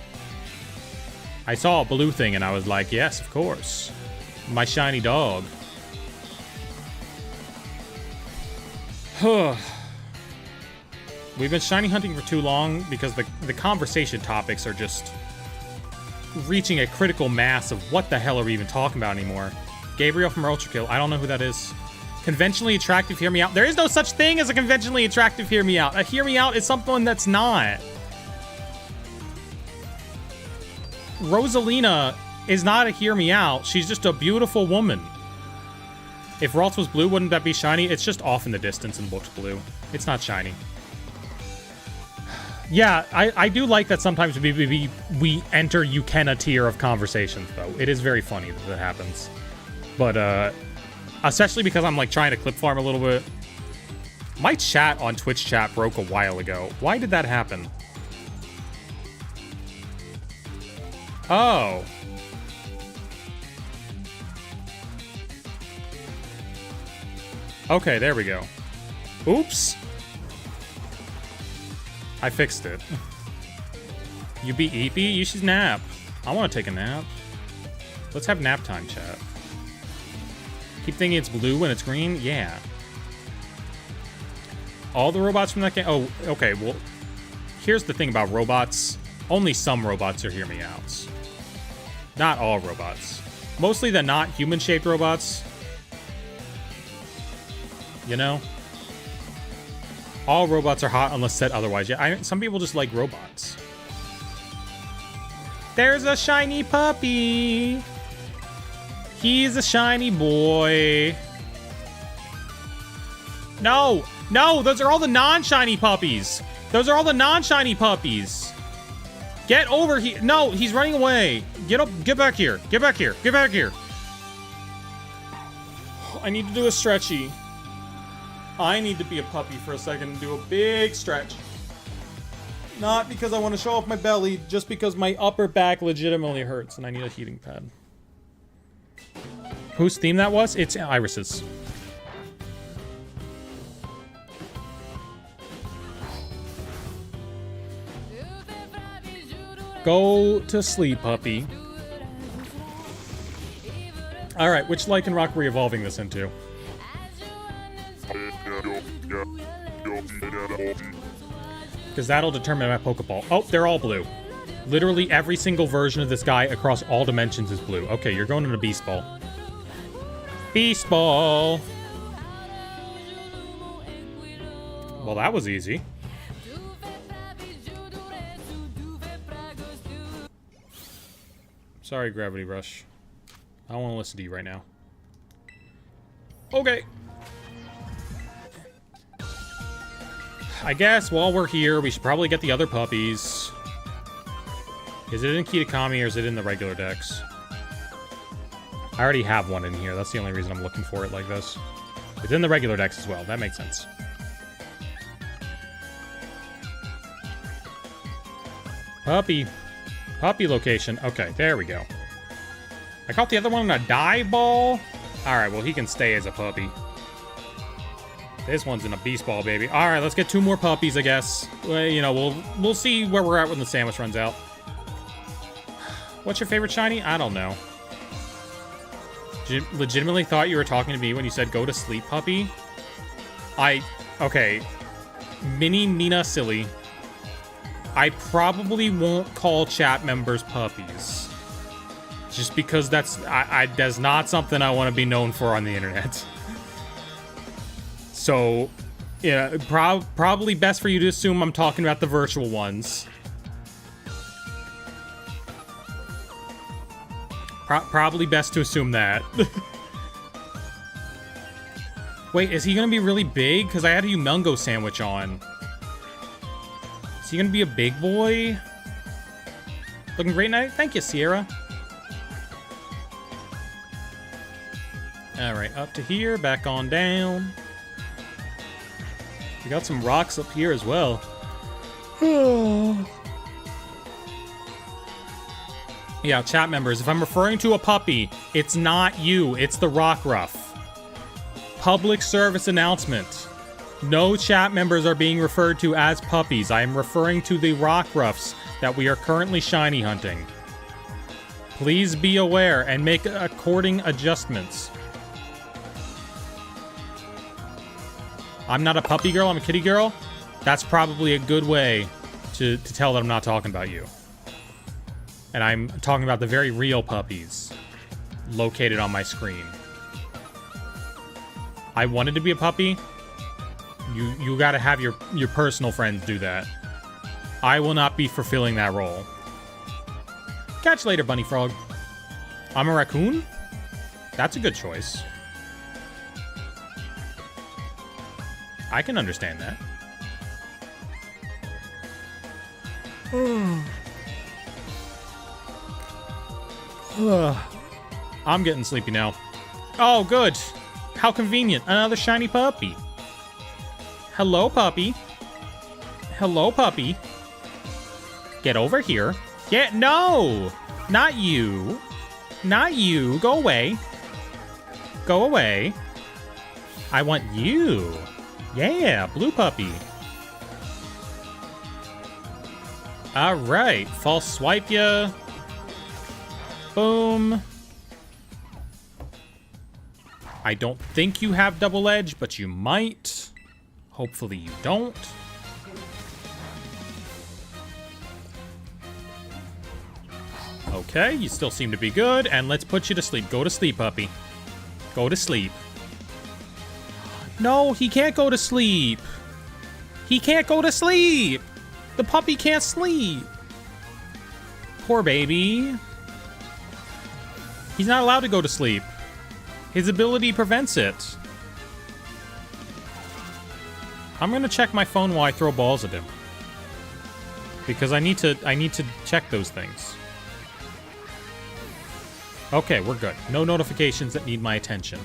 I saw a blue thing and I was like, yes, of course. My shiny dog. We've been shiny hunting for too long because the conversation topics are just reaching a critical mass of what the hell are we even talking about anymore. Gabriel from Ultra Kill. I don't know who that is. Conventionally attractive, hear me out. There is no such thing as a conventionally attractive hear me out. A hear me out is someone that's not. Rosalina is not a hear me out. She's just a beautiful woman. If Ralts was blue, wouldn't that be shiny? It's just off in the distance and looks blue. It's not shiny. Yeah, I do like that sometimes we enter Ukena tier of conversations, though. It is very funny that that happens. But, especially because I'm, like, trying to clip farm a little bit. My chat on Twitch chat broke a while ago. Why did that happen? Oh. Okay, there we go. Oops. I fixed it. You be Eepy? You should nap. I want to take a nap. Let's have nap time, chat. Keep thinking it's blue when it's green? Yeah. All the robots from that game? Oh, okay, well, here's the thing about robots. Only some robots are hear me outs. Not all robots. Mostly the not human-shaped robots. You know? All robots are hot unless said otherwise. Yeah, some people just like robots. There's a shiny puppy. He's a shiny boy. No, no, those are all the non-shiny puppies. Those are all the non-shiny puppies. Get over here. No, he's running away. Get up, get back here. Get back here. Get back here. I need to do a stretchy. I need to be a puppy for a second and do a big stretch. Not because I want to show off my belly, just because my upper back legitimately hurts and I need a heating pad. Whose theme that was? It's Iris's. Go to sleep, puppy. Alright, which Lycan rock are we evolving this into? Because that'll determine my Pokeball. Oh, they're all blue. Literally every single version of this guy across all dimensions is blue. Okay, you're going into Beast Ball. Beast Ball! Well, that was easy. Sorry, Gravity Rush. I don't want to listen to you right now. Okay. I guess while we're here, we should probably get the other puppies. Is it in Kitakami or is it in the regular decks? I already have one in here. That's the only reason I'm looking for it like this. It's in the regular decks as well. That makes sense. Puppy. Puppy location. Okay, there we go. I caught the other one in a dive ball. Alright, well, he can stay as a puppy. This one's in a beast ball, baby. All right, let's get 2 more puppies, I guess. Well, you know, we'll see where we're at when the sandwich runs out. What's your favorite shiny? I don't know. Legitimately thought you were talking to me when you said go to sleep, puppy. Okay. Mini Nina Silly. I probably won't call chat members puppies. Just because that's not something I want to be known for on the internet. So, Yeah, probably best for you to assume I'm talking about the virtual ones. Probably best to assume that. Wait, is he gonna be really big? Because I had a Humongo sandwich on. Is he gonna be a big boy? Looking great night. Thank you, Sierra. Alright, up to here, back on down. We got some rocks up here as well. Yeah, chat members, if I'm referring to a puppy, it's not you, it's the Rockruff. Public service announcement. No chat members are being referred to as puppies. I am referring to the Rockruffs that we are currently shiny hunting. Please be aware and make according adjustments. I'm not a puppy girl, I'm a kitty girl. That's probably a good way to tell that I'm not talking about you. And I'm talking about the very real puppies located on my screen. I wanted to be a puppy. You gotta have your personal friends do that. I will not be fulfilling that role. Catch you later, Bunny Frog. I'm a raccoon? That's a good choice. I can understand that. I'm getting sleepy now. Oh, good. How convenient. Another shiny puppy. Hello, puppy. Hello, puppy. Get over here. No! Not you. Not you. Go away. Go away. I want you. Yeah, blue puppy. Alright, false swipe ya. Boom. I don't think you have double edge, but you might. Hopefully you don't. Okay, you still seem to be good, and let's put you to sleep. Go to sleep, puppy. Go to sleep. No, he can't go to sleep. He can't go to sleep. The puppy can't sleep. Poor baby. He's not allowed to go to sleep. His ability prevents it. I'm gonna check my phone while I throw balls at him. Because I need to check those things. Okay, we're good. No notifications that need my attention.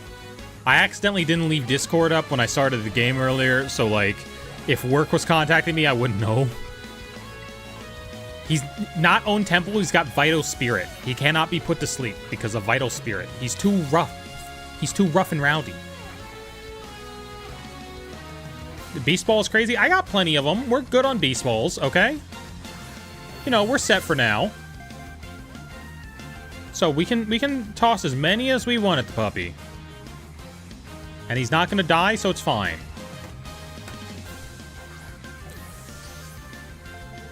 I accidentally didn't leave Discord up when I started the game earlier, so, like, if work was contacting me, I wouldn't know. He's not own temple, he's got Vital Spirit. He cannot be put to sleep because of Vital Spirit. He's too rough. He's too rough and rowdy. The Beast Ball is crazy. I got plenty of them. We're good on Beast Balls, okay? You know, we're set for now. So we can toss as many as we want at the puppy. And he's not gonna die, so it's fine.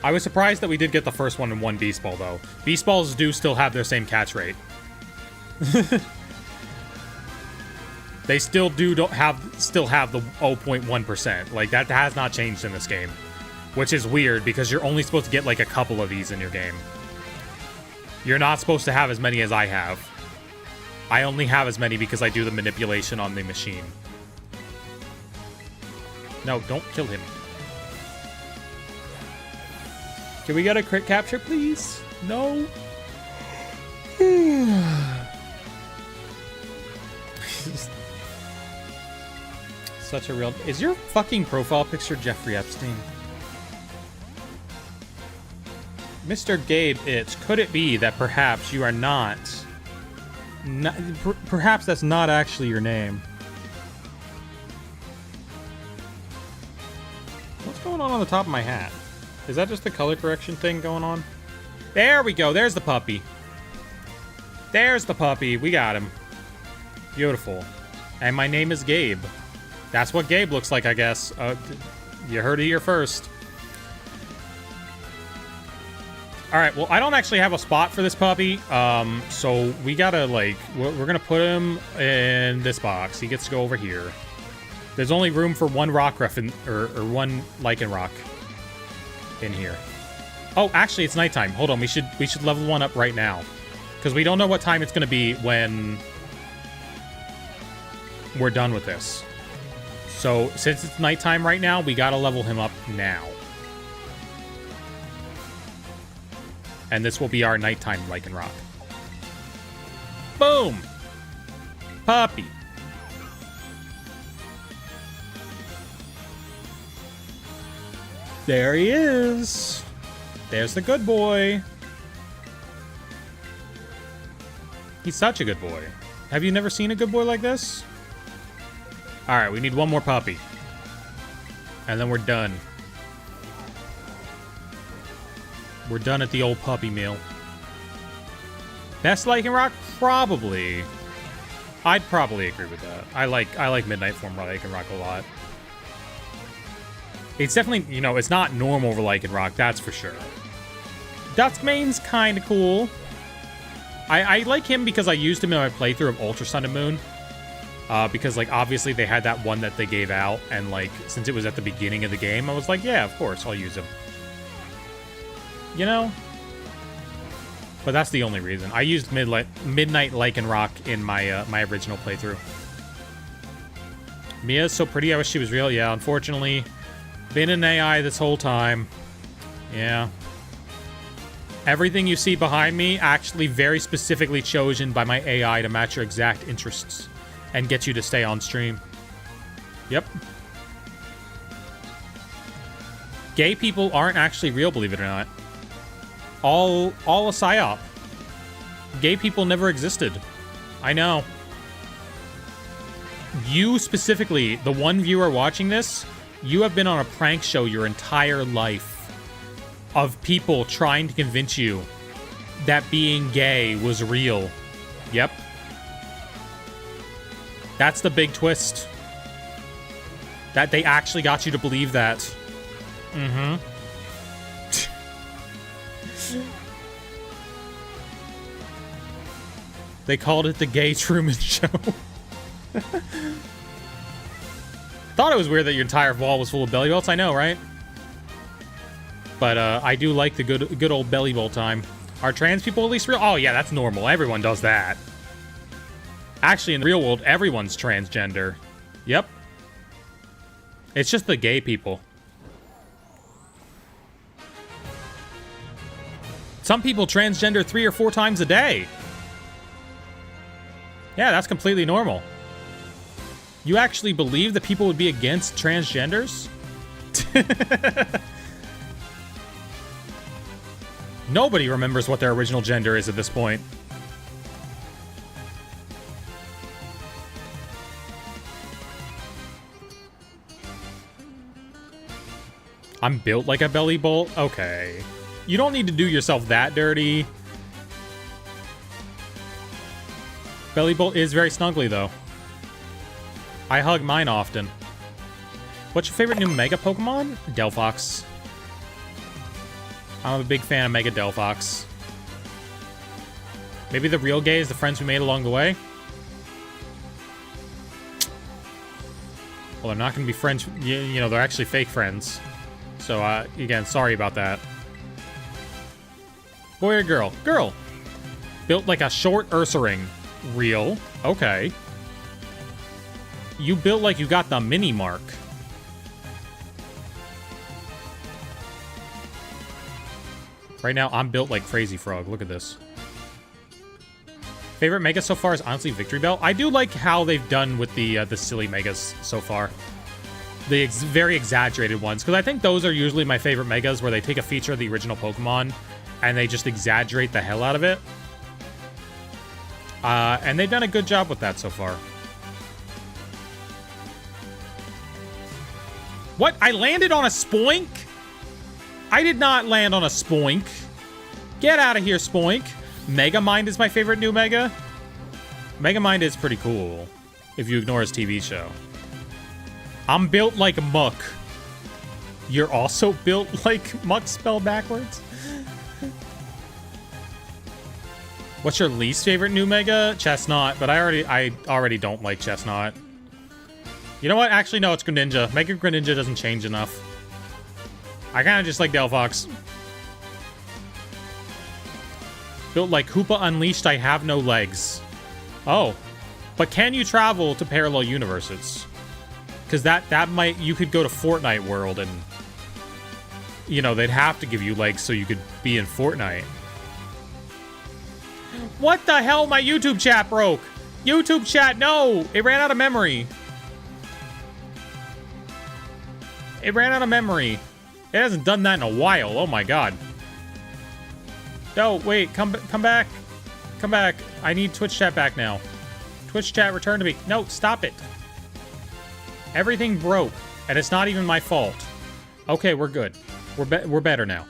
I was surprised that we did get the first one in one Beast Ball, though. Beast Balls do still have their same catch rate. They still have the 0.1%. Like, that has not changed in this game. Which is weird, because you're only supposed to get, like, a couple of these in your game. You're not supposed to have as many as I have. I only have as many because I do the manipulation on the machine. No, don't kill him. Can we get a crit capture, please? No. Such a real... Is your fucking profile picture Jeffrey Epstein? Mr. Gabe, could it be that perhaps you are not... perhaps that's not actually your name. What's going on the top of my hat? Is that just the color correction thing going on? There we go. There's the puppy. There's the puppy. We got him. Beautiful. And my name is Gabe. That's what Gabe looks like, I guess. You heard it here first. Alright, well, I don't actually have a spot for this puppy. So we gotta, like... We're gonna put him in this box. He gets to go over here. There's only room for one Rockruff or one Lycanroc in here. Oh, actually, it's nighttime. Hold on, we should level one up right now. Because we don't know what time it's going to be when we're done with this. So, since it's nighttime right now, we gotta level him up now. And this will be our nighttime Lycanroc. Boom! Puppy. There he is. There's the good boy. He's such a good boy. Have you never seen a good boy like this? Alright, we need one more puppy. And then we're done. We're done at the old puppy meal. Best Lycanroc? Probably. I'd probably agree with that. I like Midnight Form Lycanroc a lot. It's definitely, you know, it's not normal for Lycanroc, that's for sure. Duskmane's kind of cool. I like him because I used him in my playthrough of Ultra Sun and Moon. Because, like, obviously they had that one that they gave out, and, like, since it was at the beginning of the game, I was like, yeah, of course, I'll use him. You know? But that's the only reason. I used Midnight Lycanroc in my my original playthrough. Mia's so pretty, I wish she was real. Yeah, unfortunately, been an AI this whole time. Yeah. Everything you see behind me actually very specifically chosen by my AI to match your exact interests and get you to stay on stream. Yep. Gay people aren't actually real, believe it or not. All a psyop. Gay people never existed. I know. You specifically, the one viewer watching this, you have been on a prank show your entire life of people trying to convince you that being gay was real. Yep. That's the big twist. That they actually got you to believe that. Mm-hmm. They called it the Gay Truman Show. Thought it was weird that your entire wall was full of belly belts. I know, right? But I do like the good old belly bolt time. Are trans people at least real? Oh yeah, that's normal. Everyone does that. Actually, in the real world, everyone's transgender. Yep. It's just the gay people. Some people transgender 3 or 4 times a day. Yeah, that's completely normal. You actually believe that people would be against transgenders? Nobody remembers what their original gender is at this point. I'm built like a belly bolt? Okay. You don't need to do yourself that dirty. Belly bolt is very snuggly, though. I hug mine often. What's your favorite new Mega Pokemon? Delphox. I'm a big fan of Mega Delphox. Maybe the real gay is the friends we made along the way? Well, they're not going to be friends. You know, they're actually fake friends. So, again, sorry about that. Boy or girl? Girl. Built like a short Ursaring. Real. Okay. You built like you got the mini mark. Right now, I'm built like Crazy Frog. Look at this. Favorite Mega so far is honestly Victory Bell. I do like how they've done with the silly Megas so far. The very exaggerated ones. Because I think those are usually my favorite Megas, where they take a feature of the original Pokemon and they just exaggerate the hell out of it. And they've done a good job with that so far. What? I landed on a Spoink? I did not land on a Spoink. Get out of here, Spoink. Megamind is my favorite new Mega. Megamind is pretty cool, if you ignore his TV show. I'm built like Muck. You're also built like Muck spelled backwards? What's your least favorite new Mega? Chestnut, but I already don't like Chestnut. You know what? Actually, no, it's Greninja. Mega Greninja doesn't change enough. I kind of just like Delphox. Built like Hoopa Unleashed, I have no legs. Oh. But can you travel to parallel universes? Because that might... You could go to Fortnite World and... You know, they'd have to give you legs so you could be in Fortnite. What the hell? My YouTube chat broke. YouTube chat, no! It ran out of memory. It ran out of memory. It hasn't done that in a while. Oh my god. No, wait. Come back. Come back. I need Twitch chat back now. Twitch chat, return to me. No, stop it. Everything broke, and it's not even my fault. Okay, we're good. We're better now.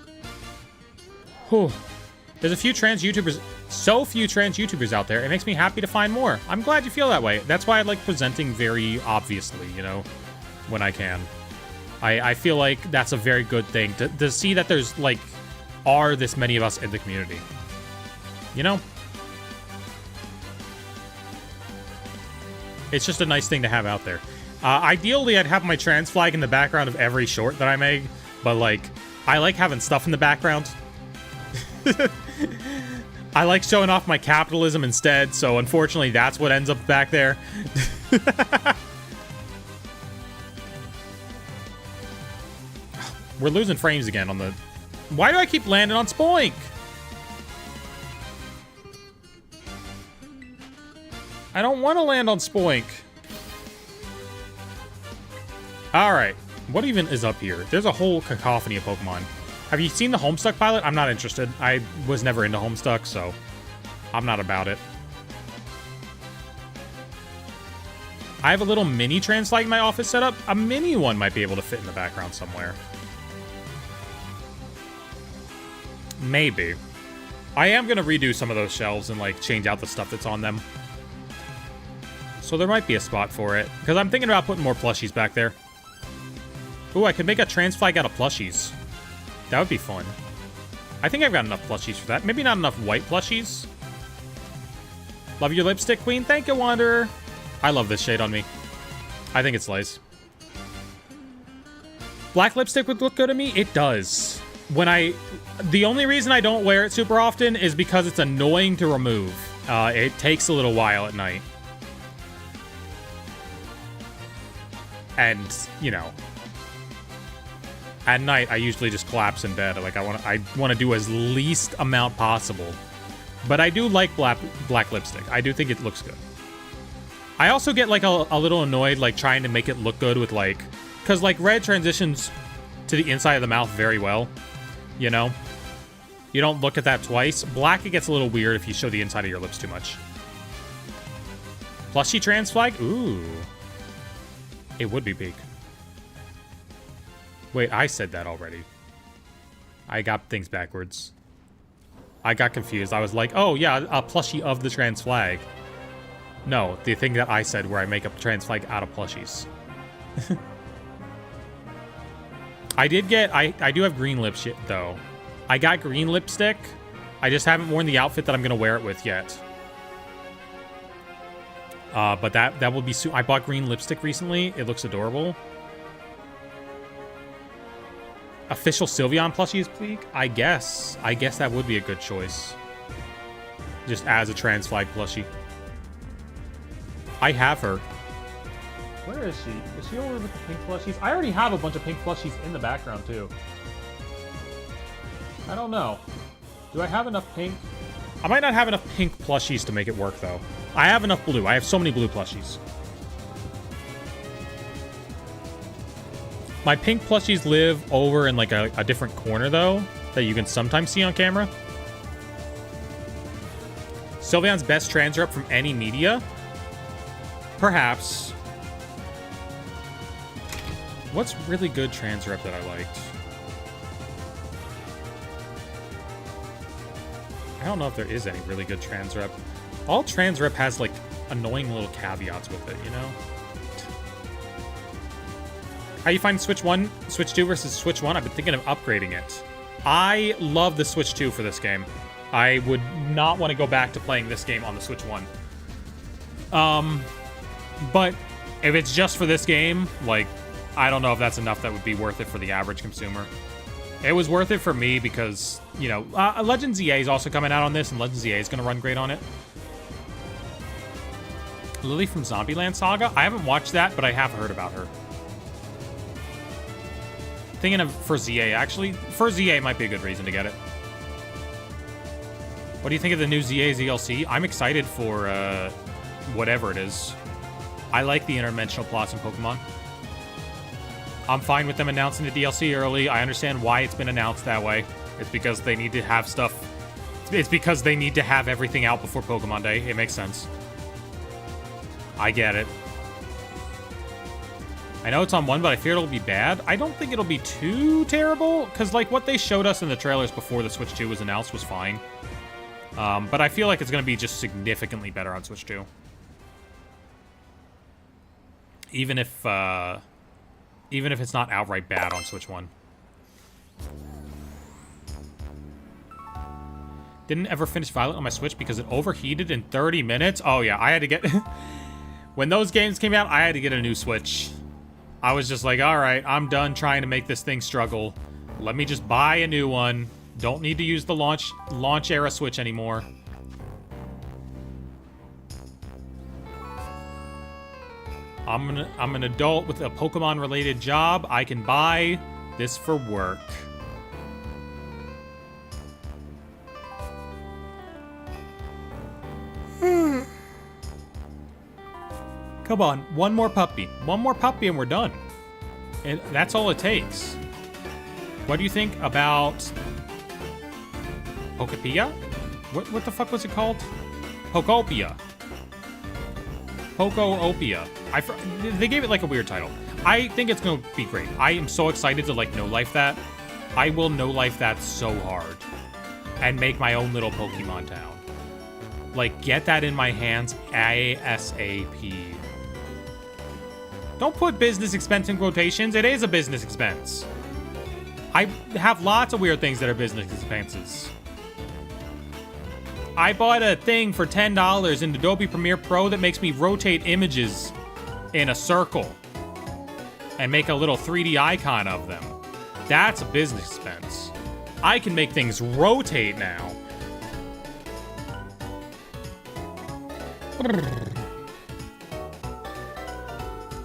Whew. There's a few trans YouTubers, so few trans YouTubers out there. It makes me happy to find more. I'm glad you feel that way. That's why I like presenting very obviously, you know, when I can. I feel like that's a very good thing to see that there's like are this many of us in the community. You know? It's just a nice thing to have out there. Ideally, I'd have my trans flag in the background of every short that I make, but like, I like having stuff in the background. I like showing off my capitalism instead, so unfortunately that's what ends up back there. We're losing frames again on the... Why do I keep landing on Spoink? I don't want to land on Spoink. Alright. What even is up here? There's a whole cacophony of Pokemon. Have you seen the Homestuck pilot? I'm not interested. I was never into Homestuck, so I'm not about it. I have a little mini trans flag in my office set up. A mini one might be able to fit in the background somewhere. Maybe. I am going to redo some of those shelves and, like, change out the stuff that's on them. So there might be a spot for it. Because I'm thinking about putting more plushies back there. Ooh, I could make a trans flag out of plushies. That would be fun. I think I've got enough plushies for that. Maybe not enough white plushies. Love your lipstick, Queen. Thank you, Wanderer. I love this shade on me. I think it's lace. Black lipstick would look good on me? It does. The only reason I don't wear it super often is because it's annoying to remove. It takes a little while at night. And, you know, at night I usually just collapse in bed. Like I want to do as least amount possible. But I do like black lipstick. I do think it looks good. I also get like a little annoyed like trying to make it look good with like, cuz like red transitions to the inside of the mouth very well. You know, you don't look at that twice. Black, it gets a little weird if you show the inside of your lips too much. Plushie trans flag? Ooh. It would be pink. Wait, I said that already. I got things backwards. I got confused. I was like, oh yeah, a plushie of the trans flag. No, the thing that I said where I make a trans flag out of plushies. I do have green lipstick, though. I got green lipstick. I just haven't worn the outfit that I'm going to wear it with yet. But that will be soon. I bought green lipstick recently. It looks adorable. Official Sylveon plushies, please? I guess that would be a good choice. Just as a trans flag plushie. I have her. Where is she? Is she over with the pink plushies? I already have a bunch of pink plushies in the background, too. I don't know. Do I have enough pink? I might not have enough pink plushies to make it work, though. I have enough blue. I have so many blue plushies. My pink plushies live over in, like, a different corner, though, that you can sometimes see on camera. Sylveon's best trans rep from any media? Perhaps. What's really good trans rep that I liked? I don't know if there is any really good trans rep. All trans rep has, like, annoying little caveats with it, you know? How you find Switch 1, Switch 2 versus Switch 1? I've been thinking of upgrading it. I love the Switch 2 for this game. I would not want to go back to playing this game on the Switch 1. But If it's just for this game, like, I don't know if that's enough that would be worth it for the average consumer. It was worth it for me because, you know, Legends EA is also coming out on this, and Legends EA is going to run great on it. Lily from Zombieland Saga? I haven't watched that, but I have heard about her. Thinking of for ZA, actually. For ZA might be a good reason to get it. What do you think of the new ZA DLC? I'm excited for whatever it is. I like the interdimensional plots in Pokemon. I'm fine with them announcing the DLC early. I understand why it's been announced that way. It's because they need to have stuff. It's because they need to have everything out before Pokemon Day. It makes sense. I get it. I know it's on 1, but I fear it'll be bad. I don't think it'll be too terrible, because, like, what they showed us in the trailers before the Switch 2 was announced was fine. But I feel like it's going to be just significantly better on Switch 2. Even if it's not outright bad on Switch 1. Didn't ever finish Violet on my Switch because it overheated in 30 minutes. Oh, yeah, I had to get... When those games came out, I had to get a new Switch. I was just like, all right, I'm done trying to make this thing struggle. Let me just buy a new one. Don't need to use the launch era Switch anymore. I'm an adult with a Pokemon-related job. I can buy this for work. Come on, one more puppy. One more puppy and we're done. And that's all it takes. What do you think about Pokopia? What the fuck was it called? Pokopia. Pokoopia. They gave it like a weird title. I think it's gonna be great. I am so excited to like no-life that. I will no-life that so hard. And make my own little Pokemon town. Like, get that in my hands ASAP. Don't put business expense in quotations. It is a business expense. I have lots of weird things that are business expenses. I bought a thing for $10 in Adobe Premiere Pro that makes me rotate images in a circle and make a little 3D icon of them. That's a business expense. I can make things rotate now.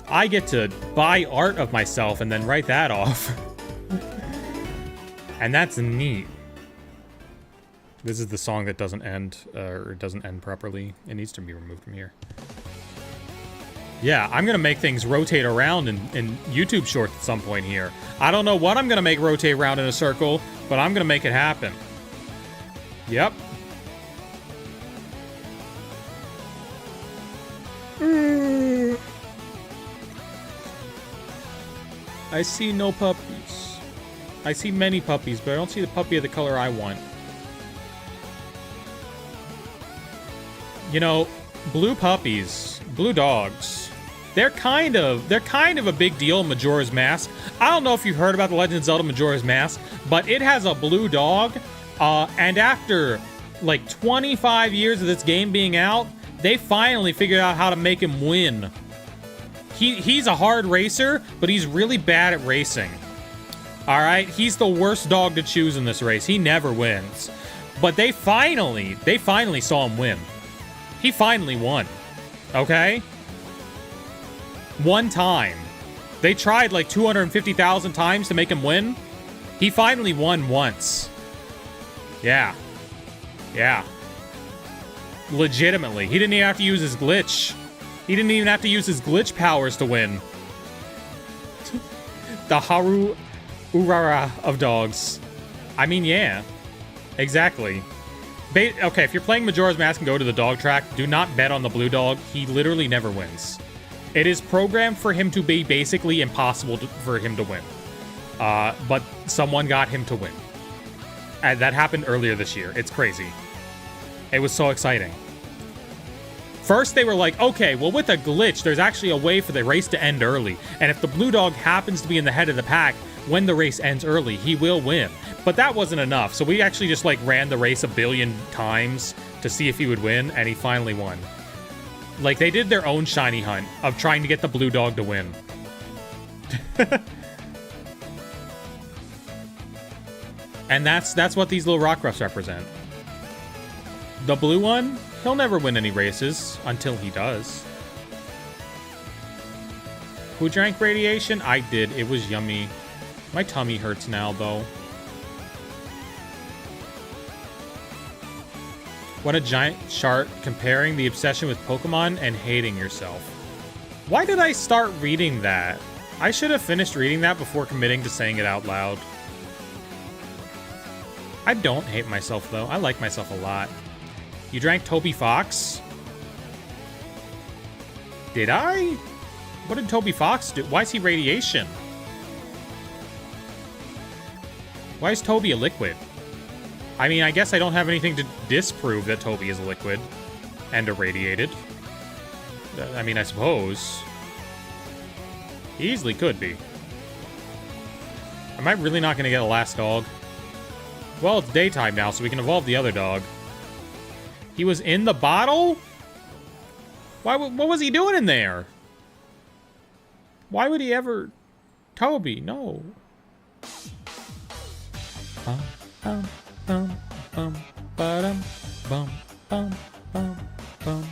I get to buy art of myself and then write that off. And that's neat. This is the song that doesn't end, or it doesn't end properly. It needs to be removed from here. Yeah, I'm gonna make things rotate around in YouTube Shorts at some point here. I don't know what I'm gonna make rotate around in a circle, but I'm gonna make it happen. Yep. I see no puppies. I see many puppies, but I don't see the puppy of the color I want. You know, blue puppies, blue dogs, they're kind of a big deal in Majora's Mask. I don't know if you've heard about the Legend of Zelda Majora's Mask, but it has a blue dog, and after like 25 years of this game being out, they finally figured out how to make him win. He's a hard racer, but he's really bad at racing. All right, he's the worst dog to choose in this race. He never wins. But they finally saw him win. He finally won. Okay? One time. They tried like 250,000 times to make him win. He finally won once. Yeah. Yeah. Legitimately. He didn't even have to use his glitch. He didn't even have to use his glitch powers to win. The Haru Urara of dogs. I mean, yeah. Exactly. Okay, if you're playing Majora's Mask and go to the dog track, do not bet on the blue dog. He literally never wins. It is programmed for him to be basically impossible for him to win. But someone got him to win. And that happened earlier this year. It's crazy. It was so exciting. First, they were like, okay, well, with a glitch, there's actually a way for the race to end early. And if the blue dog happens to be in the head of the pack when the race ends early, he will win. But that wasn't enough. So we actually just, like, ran the race a billion times to see if he would win, and he finally won. Like, they did their own shiny hunt of trying to get the blue dog to win. And that's what these little Rockruffs represent. The blue one, he'll never win any races until he does. Who drank radiation? I did. It was yummy. My tummy hurts now, though. What a giant chart comparing the obsession with Pokemon and hating yourself. Why did I start reading that? I should have finished reading that before committing to saying it out loud. I don't hate myself, though. I like myself a lot. You drank Toby Fox? Did I? What did Toby Fox do? Why is he radiation? Why is Toby a liquid? I mean, I guess I don't have anything to disprove that Toby is a liquid and irradiated. I mean, I suppose. He easily could be. Am I really not going to get a last dog? Well, it's daytime now, so we can evolve the other dog. He was in the bottle? Why? What was he doing in there? Why would he ever... Toby, no. Bum, bum, bum, bum, ba-dum, bum, bum, bum, bum.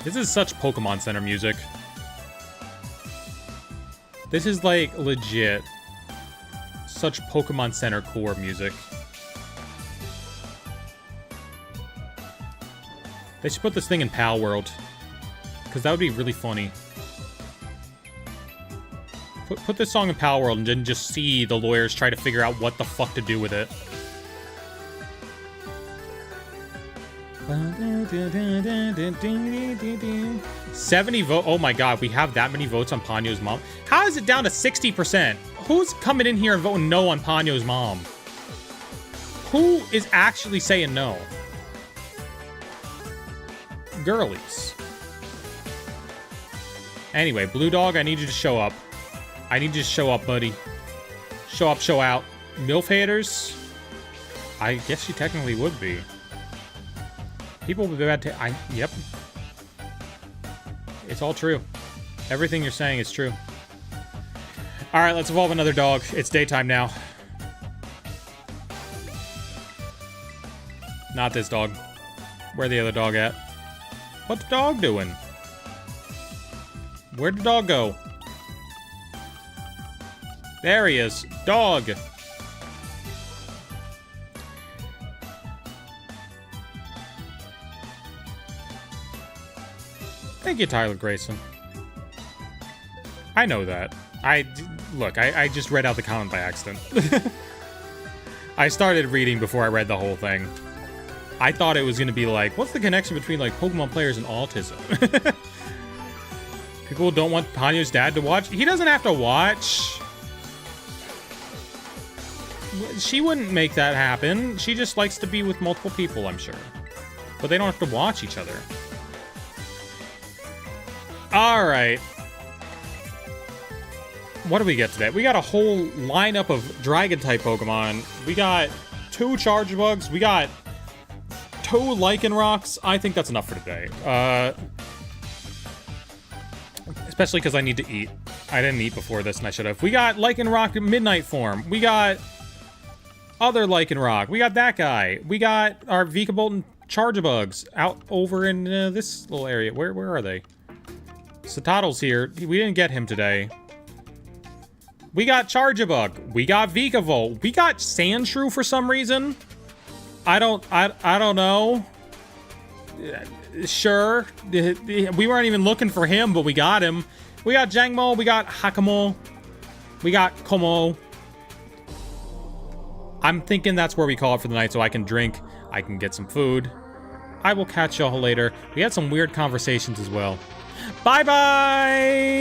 This is such Pokemon Center music. This is like legit such Pokemon Center core music. They should put this thing in Pal World, because that would be really funny. Put this song in Pal World and then just see the lawyers try to figure out what the fuck to do with it. 70 vote. Oh my god, we have that many votes on Ponyo's mom. How is it down to 60%? Who's coming in here and voting no on Ponyo's mom? Who is actually saying no? Girlies. Anyway, Blue Dog, I need you to show up. I need you to show up, buddy. Show up, show out. MILF haters? I guess you technically would be. People would be bad to... Yep. It's all true. Everything you're saying is true. Alright, let's evolve another dog. It's daytime now. Not this dog. Where the other dog at? What's the dog doing? Where'd the dog go? There he is. Dog. Thank you, Tyler Grayson. I know that. Look, I just read out the comment by accident. I started reading before I read the whole thing. I thought it was going to be like, what's the connection between, like, Pokemon players and autism? People don't want Ponyo's dad to watch. He doesn't have to watch. She wouldn't make that happen. She just likes to be with multiple people, I'm sure. But they don't have to watch each other. Alright. What do we get today? We got a whole lineup of Dragon-type Pokemon. We got 2 Charjabugs. We got 2 Lycanrocs. I think that's enough for today. Especially because I need to eat. I didn't eat before this, and I should have. We got Lycanroc Midnight form. We got other Lycanroc. We got that guy. We got our Vikavolt and Charjabugs out over in this little area. Where are they? Satottle's here. We didn't get him today. We got Charjabug. We got Vikavolt. We got Sandshrew for some reason. I don't know. Sure. We weren't even looking for him, but we got him. We got Jangmo. We got Hakamo. We got Como. I'm thinking that's where we call it for the night so I can drink. I can get some food. I will catch y'all later. We had some weird conversations as well. Bye-bye!